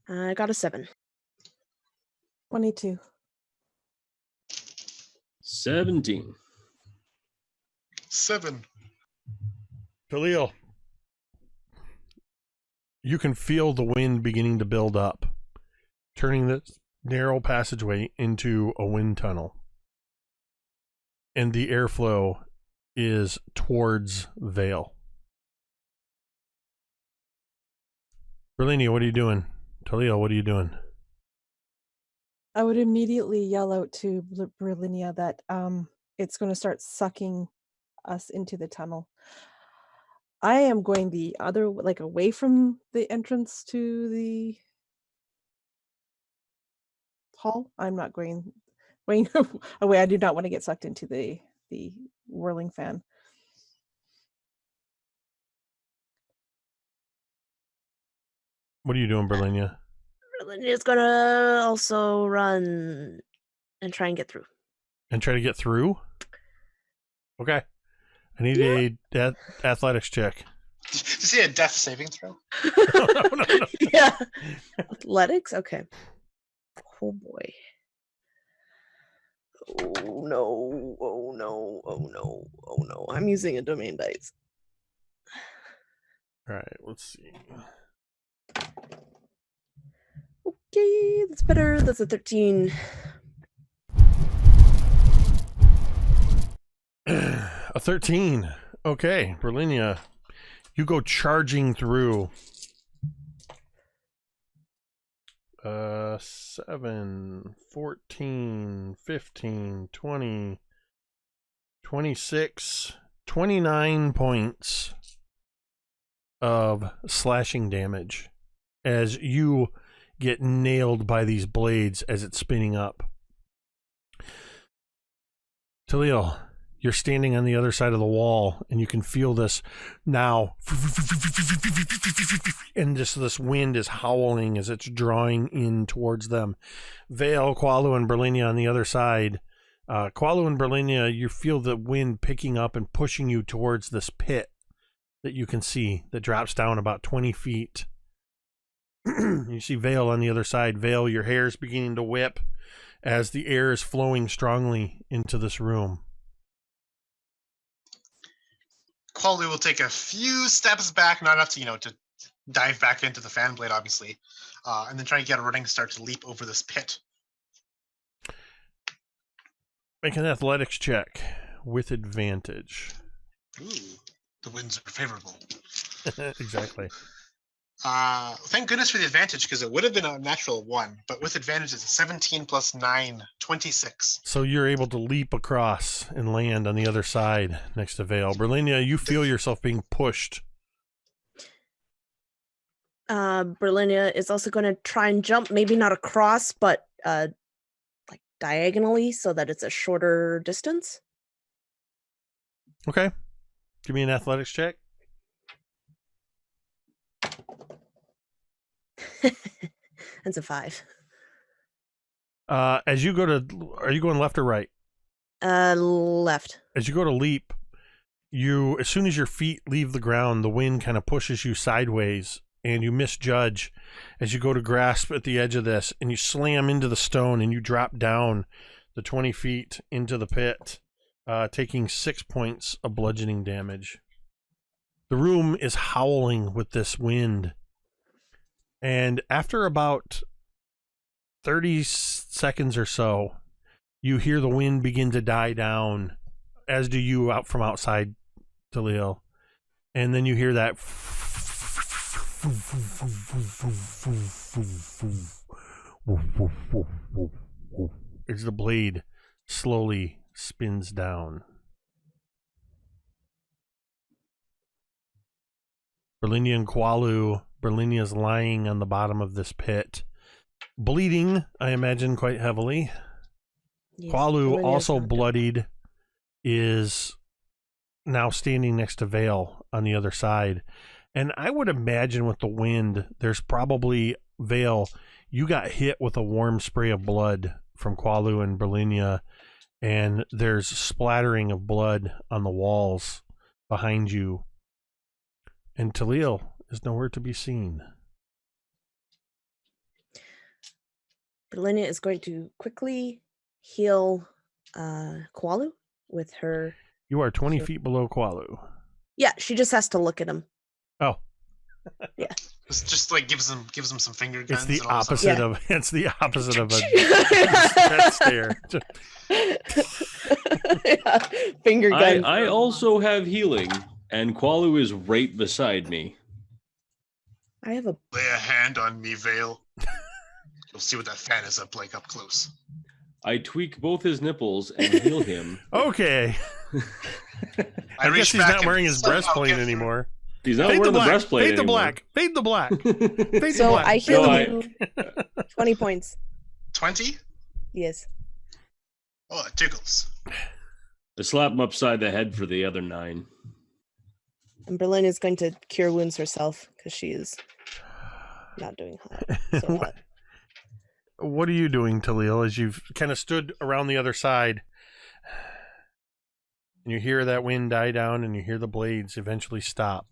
I got a 7. 22. 17. 7. Taliel, you can feel the wind beginning to build up, turning this narrow passageway into a wind tunnel. And the airflow is towards Vale. Brilinya, what are you doing? Taliel, what are you doing? I would immediately yell out to Brilinya that it's going to start sucking us into the tunnel. I am going the other, like, away from the entrance to the hall. I'm not going away. I do not want to get sucked into the whirling fan. What are you doing, Brilinya? Brilinya's gonna also run and try and get through. And try to get through? Okay. I need a athletics check. Did you see a death saving throw? No. Yeah. Athletics? Okay. Oh boy. Oh no. Oh no. Oh no. Oh no. I'm using a domain dice. All right, let's see. Okay, that's better. That's a 13. A 13. Okay, Brilinya, you go charging through. 7, 14, 15, 20, 26, 29 points of slashing damage as you get nailed by these blades as it's spinning up. Taliel, you're standing on the other side of the wall, and you can feel this now. And just this wind is howling as it's drawing in towards them. Vale, Qualu, and Brilinya on the other side. Qualu and Brilinya, you feel the wind picking up and pushing you towards this pit that you can see that drops down about 20 feet. You see Vale on the other side. Vale, your hair is beginning to whip as the air is flowing strongly into this room. Qualu will take a few steps back, not enough to, to dive back into the fan blade, obviously, and then try and get a running start to leap over this pit. Make an athletics check with advantage. Ooh, the winds are favorable. Exactly. Thank goodness for the advantage, because it would have been a natural 1, but with advantage it's a 17 plus 9, 26. So you're able to leap across and land on the other side next to Vale. Brilinya, you feel yourself being pushed. Brilinya is also going to try and jump, maybe not across, but like diagonally, so that it's a shorter distance. Okay. Give me an athletics check. That's a 5. As you go to, are you going left or right? Left. As you go to leap, as soon as your feet leave the ground, the wind kind of pushes you sideways, and you misjudge as you go to grasp at the edge of this, and you slam into the stone, and you drop down the 20 feet into the pit, taking 6 points of bludgeoning damage. The room is howling with this wind. And after about 30 seconds or so, you hear the wind begin to die down, as do you out from outside, Taliel. And then you hear that as the blade slowly spins down. Brilinya and Qualu, Brilinya's lying on the bottom of this pit, bleeding, I imagine, quite heavily. Yes, Qualu, Briliny's also not doing- bloodied, is now standing next to Vale on the other side. And I would imagine with the wind, there's probably, Vale, you got hit with a warm spray of blood from Qualu and Brilinya, and there's splattering of blood on the walls behind you. And Taliel is nowhere to be seen. Brilinya is going to quickly heal Qualu with her. You are 20 Sure. feet below Qualu. Yeah, she just has to look at him. Oh, It's just like gives them some finger guns. it's the and all this opposite Yeah. of it's the opposite of a death stare. Yeah, finger gun. I also have healing, and Qualu is right beside me. I have a. Lay a hand on me, Vale. You'll see what that fan is up like up close. I tweak both his nipples and heal him. Okay. I guess reach he's back not and wearing his somehow breastplate get through. anymore. He's not Fade the wearing the black. breastplate Fade the anymore. black. Fade the black. Fade the So black. I heal No, you 20 points. 20? Yes. Oh, it tickles. I slap him upside the head for the other 9. And Berlin is going to cure wounds herself because she is not doing hot. So hot. What are you doing, Taliel, as you've kind of stood around the other side? And you hear that wind die down and you hear the blades eventually stop.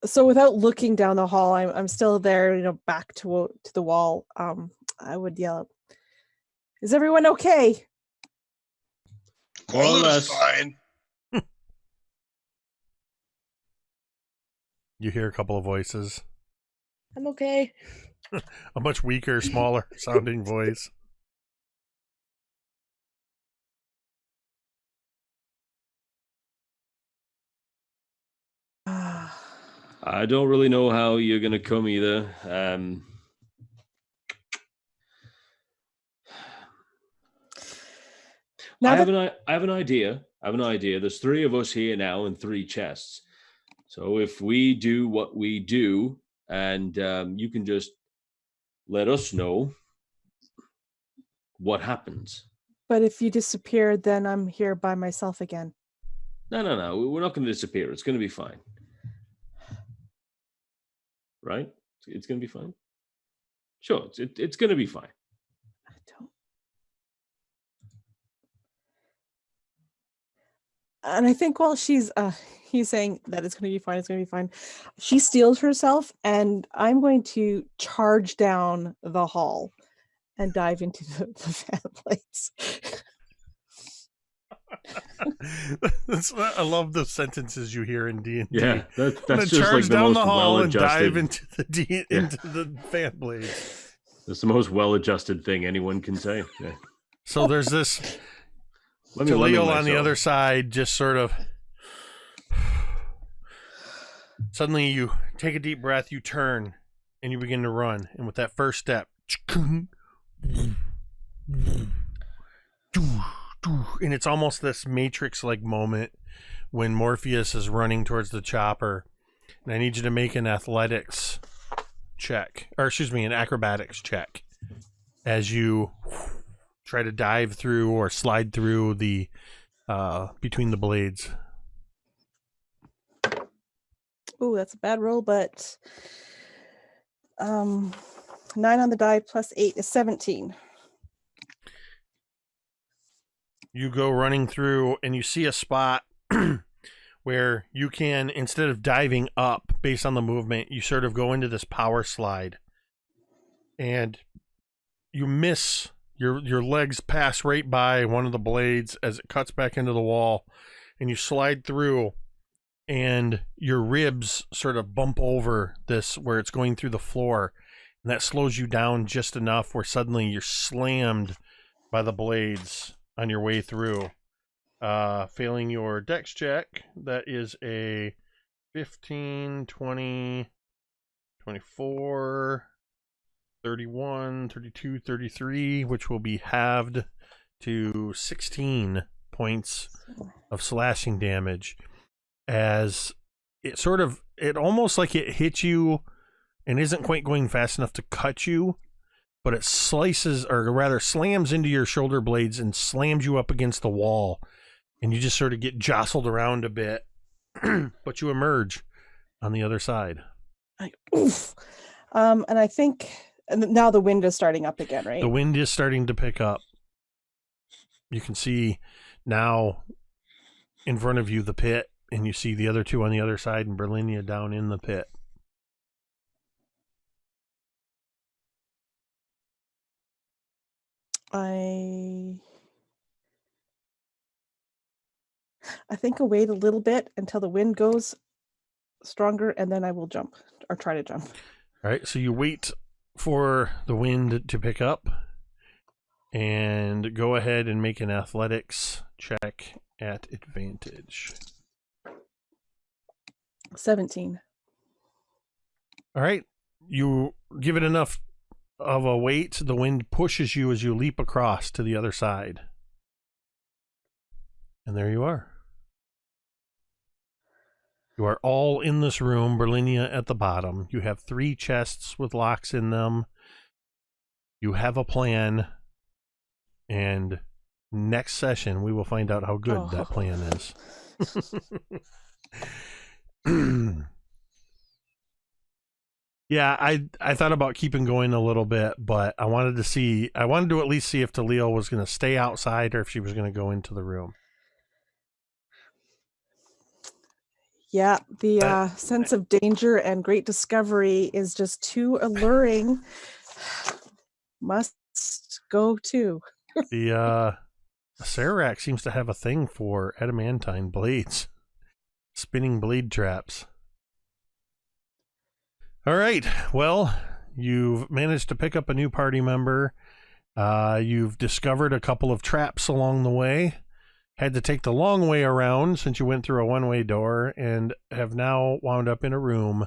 So without looking down the hall, I'm still there, back to the wall. I would yell, "Is everyone okay?" More or Qualu's less. fine. You hear a couple of voices. I'm okay. A much weaker, smaller sounding voice. I don't really know how you're gonna come either. Now I that- have an idea. There's 3 of us here now in 3 chests. So if we do what we do, and you can just let us know what happens. But if you disappear, then I'm here by myself again. No. We're not going to disappear. It's going to be fine. Right? It's going to be fine. Sure, it's going to be fine. I don't. And I think while he's saying that it's going to be fine, it's going to be fine. She steals herself, and I'm going to charge down the hall and dive into the fan blades. I love the sentences you hear in D&D. Yeah, that's I'm gonna just charge like the down most the hall and dive well-adjusted. into the fan blades. That's the most well-adjusted thing anyone can say. Yeah. So there's this Let me Taliel on myself. the other side, just sort of. Suddenly, you take a deep breath, you turn, and you begin to run. And with that first step, and it's almost this Matrix-like moment when Morpheus is running towards the chopper. And I need you to make an athletics check, or excuse me, an acrobatics check, as you try to dive through or slide through the between the blades. Ooh, that's a bad roll, but 9 on the die plus 8 is 17. You go running through and you see a spot where you can, instead of diving up based on the movement, you sort of go into this power slide and you miss. Your legs pass right by one of the blades as it cuts back into the wall, and you slide through, and your ribs sort of bump over this where it's going through the floor, and that slows you down just enough where suddenly you're slammed by the blades on your way through. Failing your dex check, that is a 15, 20, 24... 31, 32, 33, which will be halved to 16 points of slashing damage as it sort of it almost like it hits you and isn't quite going fast enough to cut you, but it slices, or rather slams into your shoulder blades and slams you up against the wall, and you just sort of get jostled around a bit, but you emerge on the other side. Oof. And I think now the wind is starting up again, right? The wind is starting to pick up. You can see now in front of you the pit, and you see the other two on the other side, and Brilinya down in the pit. I think I'll wait a little bit until the wind goes stronger, and then I will jump, or try to jump. All right, so you wait for the wind to pick up, and go ahead and make an athletics check at advantage. 17. All right, you give it enough of a weight, the wind pushes you as you leap across to the other side. And there you are. You are all in this room, Brilinya at the bottom. You have 3 chests with locks in them. You have a plan. And next session, we will find out how good that plan is. Yeah, I thought about keeping going a little bit, but I wanted to at least see if Taliel was going to stay outside or if she was going to go into the room. Yeah, the sense of danger and great discovery is just too alluring. Must go too. The Sararak seems to have a thing for adamantine blades. Spinning blade traps. All right, well, you've managed to pick up a new party member. You've discovered a couple of traps along the way. Had to take the long way around since you went through a one-way door, and have now wound up in a room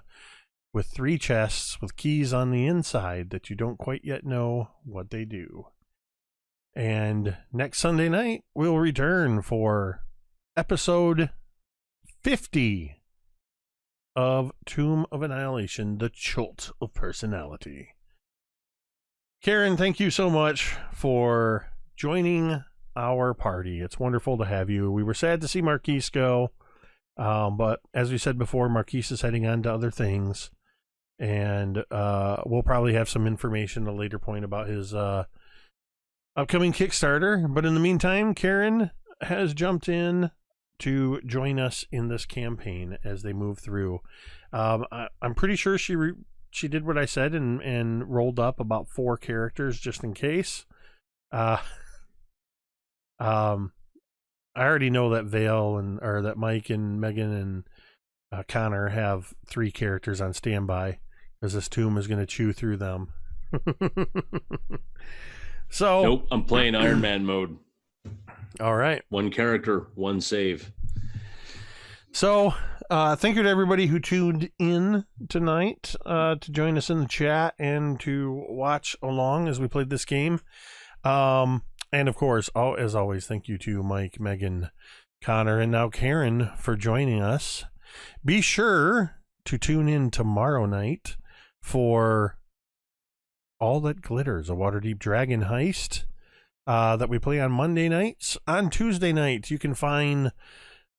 with 3 chests with keys on the inside that you don't quite yet know what they do. And next Sunday night, we'll return for episode 50 of Tomb of Annihilation, the Chult of Personality. Kaeryn, thank you so much for joining our party. It's wonderful to have you. We were sad to see Marquise go, but as we said before, Marquise is heading on to other things, and we'll probably have some information at a later point about his upcoming Kickstarter. But in the meantime, Kaeryn has jumped in to join us in this campaign as they move through. I'm pretty sure she did what I said and rolled up about 4 characters just in case. I already know that Vale or that Mike and Megan and Connor have 3 characters on standby, because this tomb is going to chew through them. So nope, I'm playing Iron Man mode. All right. 1 character, 1 save. So, thank you to everybody who tuned in tonight to join us in the chat and to watch along as we played this game. And of course, as always, thank you to Mike, Megan, Connor, and now Kaeryn for joining us. Be sure to tune in tomorrow night for All That Glitters, a Waterdeep Dragon heist that we play on Monday nights. On Tuesday night, you can find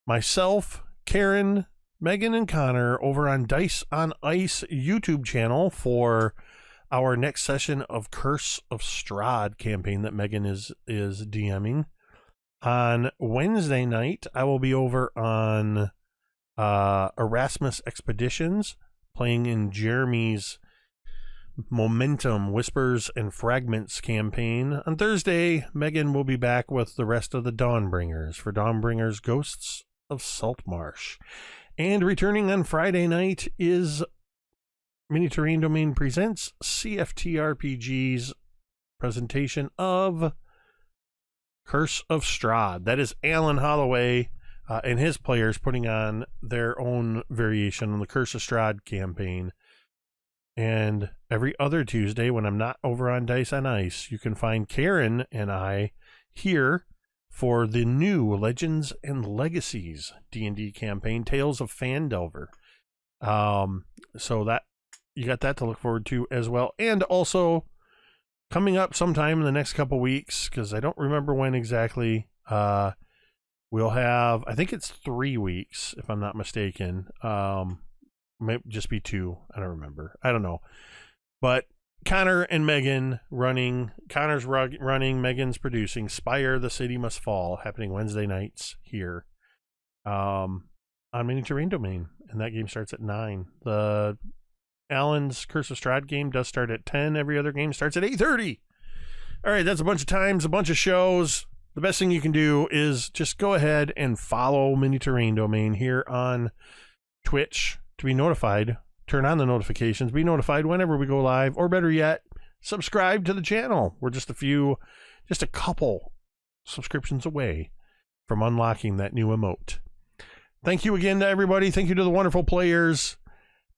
myself, Kaeryn, Megan, and Connor over on Dice on Ice YouTube channel for our next session of Curse of Strahd campaign that Megan is DMing. On Wednesday night, I will be over on Erasmus Expeditions, playing in Jeremy's Momentum, Whispers, and Fragments campaign. On Thursday, Megan will be back with the rest of the Dawnbringers for Dawnbringers Ghosts of Saltmarsh. And returning on Friday night is Mini Terrain Domain Presents CFTRPG's presentation of Curse of Strahd. That is Alan Holloway and his players putting on their own variation on the Curse of Strahd campaign. And every other Tuesday, when I'm not over on Dice on Ice, you can find Kaeryn and I here for the new Legends and Legacies D&D campaign, Tales of Phandelver. So that you got that to look forward to as well. And also coming up sometime in the next couple weeks, because I don't remember when exactly, we'll have, I think it's 3 weeks, if I'm not mistaken. Might just be 2. I don't remember. I don't know. But Connor and Megan running, Connor's running, Megan's producing Spire, The City Must Fall, happening Wednesday nights here on Mini Terrain Domain. And that game starts at 9. The Alan's Curse of Strahd game does start at 10. Every other game starts at 8:30. All right, that's a bunch of times, a bunch of shows. The best thing you can do is just go ahead and follow Mini Terrain Domain here on Twitch to be notified. Turn on the notifications, be notified whenever we go live, or better yet, subscribe to the channel. We're just a couple subscriptions away from unlocking that new emote. Thank you again to everybody. Thank you to the wonderful players.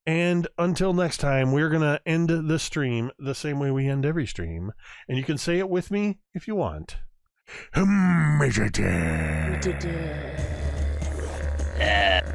And until next time, we're going to end the stream the same way we end every stream. And you can say it with me if you want. We did it.